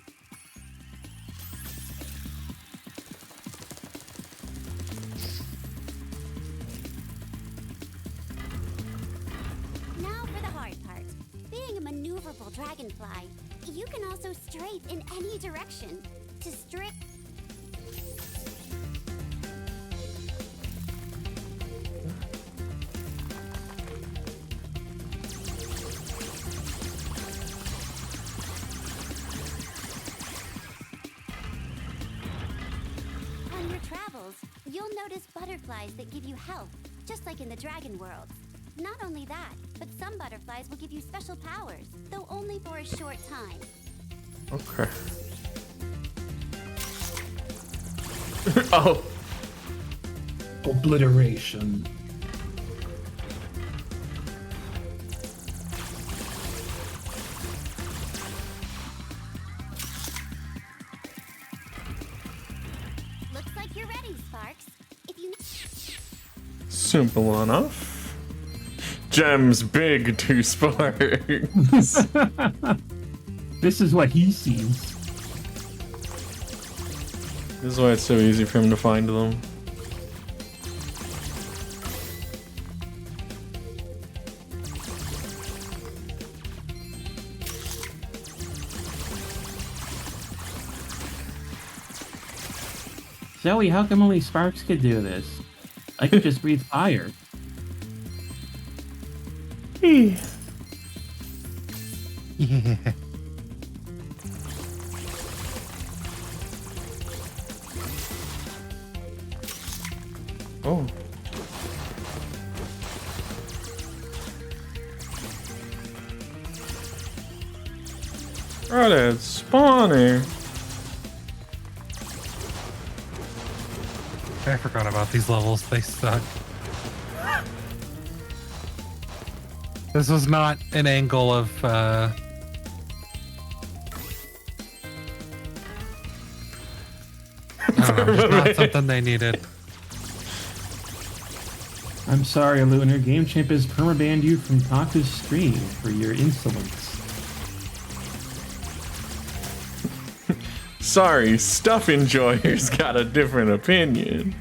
Now for the hard part. Being a maneuverable dragonfly, you can also strafe in any direction. To strip... On your travels, you'll notice butterflies that give you health, just like in the dragon world. Not only that, but some butterflies will give you special powers, though only for a short time. Okay. Oh. Obliteration. Looks like you're ready, Sparks. If you... Simple enough. Gems big to Sparks. This is what he sees. This is why it's so easy for him to find them. Zoe, how come only Sparks could do this? I could just breathe fire. Yeah. Oh. Crawdad spawner. I forgot about these levels. They suck. This was not an angle of I don't know, just not something they needed. I'm sorry, Lunar. Game Champ has permabanned you from Taka's stream for your insolence. Sorry, Stuff Enjoyer's got a different opinion.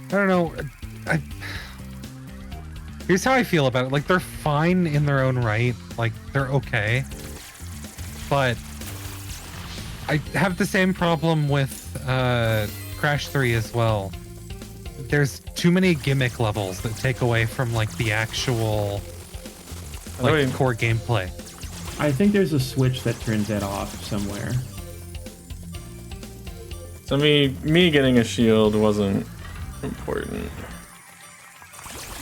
I don't know. Here's how I feel about it. Like, they're fine in their own right. Like, they're okay. But I have the same problem with Crash 3 as well. There's too many gimmick levels that take away from, like, the actual like core gameplay. I think there's a switch that turns that off somewhere. So me getting a shield wasn't important.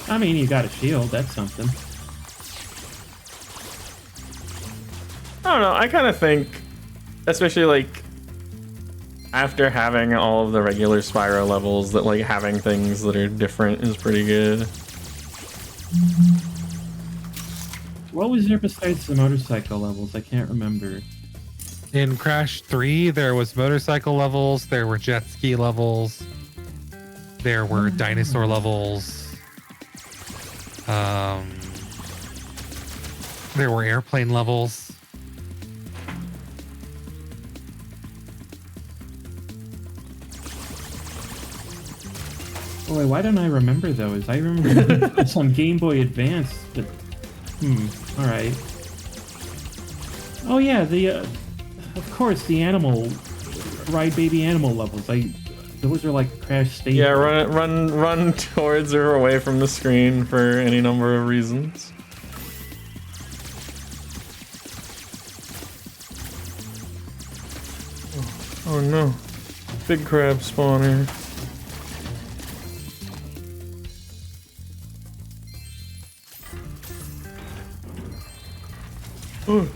I mean, you got a shield, that's something. I don't know, I kind of think, especially like after having all of the regular Spyro levels, that like having things that are different is pretty good. What was there besides the motorcycle levels? I can't remember. In Crash 3, there was motorcycle levels, there were jet ski levels, there were dinosaur levels, there were airplane levels. Boy, why don't I remember those? I remember it's on Game Boy Advance, but alright. Oh yeah, of course, the animal, ride baby animal levels. Those are like Crash State. Yeah, run towards or away from the screen for any number of reasons. Oh no, big crab spawner. Ooh.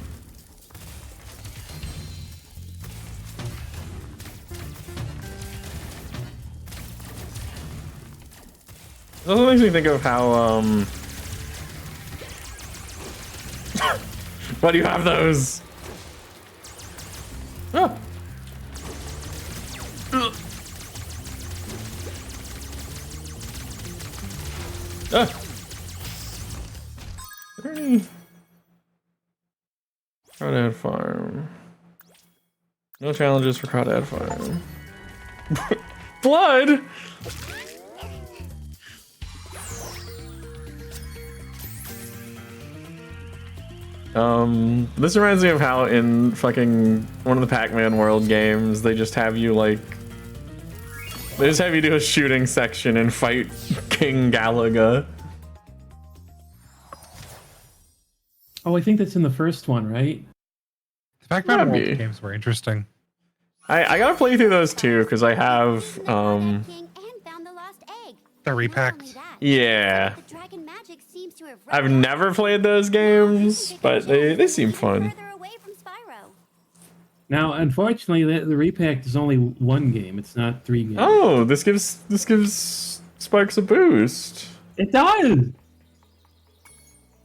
It also makes me think of how, why do you have those? Ah. Ah. Crawdad Farm. No challenges for Crawdad Farm. Blood! This reminds me of how in fucking one of the Pac-Man World games, they just have you like... They just have you do a shooting section and fight King Galaga. Oh, I think that's in the first one, right? The Pac-Man World games were interesting. I gotta play through those too, because I have, They're repacked. yeah. I've never played those games, but they seem fun. Now, unfortunately, the repack is only one game. It's not 3 games. Oh, this gives Sparks a boost. It does.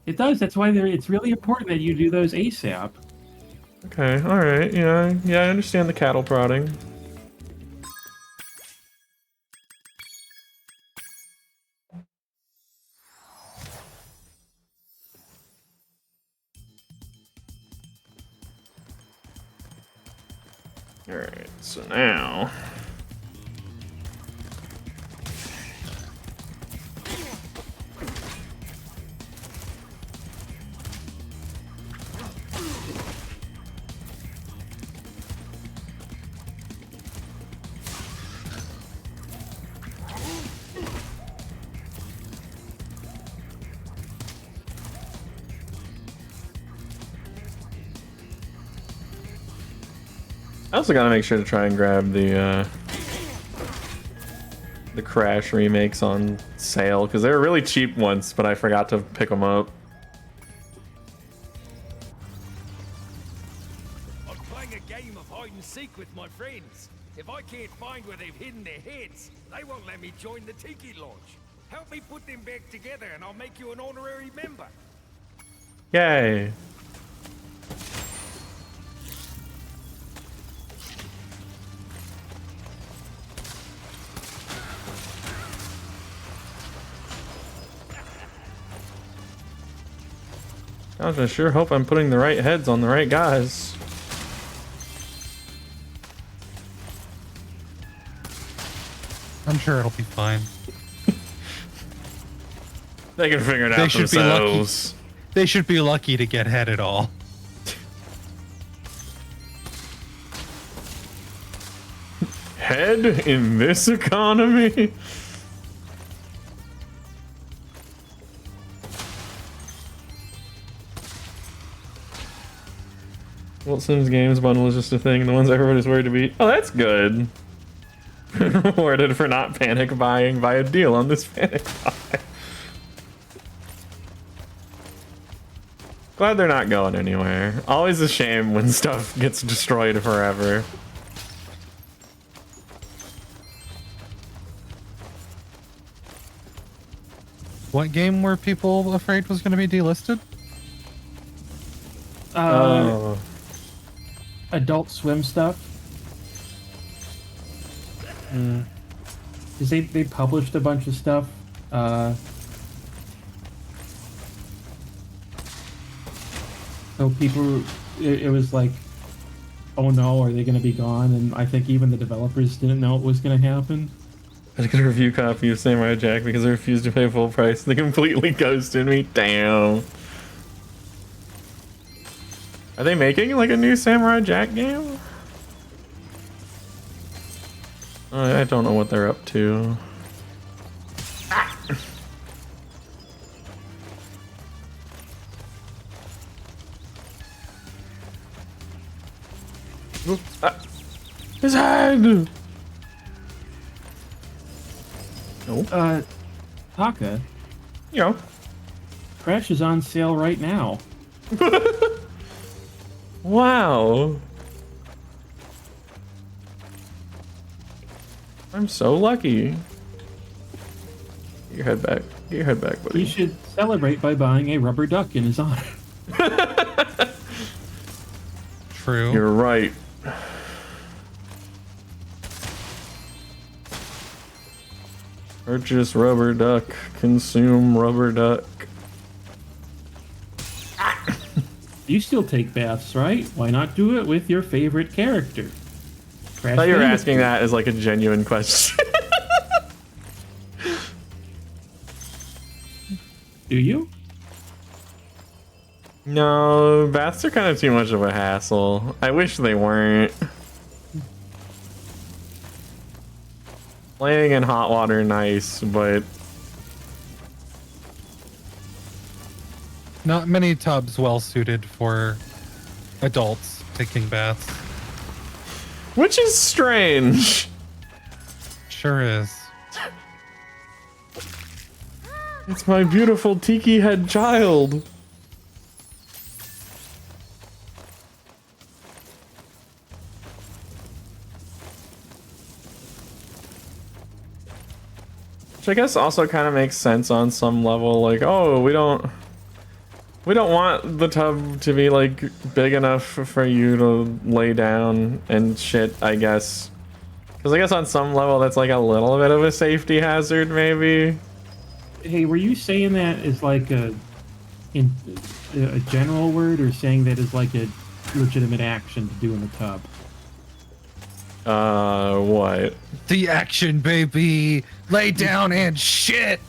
It does. That's why it's really important that you do those ASAP. Okay, all right. Yeah, I understand the cattle prodding. All right, so now. I also gotta make sure to try and grab the Crash remakes on sale because they were really cheap once, but I forgot to pick them up. I'm playing a game of hide and seek with my friends. If I can't find where they've hidden their heads, they won't let me join the Tiki Lodge. Help me put them back together and I'll make you an honorary member. Yay. I sure hope I'm putting the right heads on the right guys. I'm sure it'll be fine. They can figure it out themselves. They should be lucky to get head at all. Head in this economy? Well, Sims Games bundle is just a thing. The ones everybody's worried to beat. Oh, that's good. Rewarded for not panic buying. Buy a deal on this panic buy. Glad they're not going anywhere. Always a shame when stuff gets destroyed forever. What game were people afraid was going to be delisted? Adult Swim stuff. Because they published a bunch of stuff. So people, it was like, oh no, are they going to be gone? And I think even the developers didn't know it was going to happen. I got a review copy of Samurai Jack because I refused to pay full price. They completely ghosted me. Damn. Are they making like a new Samurai Jack game? I don't know what they're up to. Ah. His head! No. Taka. Yeah. Crash is on sale right now. Wow. I'm so lucky. Get your head back. Get your head back, buddy. You should celebrate by buying a rubber duck in his honor. True. You're right. Purchase rubber duck. Consume rubber duck. You still take baths, right? Why not do it with your favorite character? I thought you were asking that as like a genuine question. Do you? No, baths are kind of too much of a hassle. I wish they weren't. Playing in hot water, nice, but not many tubs well suited for adults taking baths. Which is strange. Sure is. It's my beautiful tiki head child. Which I guess also kind of makes sense on some level. Like, oh, we don't want the tub to be like big enough for you to lay down and shit, I guess. Because I guess on some level that's like a little bit of a safety hazard, maybe. Hey, were you saying that as like a general word, or saying that as like a legitimate action to do in the tub? What? The action, baby! Lay down and shit!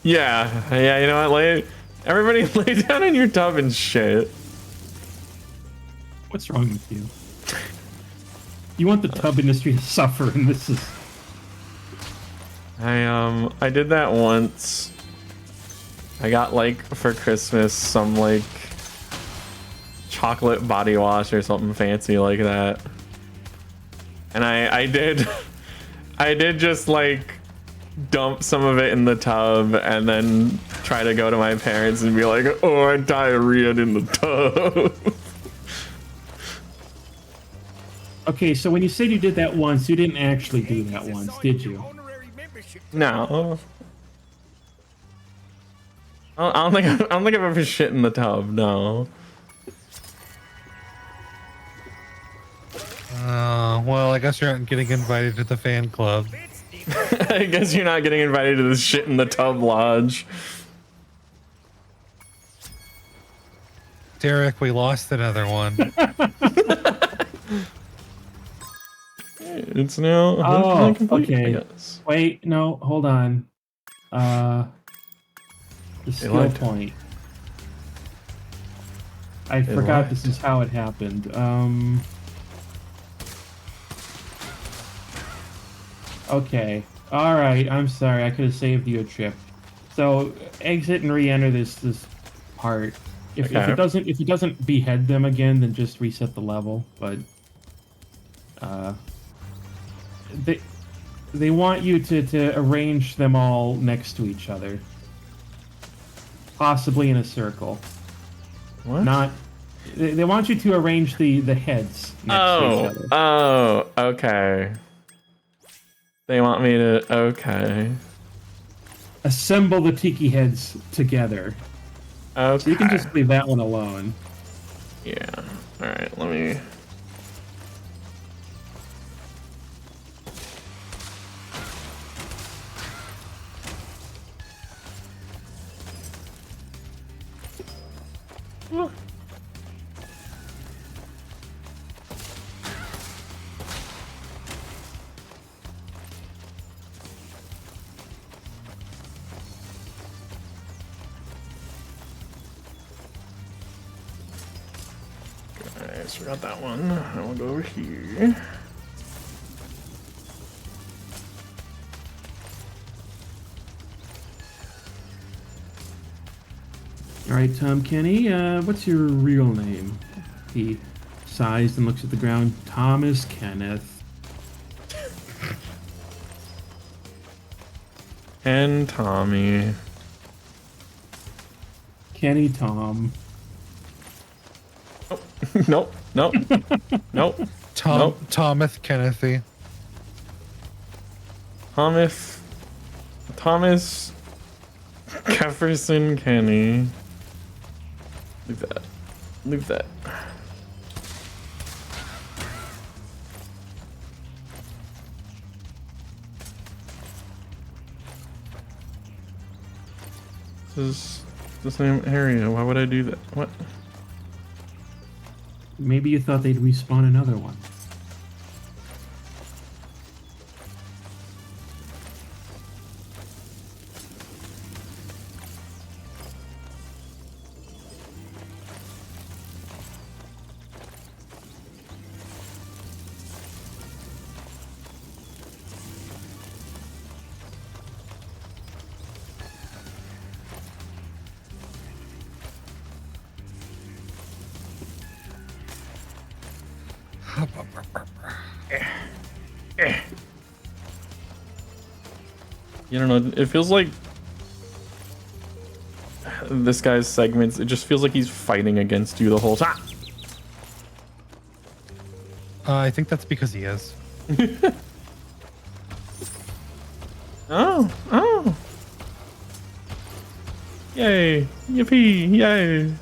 Yeah, you know what? Everybody lay down in your tub and shit. What's wrong with you? You want the tub industry to suffer, and this is... I did that once. I got like for Christmas some like chocolate body wash or something fancy like that. And I did I did just like dump some of it in the tub and then try to go to my parents and be like, oh, I diarrheaed in the tub. Okay, so when you said you did that once, you didn't actually do that once, did you? No. I don't think I've ever shit in the tub. No. Well, I guess you're not getting invited to the fan club. I guess you're not getting invited to this shit in the tub lodge. Derek, we lost another one. It's now. Oh, complete, okay. Wait, no, hold on. The skill point. I forgot this is how it happened. Okay. Alright, I'm sorry. I could have saved you a trip. So exit and re-enter this part. If it doesn't behead them again, then just reset the level. But they want you to arrange them all next to each other. Possibly in a circle. What? Not. They want you to arrange the heads next to each other. Oh, okay. They want me to. Okay. Assemble the tiki heads together. Okay. So you can just leave that one alone. Yeah. All right. Let me. Alright, so we got that one. I will go over here. All right, Tom Kenny, what's your real name? He sighs and looks at the ground. Thomas Kenneth. And Tommy. Kenny Tom. Nope. Nope. Nope. Thomas Kennethy. Thomas Jefferson Kenny. Leave that. Leave that. This is the same area. Why would I do that? What? Maybe you thought they'd respawn another one. You don't know. It feels like this guy's segments. It just feels like he's fighting against you the whole time. I think that's because he is. Oh. Yay. Yippee. Yay.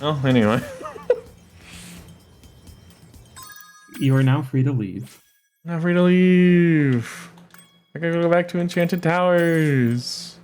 Oh, anyway. You are now free to leave. Not free to leave. I gotta go back to Enchanted Towers.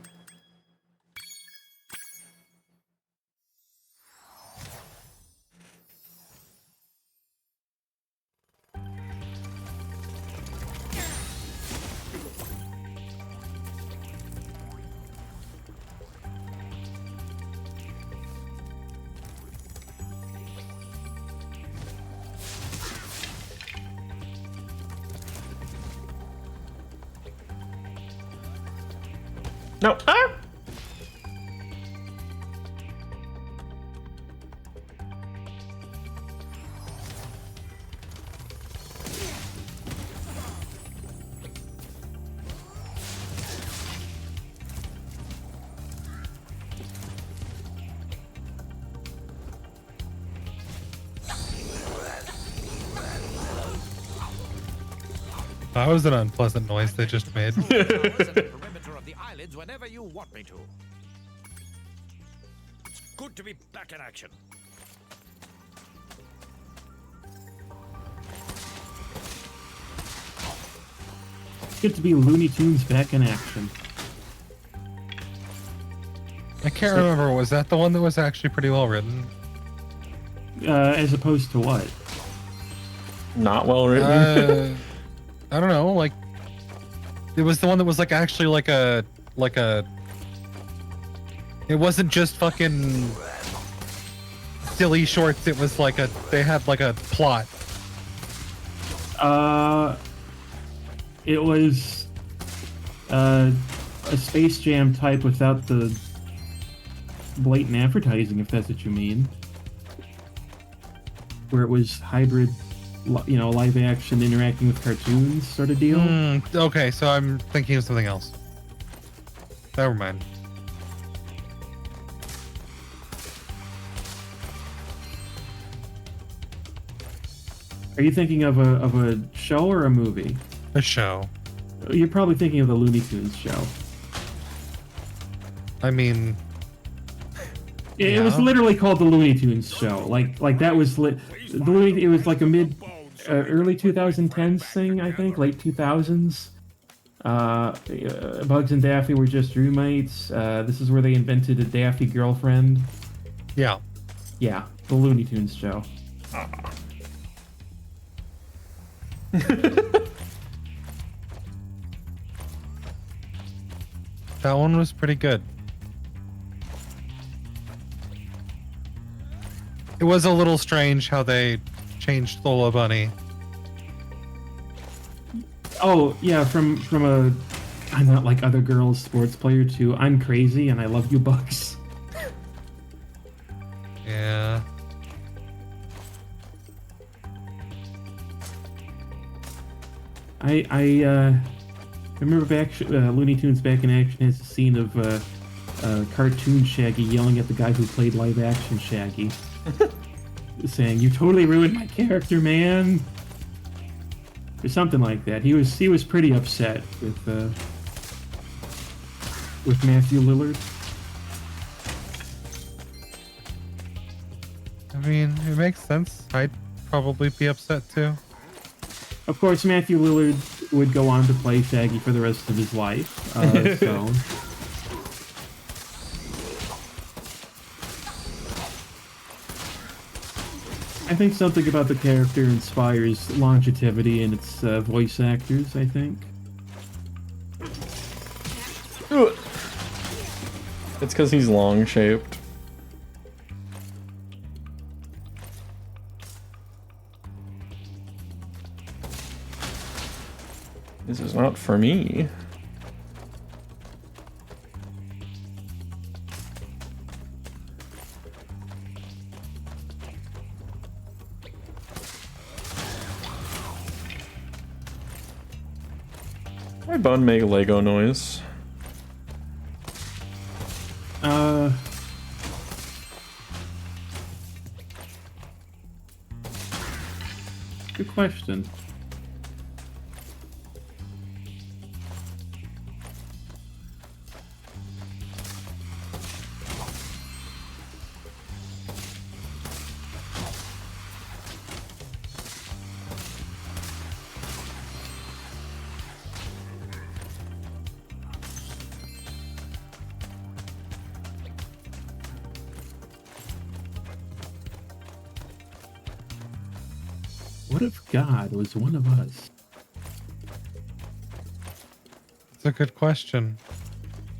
No. Ah! That was an unpleasant noise they just made. The perimeter of the eyelids whenever you want me to. It's good to be back in action. Good to be Looney Tunes back in action. I can't remember. Was that the one that was actually pretty well written? As opposed to what? Not well written. I don't know. Like, it was the one that was like actually like a. It wasn't just fucking silly shorts. It was like they had like a plot. It was a Space Jam type without the blatant advertising, if that's what you mean. Where it was hybrid, live action interacting with cartoons sort of deal. Okay, so I'm thinking of something else. Never mind. Are you thinking of a show or a movie? A show. You're probably thinking of the Looney Tunes show. I mean, it was literally called the Looney Tunes show. Like that was it was like a early 2010s thing, I think, late 2000s. Bugs and Daffy were just roommates. This is where they invented a Daffy girlfriend. Yeah. Yeah, the Looney Tunes show. That one was pretty good. It was a little strange how they changed Lola Bunny. Oh yeah, from a I'm not like other girls sports player to I'm crazy and I love you, Bugs. Yeah. I remember Looney Tunes Back in Action has a scene of cartoon Shaggy yelling at the guy who played live action Shaggy, saying, "You totally ruined my character, man," or something like that. He was pretty upset with Matthew Lillard. I mean, it makes sense. I'd probably be upset too. Of course, Matthew Lillard would go on to play Shaggy for the rest of his life. So, I think something about the character inspires longevity in its voice actors, I think. It's because he's long-shaped. This is not for me. My bun make Lego noise. Good question. What if God was one of us? It's a good question.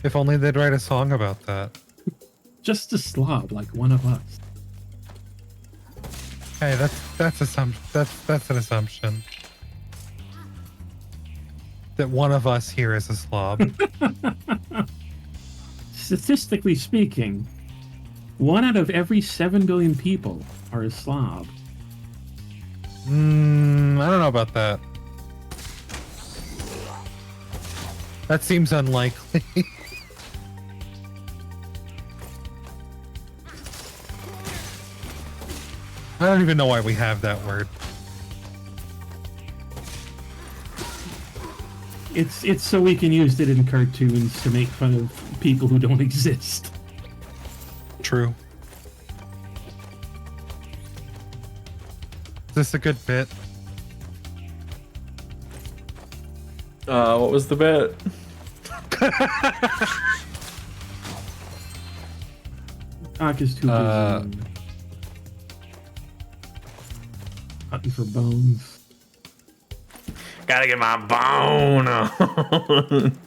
If only they'd write a song about that. Just a slob like one of us. Hey, that's an assumption. That one of us here is a slob. Statistically speaking, 1 out of every 7 billion people are a slob. I don't know about that. That seems unlikely. I don't even know why we have that word. It's so we can use it in cartoons to make fun of people who don't exist. True. Is this a good bit? What was the bit? Aka's too busy hunting for bones. Gotta get my bone on.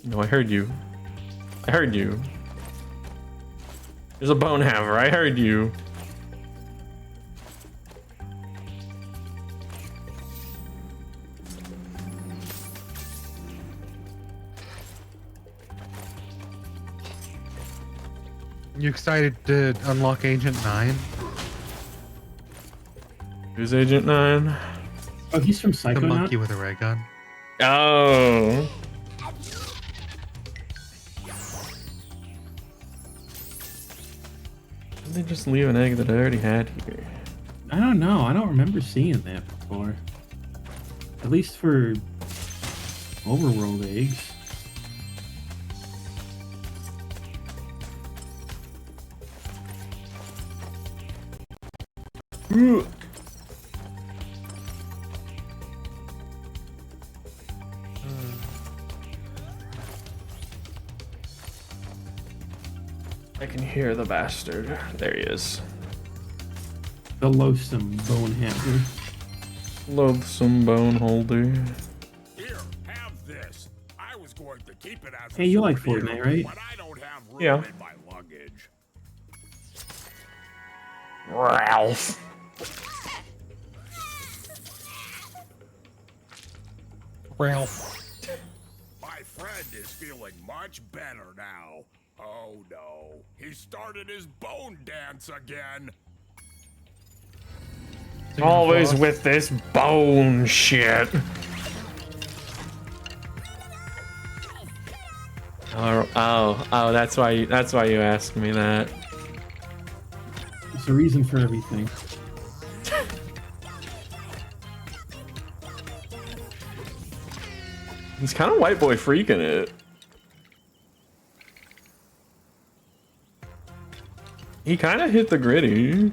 No, I heard you. I heard you. There's a bone haver. I heard you. You excited to unlock Agent 9? Who's Agent 9? Oh, he's from The Psychonaut? monkey with a ray gun. Oh. Did they just leave an egg that I already had here? I don't know. I don't remember seeing that before. At least for overworld eggs. I can hear the bastard. There he is. The loathsome bone haver. Loathsome bone holder. Here, have this. I was going to keep it as Hey, you like Fortnite, right? but I don't have room Yeah. in my luggage. Ralph. Ralph. My friend is feeling much better now. Oh no, he started his bone dance again. Always with this bone shit. Oh, that's why you asked me that. There's a reason for everything. He's kind of white boy freaking it. He kind of hit the gritty.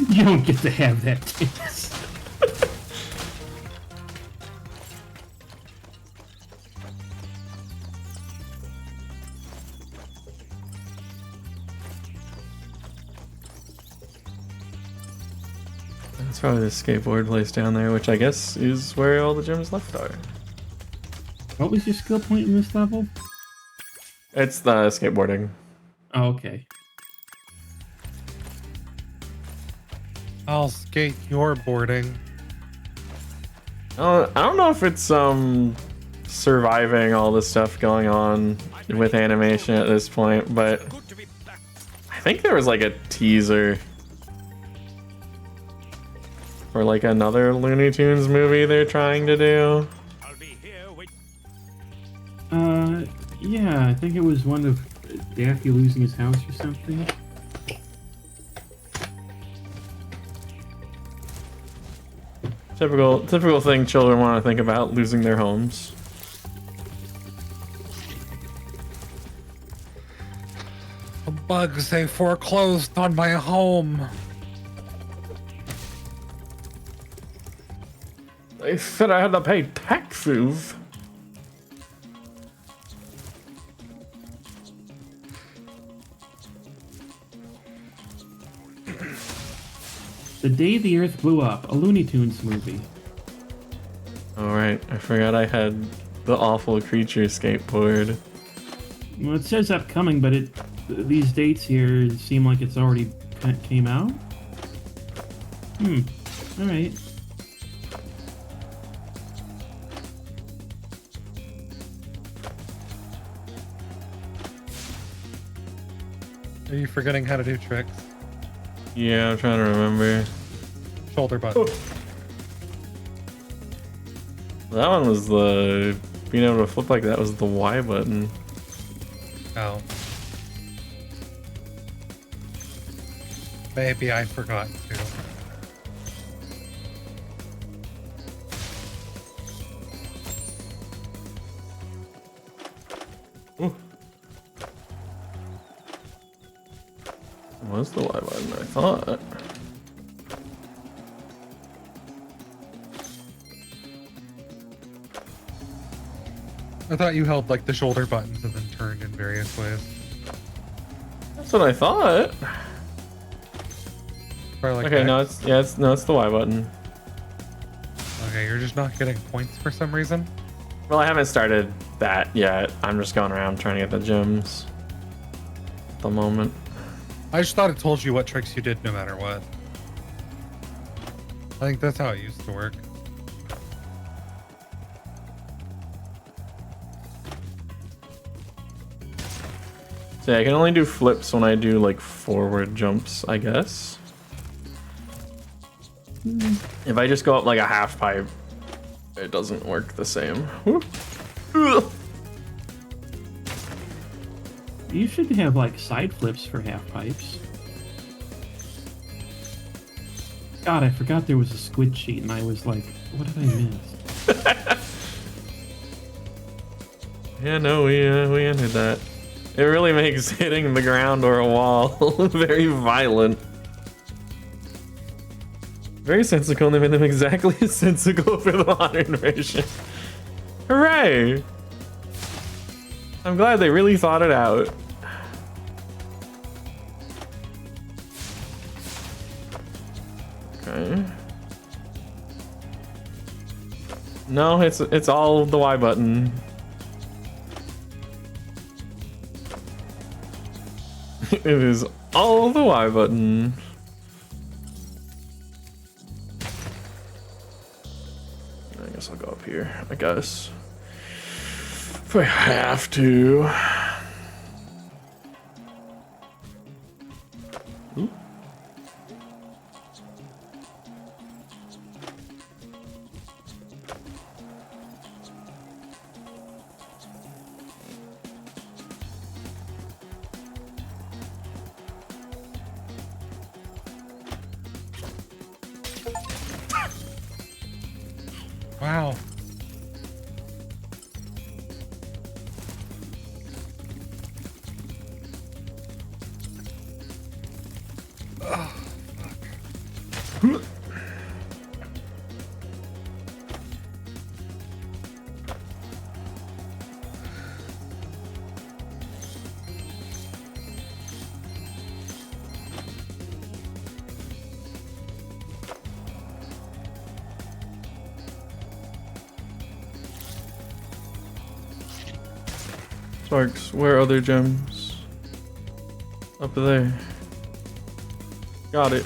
You don't get to have that dance. That's probably the skateboard place down there, which I guess is where all the gems left are. What was your skill point in this level? It's the skateboarding. Oh, okay. I'll skate your boarding. I don't know if it's surviving all the stuff going on with animation at this point, but I think there was like a teaser for like another Looney Tunes movie they're trying to do. Yeah, I think it was one of Daffy losing his house or something. Typical thing children want to think about, losing their homes. The bugs, they foreclosed on my home. They said I had to pay taxes. The Day the Earth Blew Up, a Looney Tunes movie. Alright, I forgot I had the awful creature skateboard. Well, it says upcoming, but these dates here seem like it's already came out. All right. Are you forgetting how to do tricks? Yeah, I'm trying to remember. Shoulder button. That one was the being able to flip like that was the Y button. Oh. Maybe I forgot to. Ooh. Was the Y button? I thought. I thought you held like the shoulder buttons and then turned in various ways. That's what I thought. Like okay, X. no, it's the Y button. Okay, you're just not getting points for some reason. Well, I haven't started that yet. I'm just going around trying to get the gems. At the moment. I just thought it told you what tricks you did no matter what. I think that's how it used to work. So yeah, I can only do flips when I do like forward jumps, I guess. If I just go up like a half pipe, it doesn't work the same. You should have like side flips for half pipes. God, I forgot there was a squid cheat, and I was like, what did I miss? Yeah, no, we ended that. It really makes hitting the ground or a wall very violent. Very sensical, and they made them exactly as sensical for the modern version. Hooray! I'm glad they really thought it out. Okay. No, it's all the Y button. It is all the Y button. I guess I'll go up here, I guess. If I have to. Ooh. Wow. Oh, fuck. Sparks, where are other gems? Up there. Got it.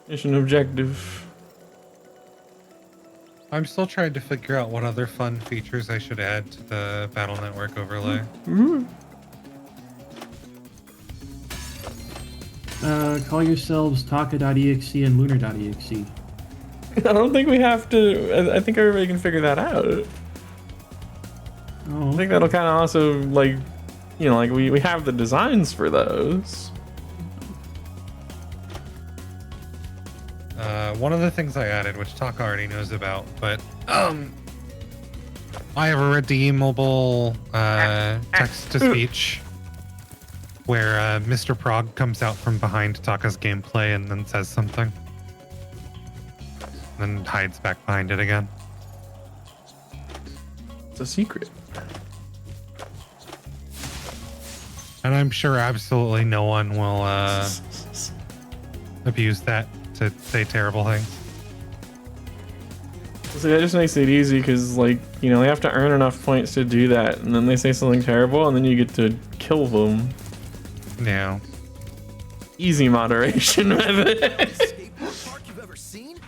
Mission objective. I'm still trying to figure out what other fun features I should add to the Battle Network overlay. Call yourselves Taka.exe and Lunar.exe. I don't think we have to. I think everybody can figure that out. Oh, I think that'll kind of also, like, you know, like we have the designs for those. One of the things I added, which Taka already knows about, but I have a redeemable text-to-speech where Mr. Prog comes out from behind Taka's gameplay and then says something. Then hides back behind it again. It's a secret. And I'm sure absolutely no one will abuse that to say terrible things. So that just makes it easy because, like, you know, they have to earn enough points to do that, and then they say something terrible, and then you get to kill them. Yeah. Easy moderation method. Skateboard park you've ever seen?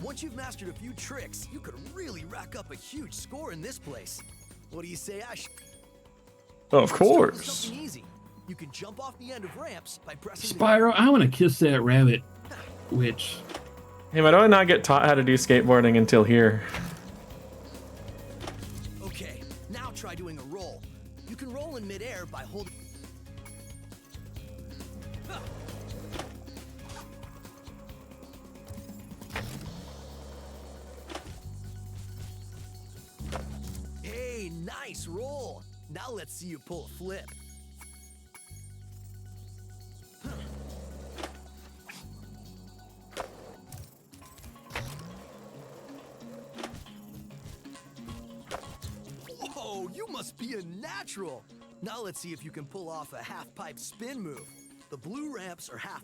Once you've mastered a few tricks, you could really rack up a huge score in this place. What do you say, Ash? Of course. Something easy. You can jump off the end of ramps by pressing Spyro, I want to kiss that rabbit. Which? Hey, why do I not get taught how to do skateboarding until here? Okay, now try doing a roll. You can roll in midair by holding. Hey, nice roll. Now let's see you pull a flip. Whoa, you must be a natural. Now let's see if you can pull off a half-pipe spin move. The blue ramps are half.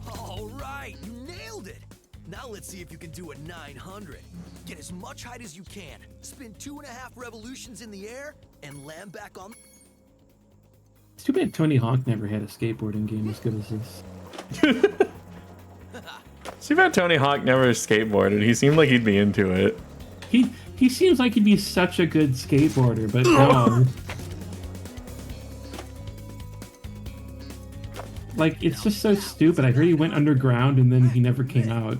All right, you nailed it. Now let's see if you can do a 900. Get as much height as you can. Spin 2.5 revolutions in the air and land back on. It's too bad Tony Hawk never had a skateboarding game as good as this. Too bad Tony Hawk never skateboarded. He seemed like he'd be into it. He seems like he'd be such a good skateboarder, but no. Like, it's just so stupid. I heard he went underground and then he never came out.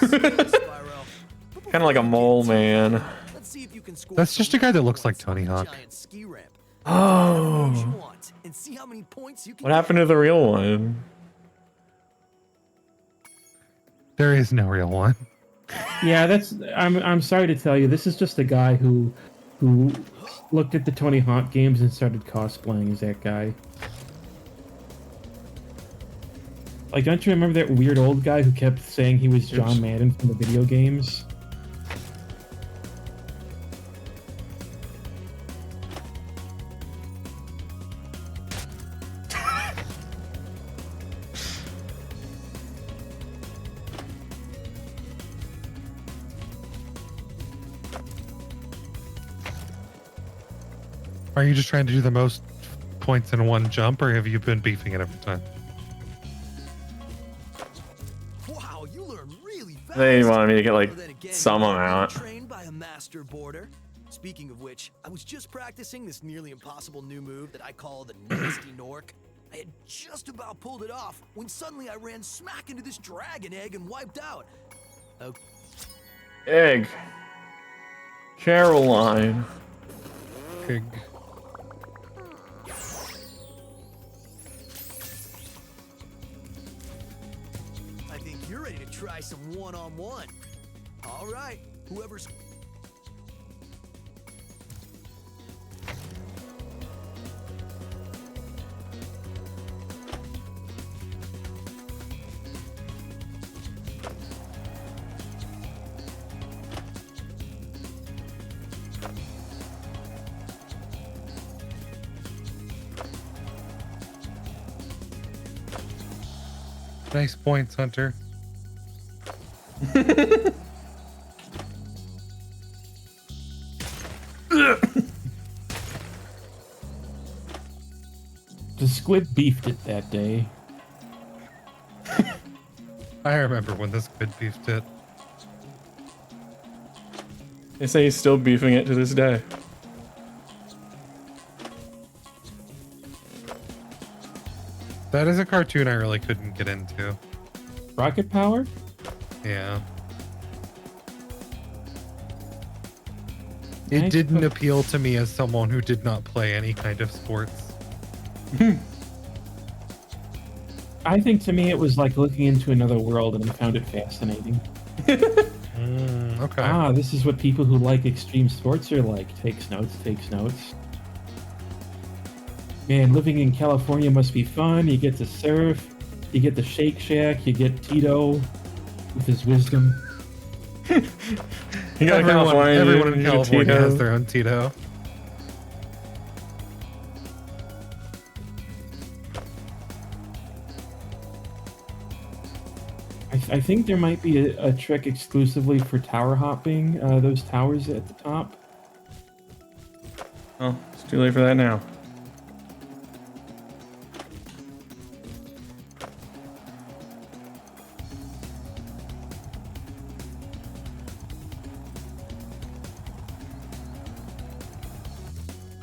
Kind of like a mole man. That's just a guy that looks like Tony Hawk. Oh. What happened to the real one? There is no real one. Yeah, that's. I'm sorry to tell you, this is just a guy who looked at the Tony Hawk games and started cosplaying as that guy. Like, don't you remember that weird old guy who kept saying he was John Madden from the video games? Are you just trying to do the most points in one jump, or have you been beefing it every time? Wow, you learn really fast. They wanted me to get like some amount. Trained by a master boarder. Speaking of which, I was just practicing this nearly impossible new move that I call the nasty Nork. I had just about pulled it off when suddenly I ran smack into this dragon egg and wiped out. Okay. Egg. Caroline. Pig. I think you're ready to try some one-on-one. All right, whoever's... Nice points, Hunter. The squid beefed it that day. I remember when the squid beefed it. They say he's still beefing it to this day. That is a cartoon I really couldn't get into. Rocket Power? Yeah. It didn't appeal to me as someone who did not play any kind of sports. I think to me it was like looking into another world, and I found it fascinating. Okay. Ah, this is what people who like extreme sports are like. Takes notes, takes notes. Man, living in California must be fun. You get to surf, you get the Shake Shack, you get Tito with his wisdom. Everyone in California has their own Tito. I think there might be a trick exclusively for tower hopping, those towers at the top. Oh, it's too late for that now.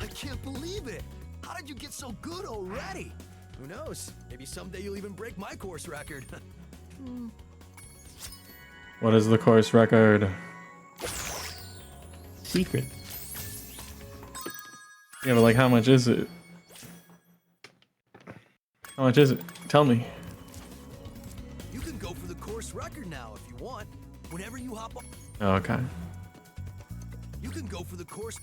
I can't believe it! How how'd you get so good already? Who knows? Maybe someday you'll even break my course record. What is the course record? Secret. Yeah, but like, how much is it? How much is it? Tell me. You can go for the course record now if you want. Whenever you hop on. Oh, okay. You can go for the course.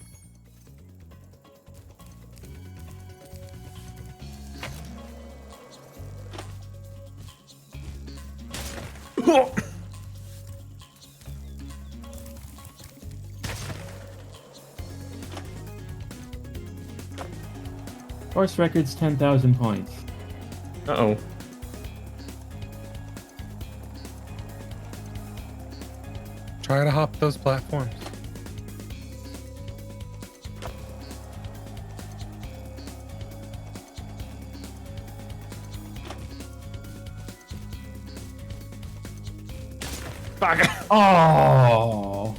Course record's 10,000 points. Uh-oh. Try to hop those platforms. Fuck. Oh.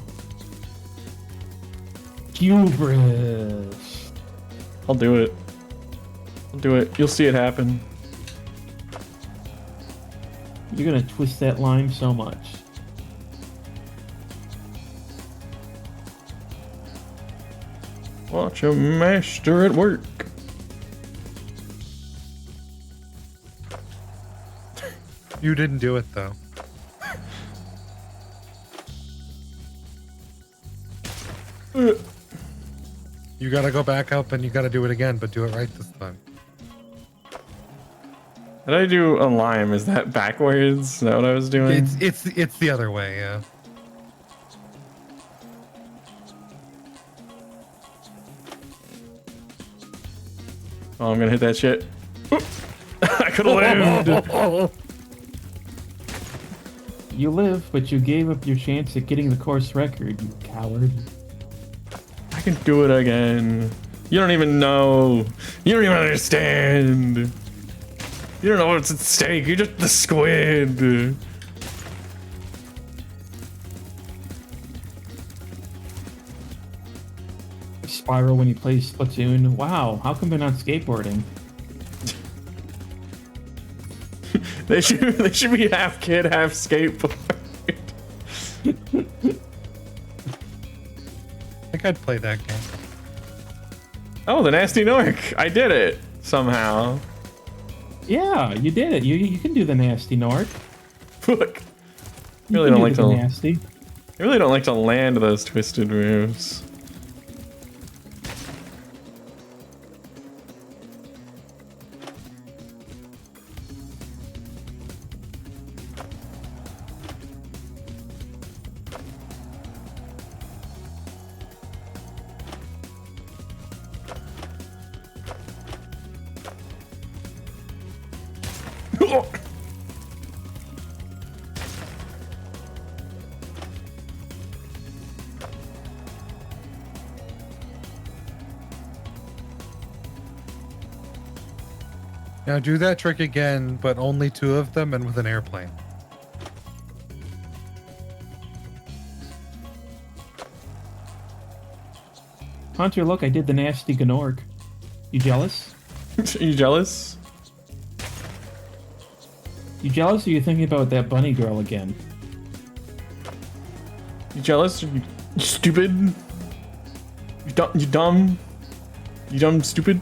Hubris. I'll do it. I'll do it. You'll see it happen. You're gonna twist that lime so much. Watch a master at work. You didn't do it though. You gotta go back up and you gotta do it again, but do it right this time. How did I do a lime? Is that backwards? Is that what I was doing? It's the other way, yeah. Oh, I'm gonna hit that shit. I could have lived. You live, but you gave up your chance at getting the course record, you coward. I can do it again. You don't even know. You don't even understand. You don't know what's at stake. You're just the squid. Spyro when he plays Splatoon. Wow, how come they're not skateboarding? They should be half kid, half skateboard. I think I'd play that game. Oh, the Nasty Nork. I did it somehow. Yeah, you did it. You can do the nasty Nork. Look. I really don't like to nasty. I really don't like to land those twisted moves. Now do that trick again, but only two of them and with an airplane. Hunter, look, I did the nasty Gnork. You jealous? You jealous? You jealous or you thinking about that bunny girl again? You jealous? You stupid? You dumb? You dumb stupid?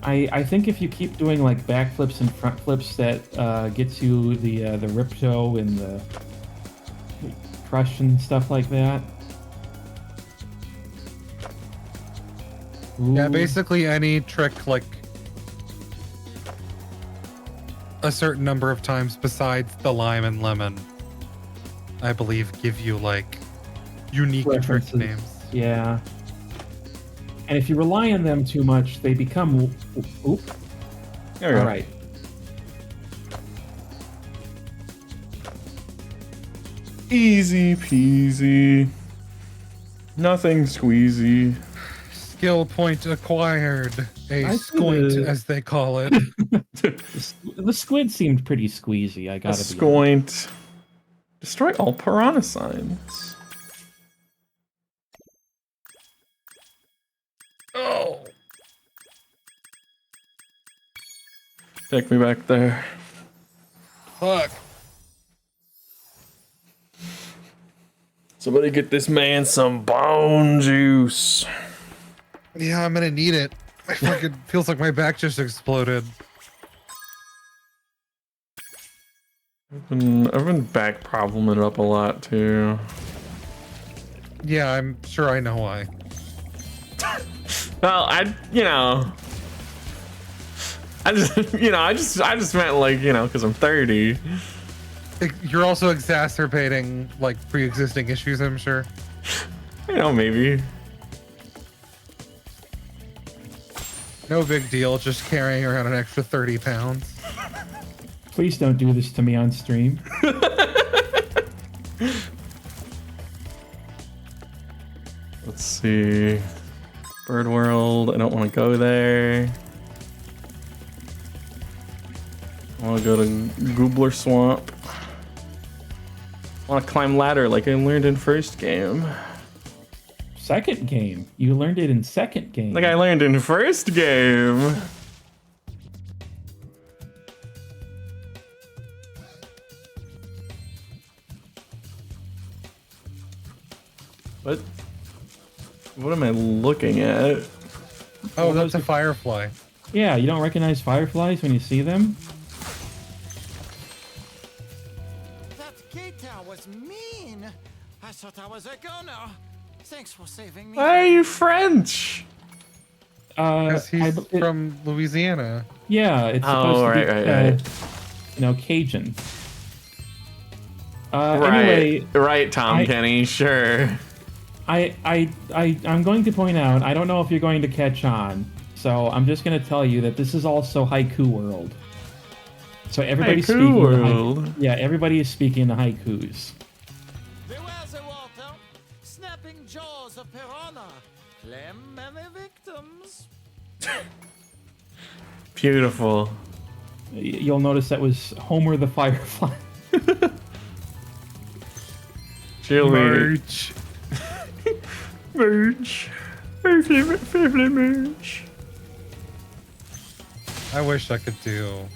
I think if you keep doing like backflips and front flips, that gets you the Ripto and the crush and stuff like that. Ooh. Yeah, basically any trick like a certain number of times besides the lime and lemon, I believe, give you like unique References. trick names. Yeah. And if you rely on them too much, they become. Oop. There we go. All right. Easy peasy. Nothing squeezy. Skill point acquired. A I squint, think as they call it. The squid seemed pretty squeezy. I A gotta be squint. Destroy all piranha signs. Oh. Take me back there. Fuck. Somebody get this man some bone juice. Yeah, I'm gonna need it. I fucking feels like my back just exploded. I've been back probleming it up a lot too. Yeah, I'm sure I know why. Well, I just meant like, because I'm 30. You're also exacerbating like pre-existing issues, I'm sure. Maybe. No big deal, just carrying around an extra 30 pounds. Please don't do this to me on stream. Let's see. Bird World, I don't want to go there. I want to go to Goobler Swamp. I want to climb ladder like I learned in first game. Second game? You learned it in second game. Like I learned in first game. What? What am I looking at? Oh, that's a firefly. Yeah, you don't recognize fireflies when you see them? That gator was mean. I thought I was a goner. Thanks for saving me. Why are you French? Because he's from Louisiana. Yeah, it's supposed to be, right. Cajun. Right, Anyway, right, Tom Kenny, sure. I'm going to point out, I don't know if you're going to catch on, so I'm just going to tell you that this is also Haiku World. So everybody's speaking World. everybody is speaking the haikus. Beware the water, snapping jaws of piranha, claim many victims. Beautiful. You'll notice that was Homer the Firefly. Merch. Merch. Favorite merch. I wish I could do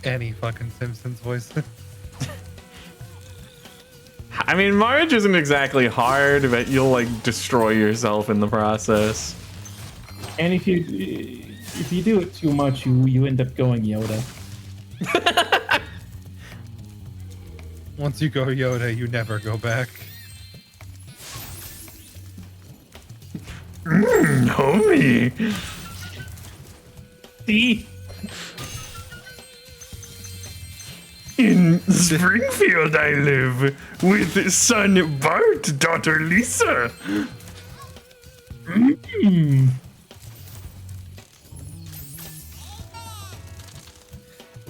any fucking Simpsons voice. I mean, Marge isn't exactly hard, but you'll like destroy yourself in the process. And if you do it too much, you end up going Yoda. Once you go Yoda, you never go back. Homie. See? In Springfield I live with son Bart, daughter Lisa.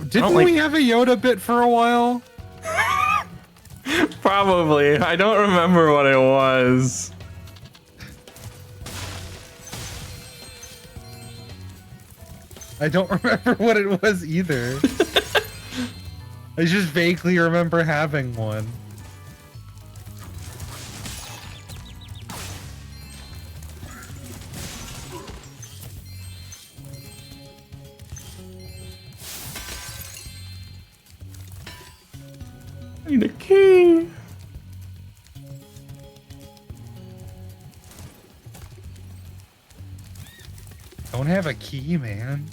Didn't we have a Yoda bit for a while? Probably. I don't remember what it was. I don't remember what it was either. I just vaguely remember having one. I need a key. Don't have a key, man.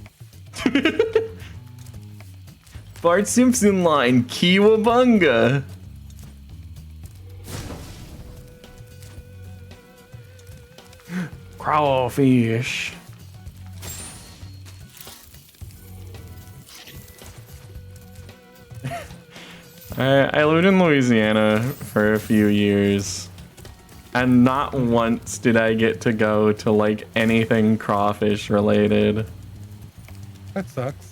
Bart Simpson line, Kiwabunga. Crawfish. I lived in Louisiana for a few years, and not once did I get to go to like anything crawfish related. That sucks.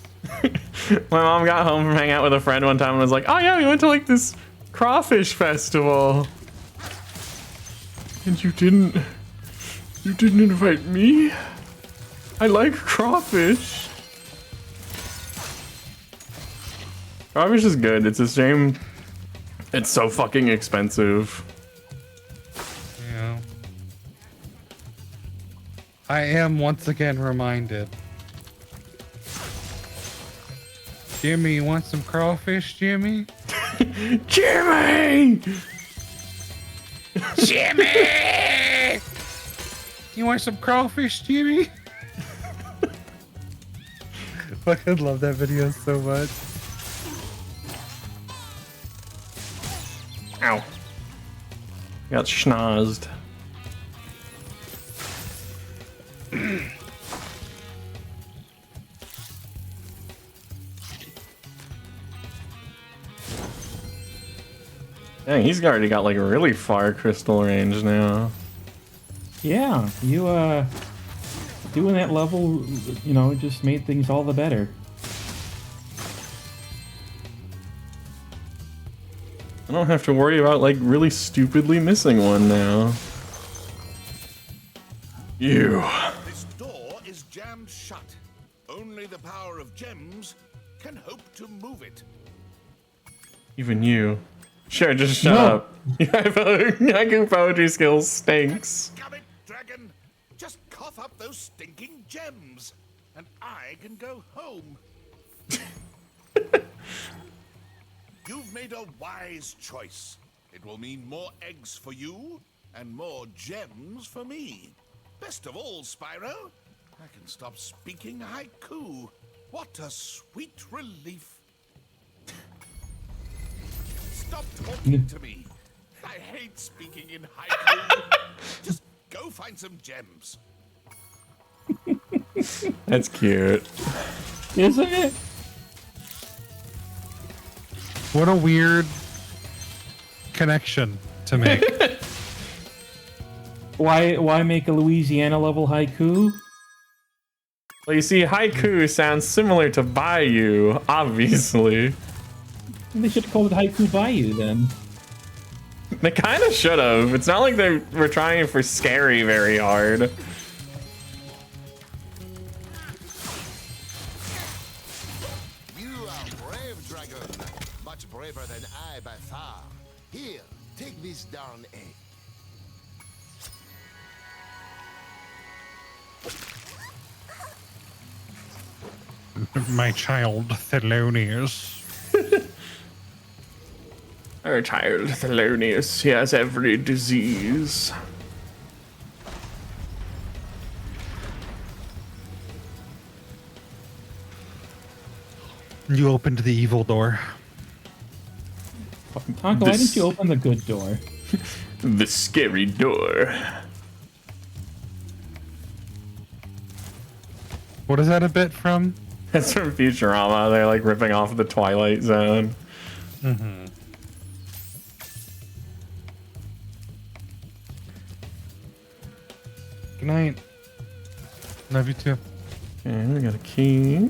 My mom got home from hanging out with a friend one time and was like, oh yeah, we went to like this crawfish festival. And you didn't invite me? I like crawfish. Crawfish is good. It's a shame it's so fucking expensive. Yeah. I am once again reminded Jimmy, you want some crawfish, Jimmy? Jimmy! Jimmy! You want some crawfish, Jimmy? Fucking love that video so much. Ow. Got schnozzed. Dang, he's already got like a really far crystal range now. Yeah, you doing that level, you know, just made things all the better. I don't have to worry about like really stupidly missing one now. You. This door is jammed shut. Only the power of gems can hope to move it. Even you. Sure, just shut up. Haiku poetry skills stinks. Damn it, dragon! Just cough up those stinking gems, and I can go home. You've made a wise choice. It will mean more eggs for you and more gems for me. Best of all, Spyro, I can stop speaking haiku. What a sweet relief. Stop talking to me. I hate speaking in haiku. Just go find some gems. That's cute. Isn't it? What a weird connection to make. Why make a Louisiana level haiku? Well, you see, haiku sounds similar to Bayou, obviously. They should have called it Haiku Bayou then. They kind of should have. It's not like they were trying for scary very hard. You are brave, dragon. Much braver than I by far. Here, take this darn egg. My child, Thelonious. Our child, Thelonious, he has every disease. You opened the evil door. Tonka, why didn't you open the good door? The scary door. What is that a bit from? That's from Futurama. They're like ripping off the Twilight Zone. Mm-hmm. Good night. Love you too. Okay, we got a key.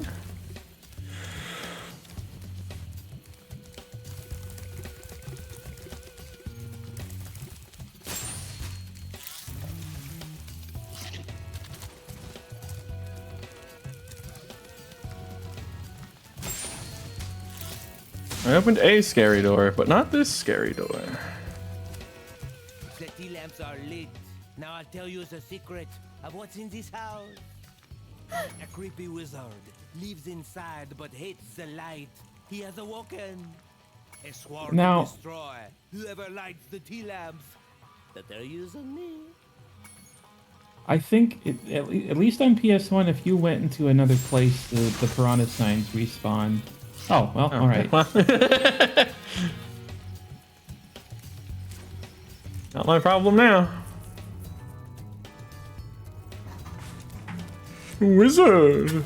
I opened a scary door, but not this scary door. The tea lamps are lit. Now I'll tell you the secret of what's in this house. A creepy wizard lives inside but hates the light. He has awoken. A swarm Now- to destroy whoever lights the tea lamps. That they're using me. I think, at least on PS1, if you went into another place, the piranha signs respawn. Oh, well, alright. Not my problem now. Wizard.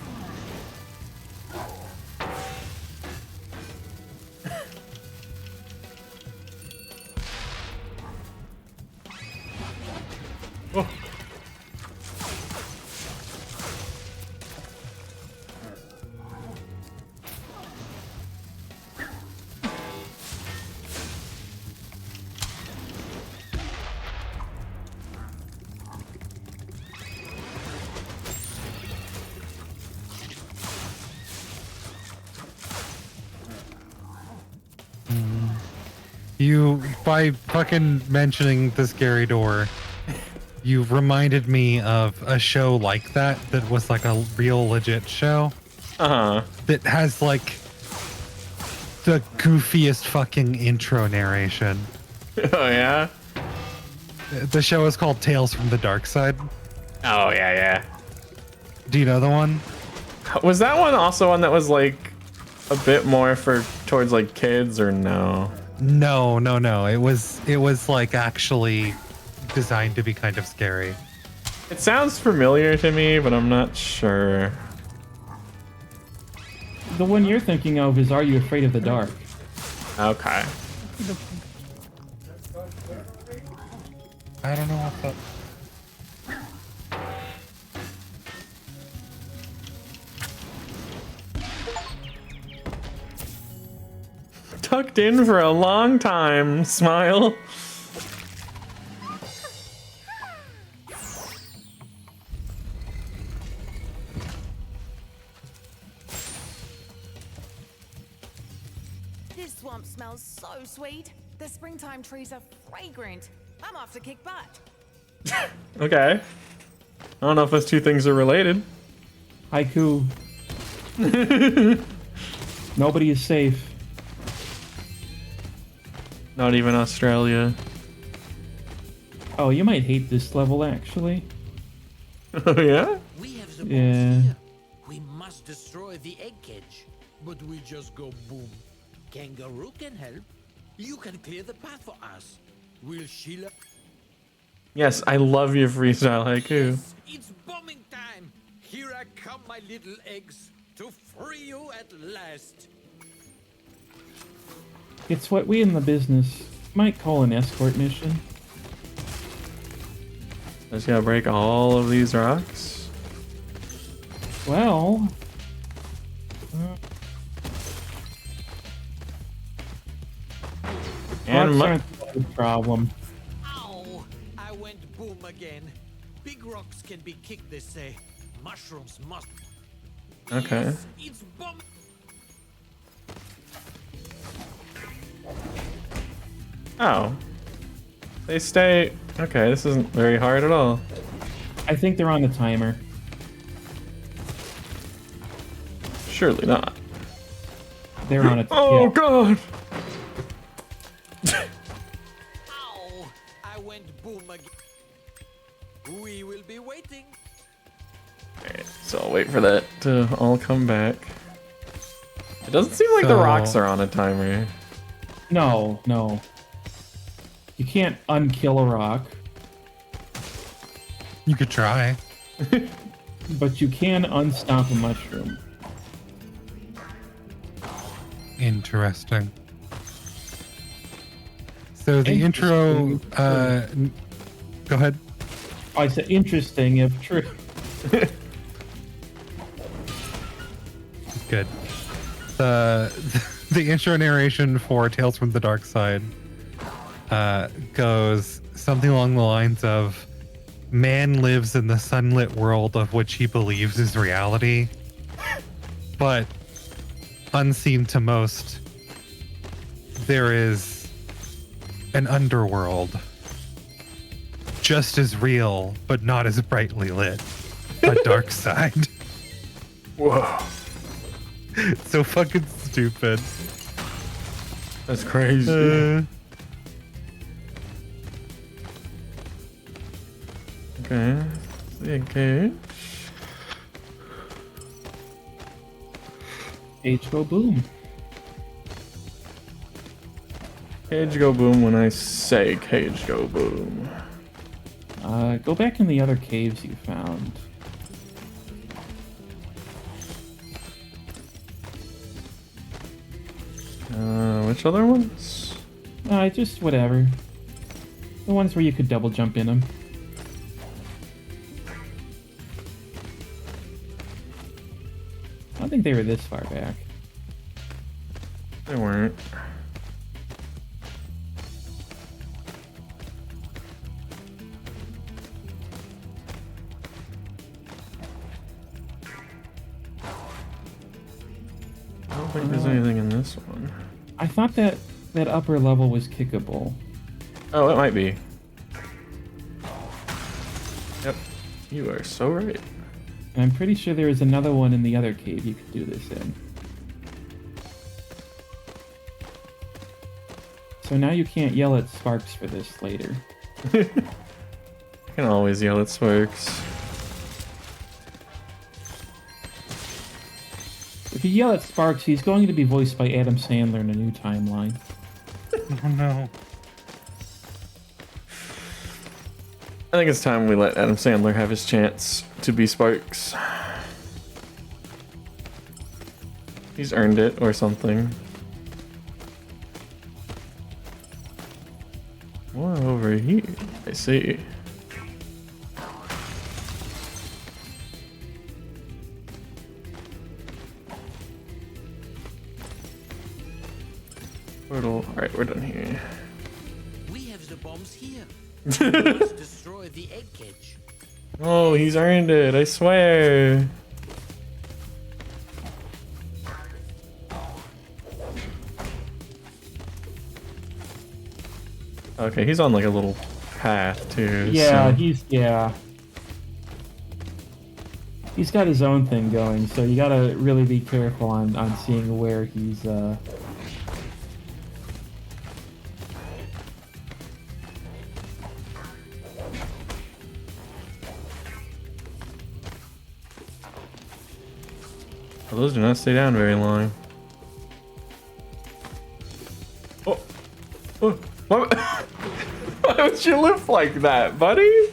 Oh. You, by fucking mentioning the scary door, you reminded me of a show like that was like a real legit show. Uh-huh. That has like the goofiest fucking intro narration. Oh yeah. The show is called Tales from the Dark Side. Oh yeah, yeah. Do you know the one? Was that one also one that was like a bit more towards like kids or no? No, no, no. It was like actually designed to be kind of scary. It sounds familiar to me, but I'm not sure. The one you're thinking of is Are You Afraid of the Dark? Okay. I don't know what the... Tucked in for a long time, smile. This swamp smells so sweet. The springtime trees are fragrant. I'm off to kick butt. Okay. I don't know if those two things are related. Haiku. Nobody is safe. Not even Australia. Oh, you might hate this level, actually. Oh, yeah? We have the bombs Yeah. here. We must destroy the egg cage. But we just go boom. Kangaroo can help. You can clear the path for us. Will Sheila? Yes, I love your freestyle haiku. It's bombing time. Here I come, my little eggs, to free you at last. It's what we in the business might call an escort mission. I just gotta break all of these rocks. Well... And rocks aren't the problem. Ow! I went boom again. Big rocks can be kicked, they say. Mushrooms must. Okay. Yes, it's bomb. Oh. They stay... Okay, this isn't very hard at all. I think they're on the timer. Surely not. They're on it. Oh, yeah. God! Ow! I went boom again. We will be waiting. Alright, so I'll wait for that to all come back. It doesn't seem like the rocks are on a timer. No, no. You can't unkill a rock. You could try. But you can unstop a mushroom. Interesting. So the intro, go ahead. I said interesting if true. Good. The intro narration for Tales from the Dark Side goes something along the lines of, man lives in the sunlit world of which he believes is reality, but unseen to most, there is an underworld just as real but not as brightly lit, a dark side. Whoa. So fucking stupid. That's crazy. Okay. Okay. Cage go boom. Cage go boom when I say cage go boom. Go back in the other caves you found. Which other ones? Just whatever. The ones where you could double jump in them. I don't think they were this far back. They weren't. I don't think there's anything in this one. I thought that upper level was kickable. Oh, it might be. Yep. You are so right. And I'm pretty sure there was another one in the other cave you could do this in. So now you can't yell at Sparks for this later. I can always yell at Sparks. If you yell at Sparks, he's going to be voiced by Adam Sandler in a new timeline. Oh no. I think it's time we let Adam Sandler have his chance to be Sparks. He's earned it or something. What over here? I see. Portal. Alright, we're done here. We have the bombs here. Let's destroy the egg cage. Oh, he's earned it, I swear. Okay, he's on like a little path too. Yeah, so. He's got his own thing going, so you gotta really be careful on seeing where he's Well, those do not stay down very long. Oh, oh, what? Why would you lift like that, buddy?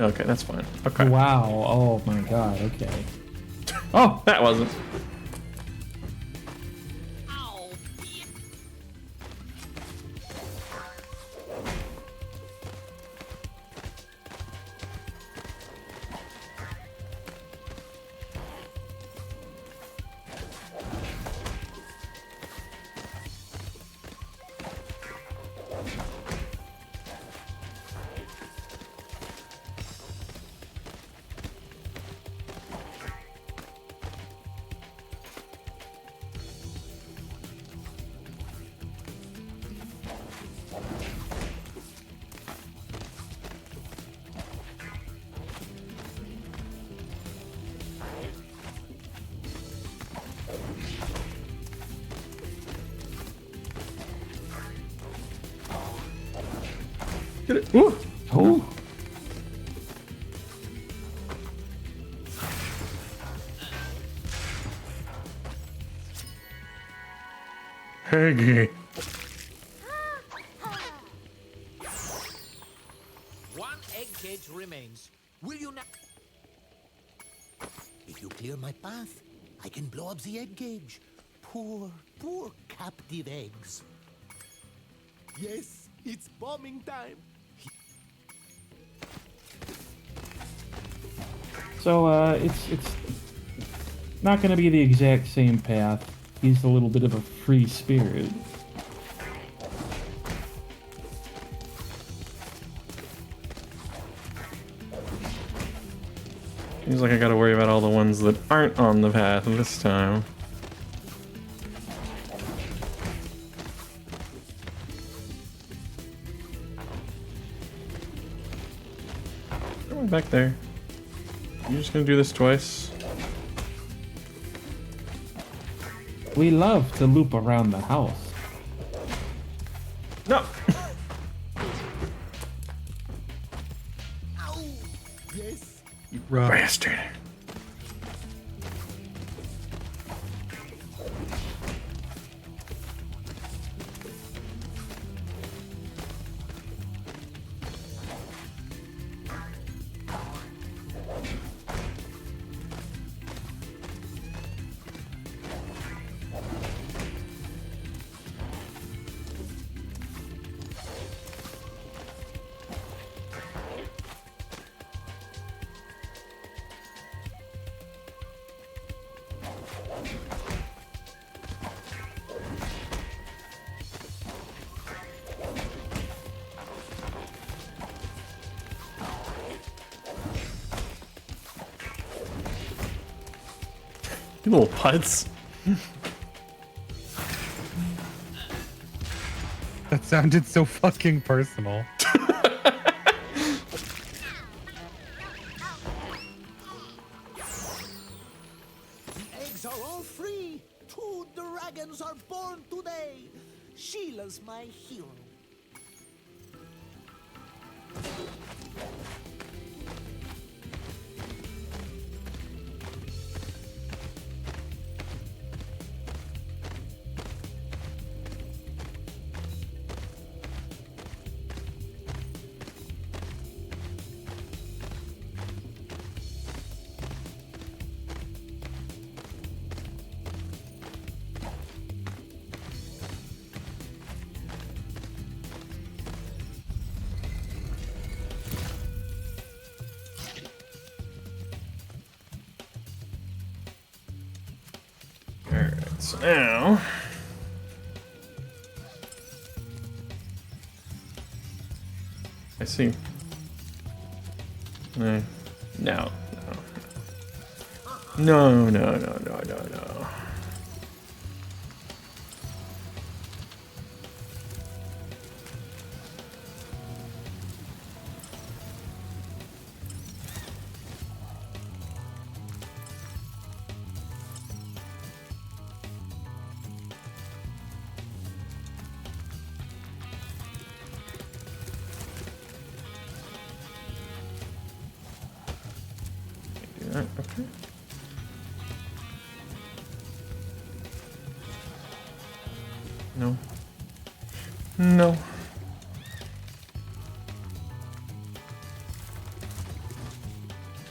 Okay, that's fine. Okay. Wow. Oh my god, okay. Oh, that wasn't. Get it. Ooh. Oh. Peggy. One egg cage remains. Will you not? If you clear my path, I can blow up the egg cage. Poor captive eggs. Yes, it's bombing time. So it's not going to be the exact same path. He's a little bit of a free spirit. Seems like I gotta worry about all the ones that aren't on the path this time. Going back there. You're just gonna do this twice. We love to loop around the house. No. Yes. You bastard. You little putz. That sounded so fucking personal. The eggs are all free. 2 dragons are born today. Sheila's my hero. Alright, so now... I see. No. No. No, no, no, no, no, no. Do that, okay. No. No.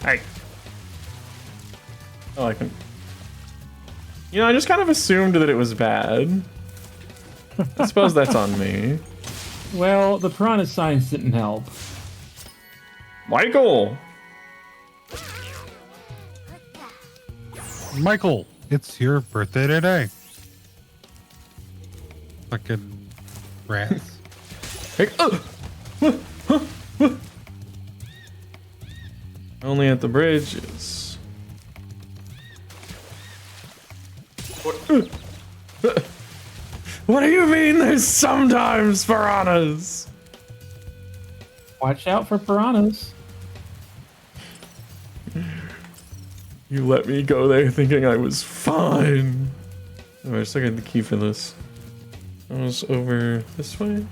Hey. Oh, I can. You know, I just kind of assumed that it was bad. I suppose that's on me. Well, the piranha signs didn't help. Michael! Michael, it's your birthday today. Fucking rats. Hey, Only at the bridges. What do you mean there's sometimes piranhas? Watch out for piranhas. You let me go there thinking I was fine. Oh, I still got the key for this. I was over this way.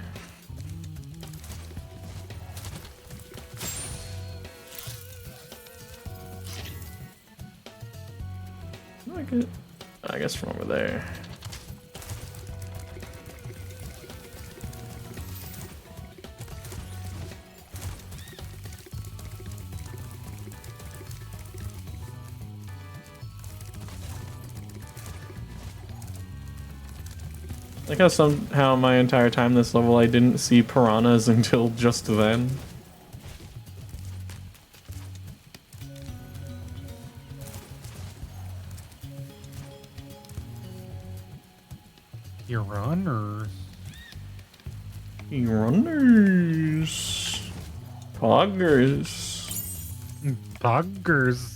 I guess from over there. Like how somehow my entire time this level I didn't see piranhas until just then. Runners. Runners. Poggers. Poggers.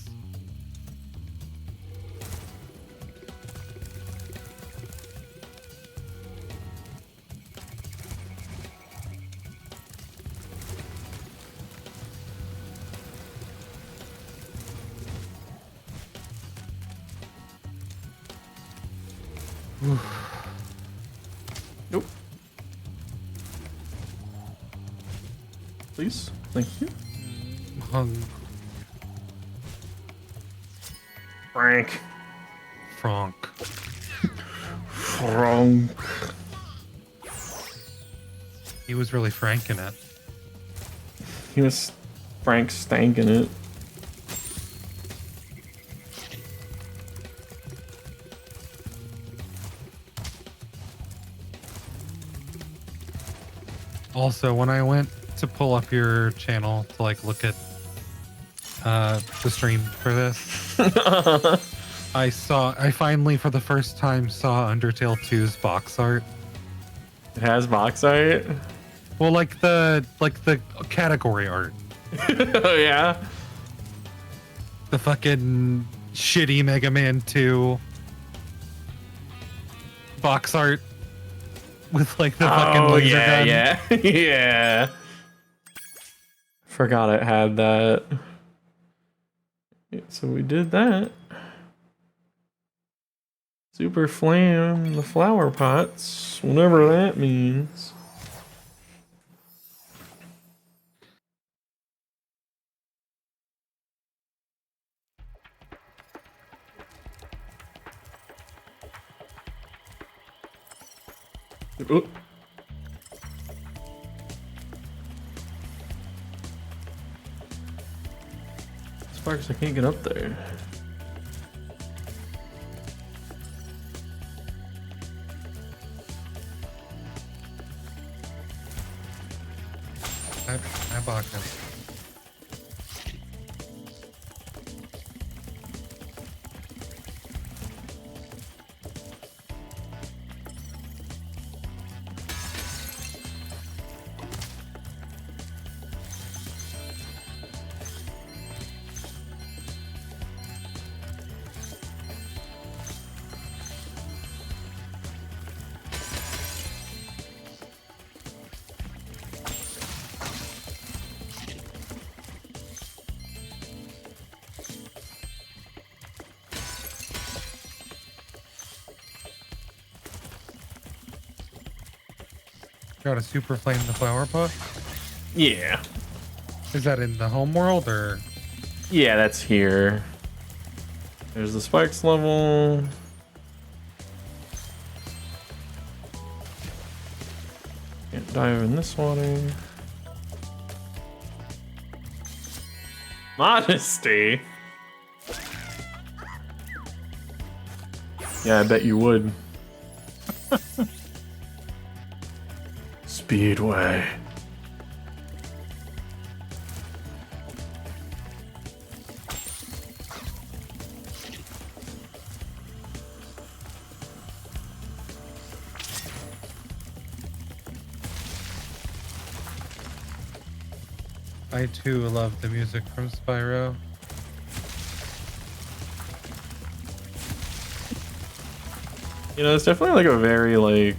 Nope. Please, thank you. Frank. Frank. Frank. He was really franking it. He was Frank stanking it. Also, when I went to pull up your channel to like look at the stream for this, I finally for the first time saw Undertale 2's box art. It has box art? Well, like the category art. Oh yeah. The fucking shitty Mega Man 2 box art with like the fucking laser gun. Yeah, yeah. Forgot it had that. Yeah, so we did that. Super flame the flower pots, whatever that means. Oop. Sparks, I can't get up there. I blocked him. Got a super flame the flower pot? Yeah. Is that in the home world or? Yeah, that's here. There's the Sparks level. Can't dive in this water. Modesty? Yeah, I bet you would. Speedway. I too love the music from Spyro. You know, it's definitely like a very like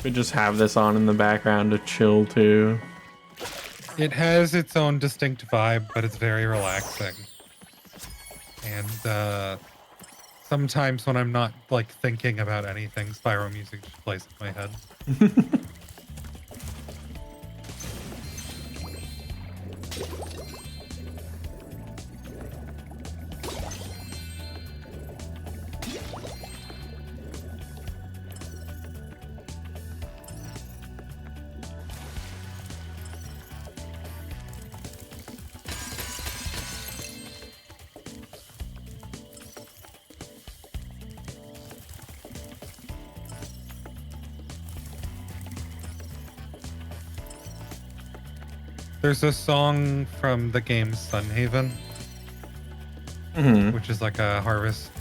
could just have this on in the background to chill to. It has its own distinct vibe, but it's very relaxing. And sometimes when I'm not like thinking about anything, Spyro music just plays in my head. There's a song from the game Sunhaven, which is like a harvest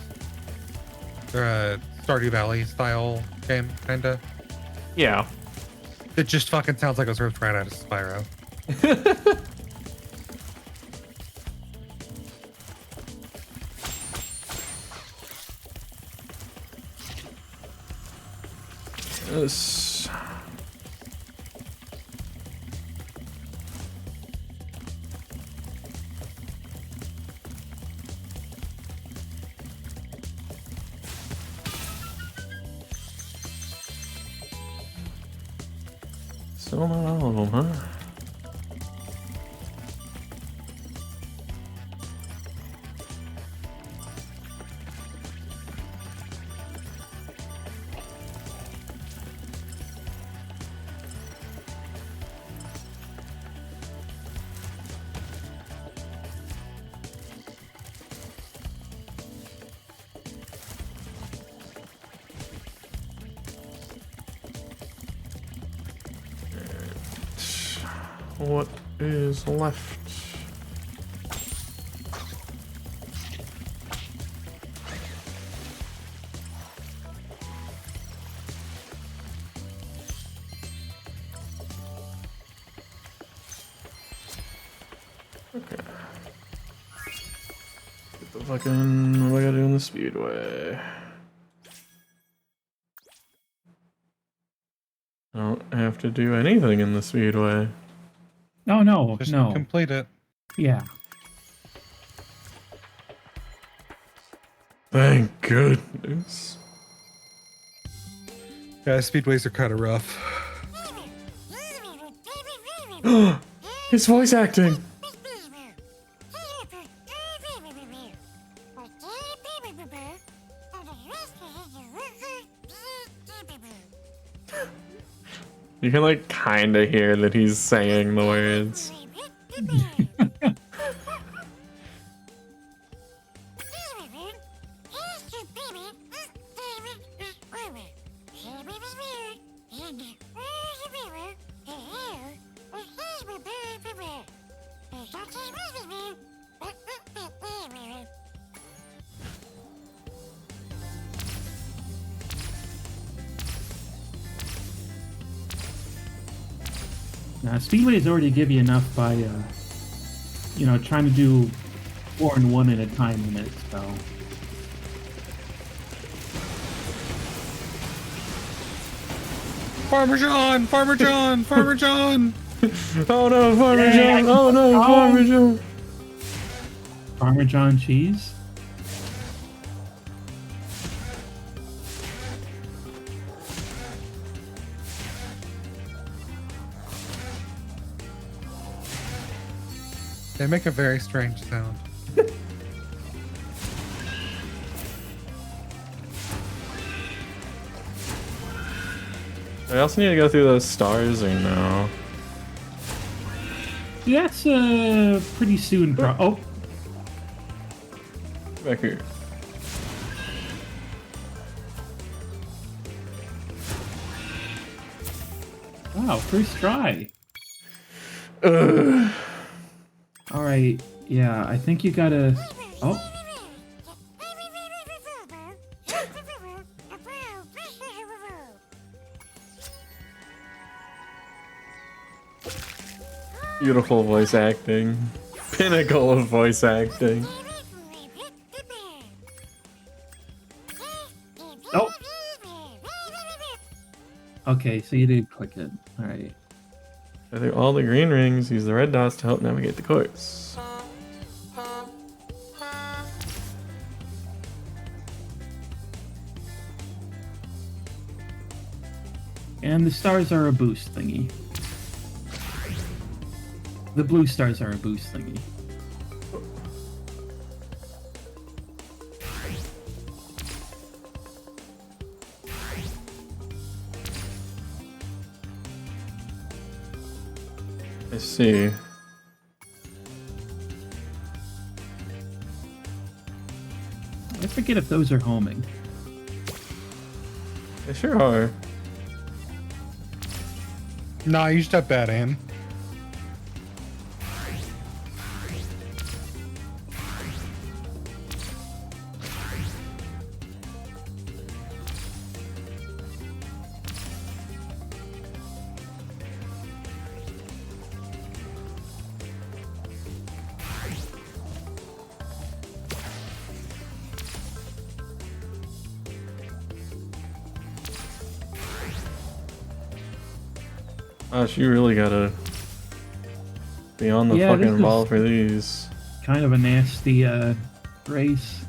or a Stardew Valley style game, kinda. Yeah. It just fucking sounds like it was ripped right out of Spyro. Yes. Still not all of them, huh? What is left? Okay. Fucking, what do I gotta do in the speedway? I don't have to do anything in the speedway. Oh no, Just no. complete it. Yeah. Thank goodness. Yeah, speedways are kind of rough. His voice acting. You can like kind of hear that he's saying the words. Now, speedways already give you enough by, you know, trying to do 4 and 1 at a time limit, so. Farmer John! Farmer John! Farmer John! Oh no, Farmer John! Oh no, Farmer John! Farmer John cheese? They make a very strange sound. I also need to go through those stars or no? That's pretty soon. Oh, Back here. wow, first try. Ugh. All right, yeah, I think you gotta. Oh. Beautiful voice acting. Pinnacle of voice acting. Oh. Okay, so you did click it. All right. I think all the green rings use the red dots to help navigate the course. And the stars are a boost thingy. The blue stars are a boost thingy. I see. I forget if those are homing. They sure are. Nah, you step that in. Gosh, you really gotta be on the fucking ball for these. Kind of a nasty race.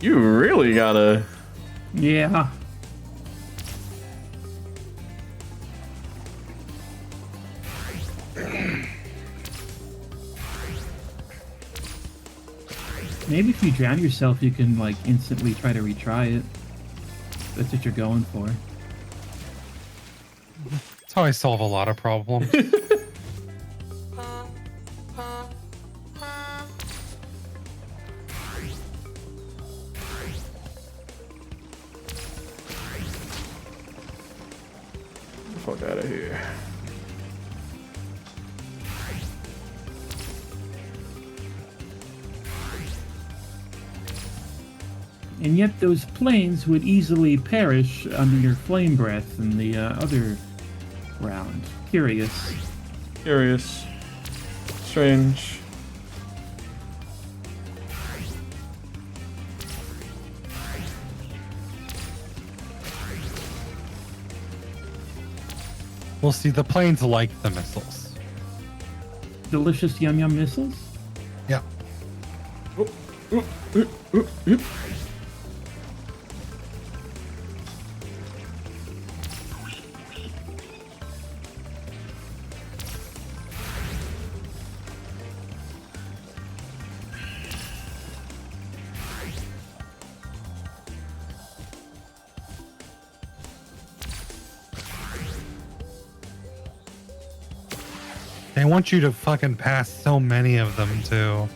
You really gotta. Yeah. Maybe if you drown yourself, you can like instantly try to retry it. That's what you're going for. That's how I solve a lot of problems. Fuck out of here. And yet those planes would easily perish under your flame breath in the other round. Curious. Curious. Strange. We'll see, the planes like the missiles. Delicious yum yum missiles? Yeah. They want you to fucking pass so many of them, too.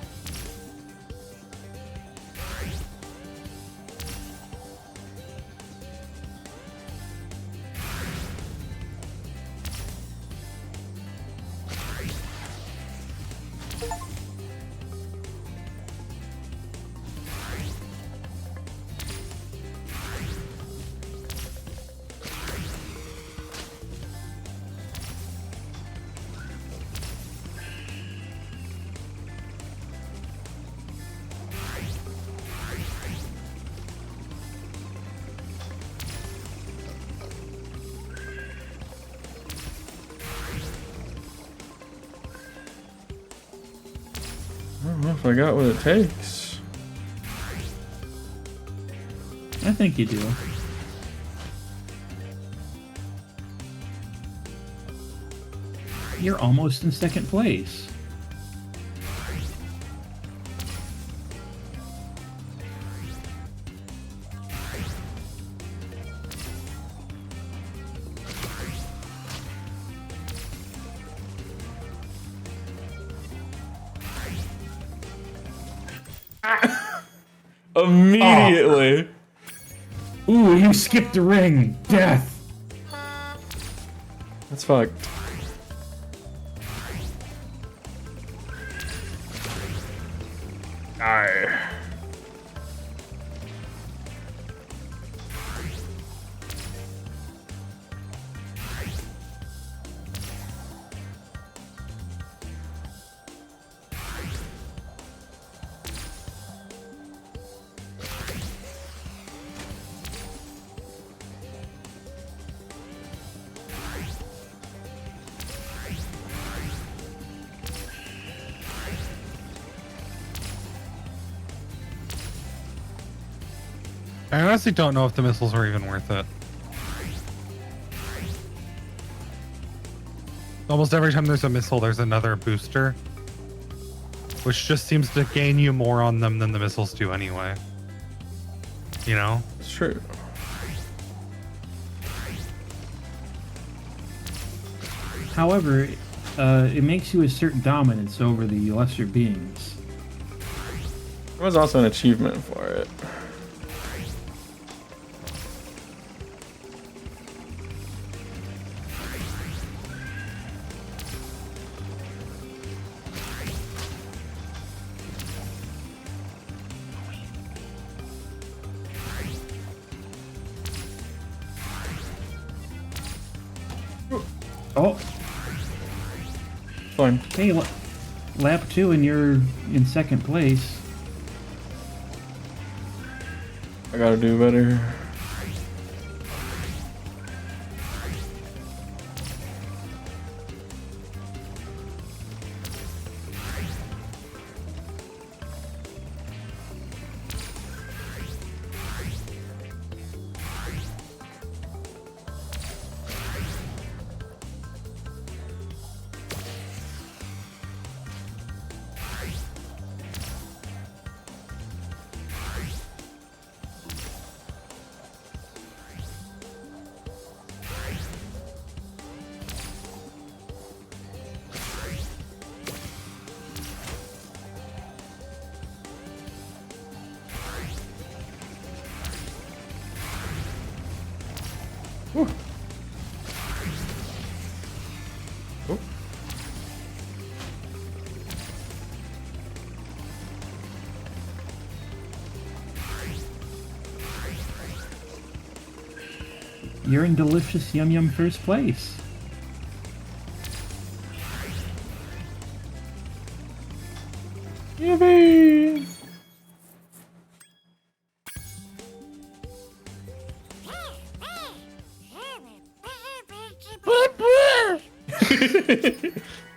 I don't know if I got what it takes. I think you do. You're almost in second place. Immediately. Oh. Ooh, you skipped the ring. Death. That's fucked. Arr. I honestly don't know if the missiles were even worth it. Almost every time there's a missile, there's another booster, which just seems to gain you more on them than the missiles do anyway. You know? It's true. However, it makes you assert dominance over the lesser beings. There was also an achievement for it. Oh. Fine. Hey, lap 2 and you're in second place. I gotta do better. Whew. Oh. You're in delicious yum yum first place. Yippee!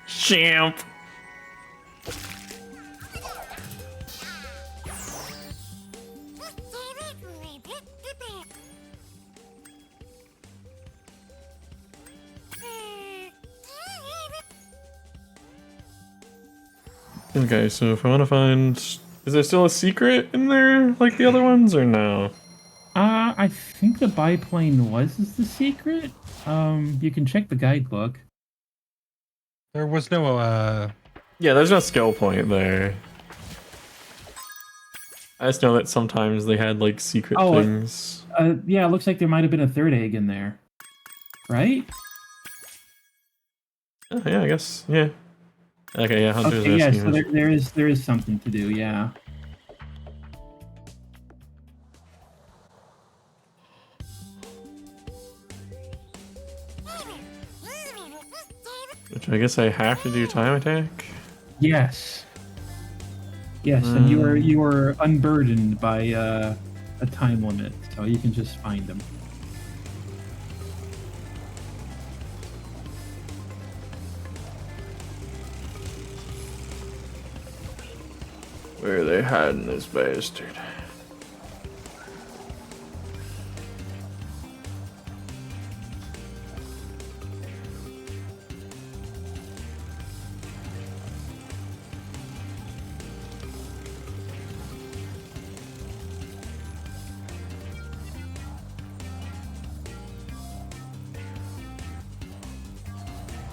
Champ. Okay, so if I want to find... Is there still a secret in there like the other ones, or no? I think the biplane was the secret. You can check the guidebook. There was no, Yeah, there's no skill point there. I just know that sometimes they had, like, secret things. Yeah, it looks like there might have been a third egg in there. Right? Oh, yeah, I guess, yeah. Okay, yeah, Hunter's Okay, yeah, asking so us. there is something to do, yeah. Which I guess I have to do time attack? Yes. Yes, and you are unburdened by a time limit, so you can just find them. Where are they hiding this bastard?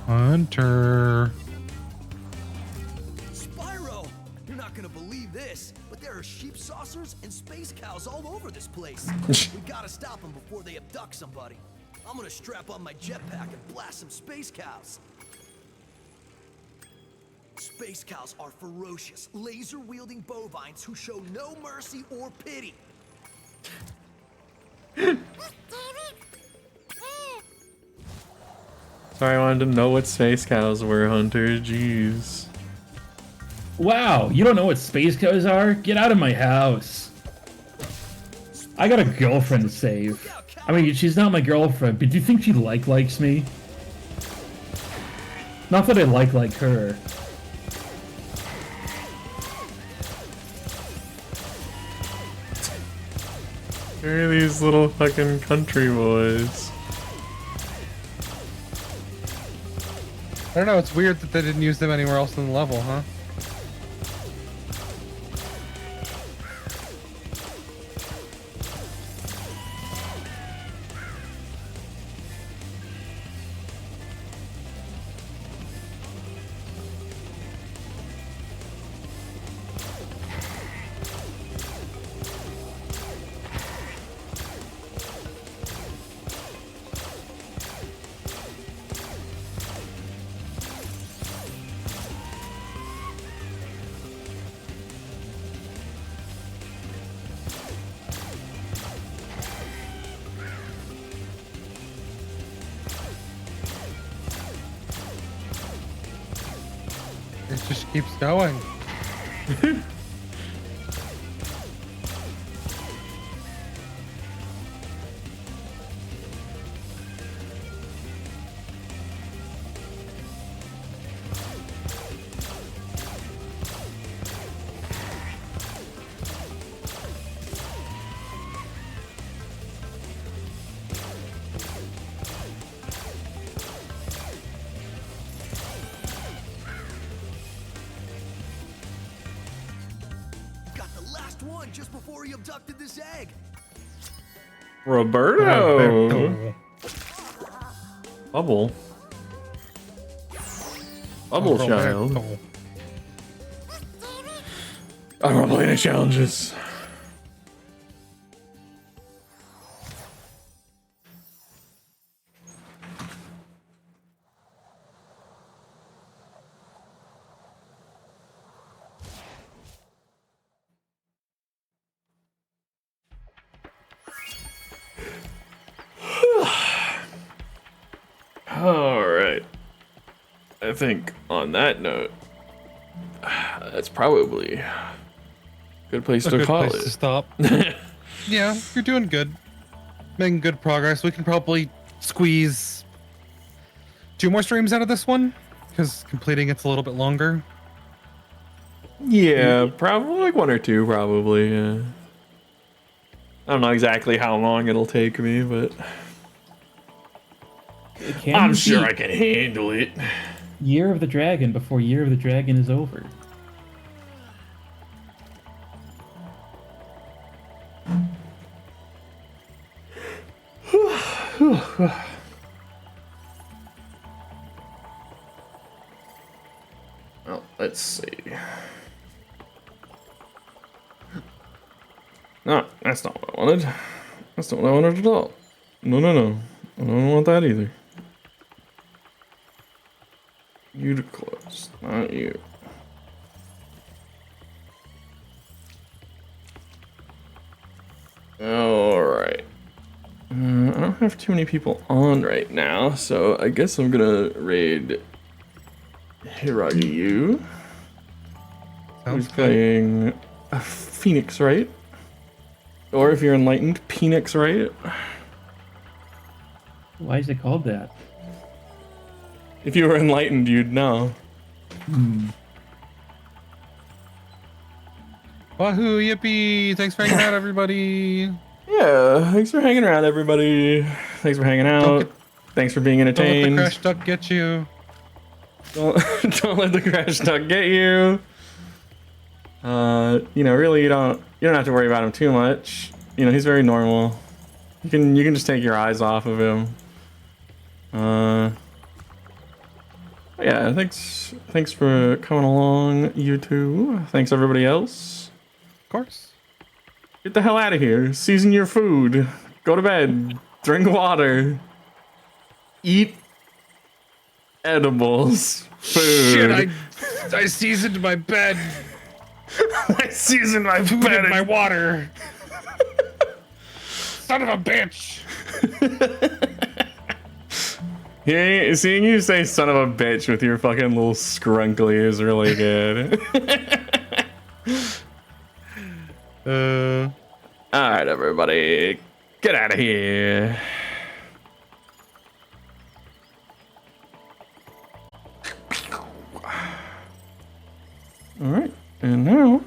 Hunter. Spyro! You're not gonna believe this, but there are sheep saucers and space cows all over this place. We gotta stop them before they abduct somebody. I'm gonna strap on my jetpack and blast some space cows. Space cows are ferocious, laser-wielding bovines who show no mercy or pity. Sorry, I wanted to know what space cows were, Hunter. Jeez. Wow, you don't know what space cows are? Get out of my house. I got a girlfriend to save. I mean, she's not my girlfriend, but do you think she likes me? Not that I like her. Where are these little fucking country boys? I don't know, it's weird that they didn't use them anywhere else in the level, huh? It just keeps going. Got the last one just before he abducted this egg. Roberto. Bubble. Bubble child. I don't want to play any challenges. I think on that note, that's probably a good place A to good call place it. to stop. Yeah, you're doing good. Making good progress. We can probably squeeze 2 more streams out of this one, because completing it's a little bit longer. Yeah, probably like 1 or 2, probably. Yeah. I don't know exactly how long it'll take me, but I'm sure I can handle it. Year of the Dragon before Year of the Dragon is over. Well, let's see. No, that's not what I wanted. That's not what I wanted at all. No, no, no. I don't want that either. You to close, not you. Alright. I don't have too many people on right now, so I guess I'm gonna raid Hiragi. Who's playing a Phoenix, right? Or if you're enlightened, Phoenix, right? Why is it called that? If you were enlightened, you'd know. Wahoo, yippee! Thanks for hanging out, everybody. Yeah, thanks for hanging around, everybody. Thanks for hanging out. Thanks for being entertained. Don't let the crash duck get you. Don't let the crash duck get you. You know, really, you don't have to worry about him too much. You know, he's very normal. You can just take your eyes off of him. Yeah, thanks for coming along, you two. Thanks everybody else. Of course. Get the hell out of here. Season your food. Go to bed. Drink water. Eat edibles. Food. Shit, I seasoned my bed. I seasoned my food bed and my water. Son of a bitch. Yeah, seeing you say son of a bitch with your fucking little scrunkly is really good. Alright, everybody. Get out of here. Alright, and now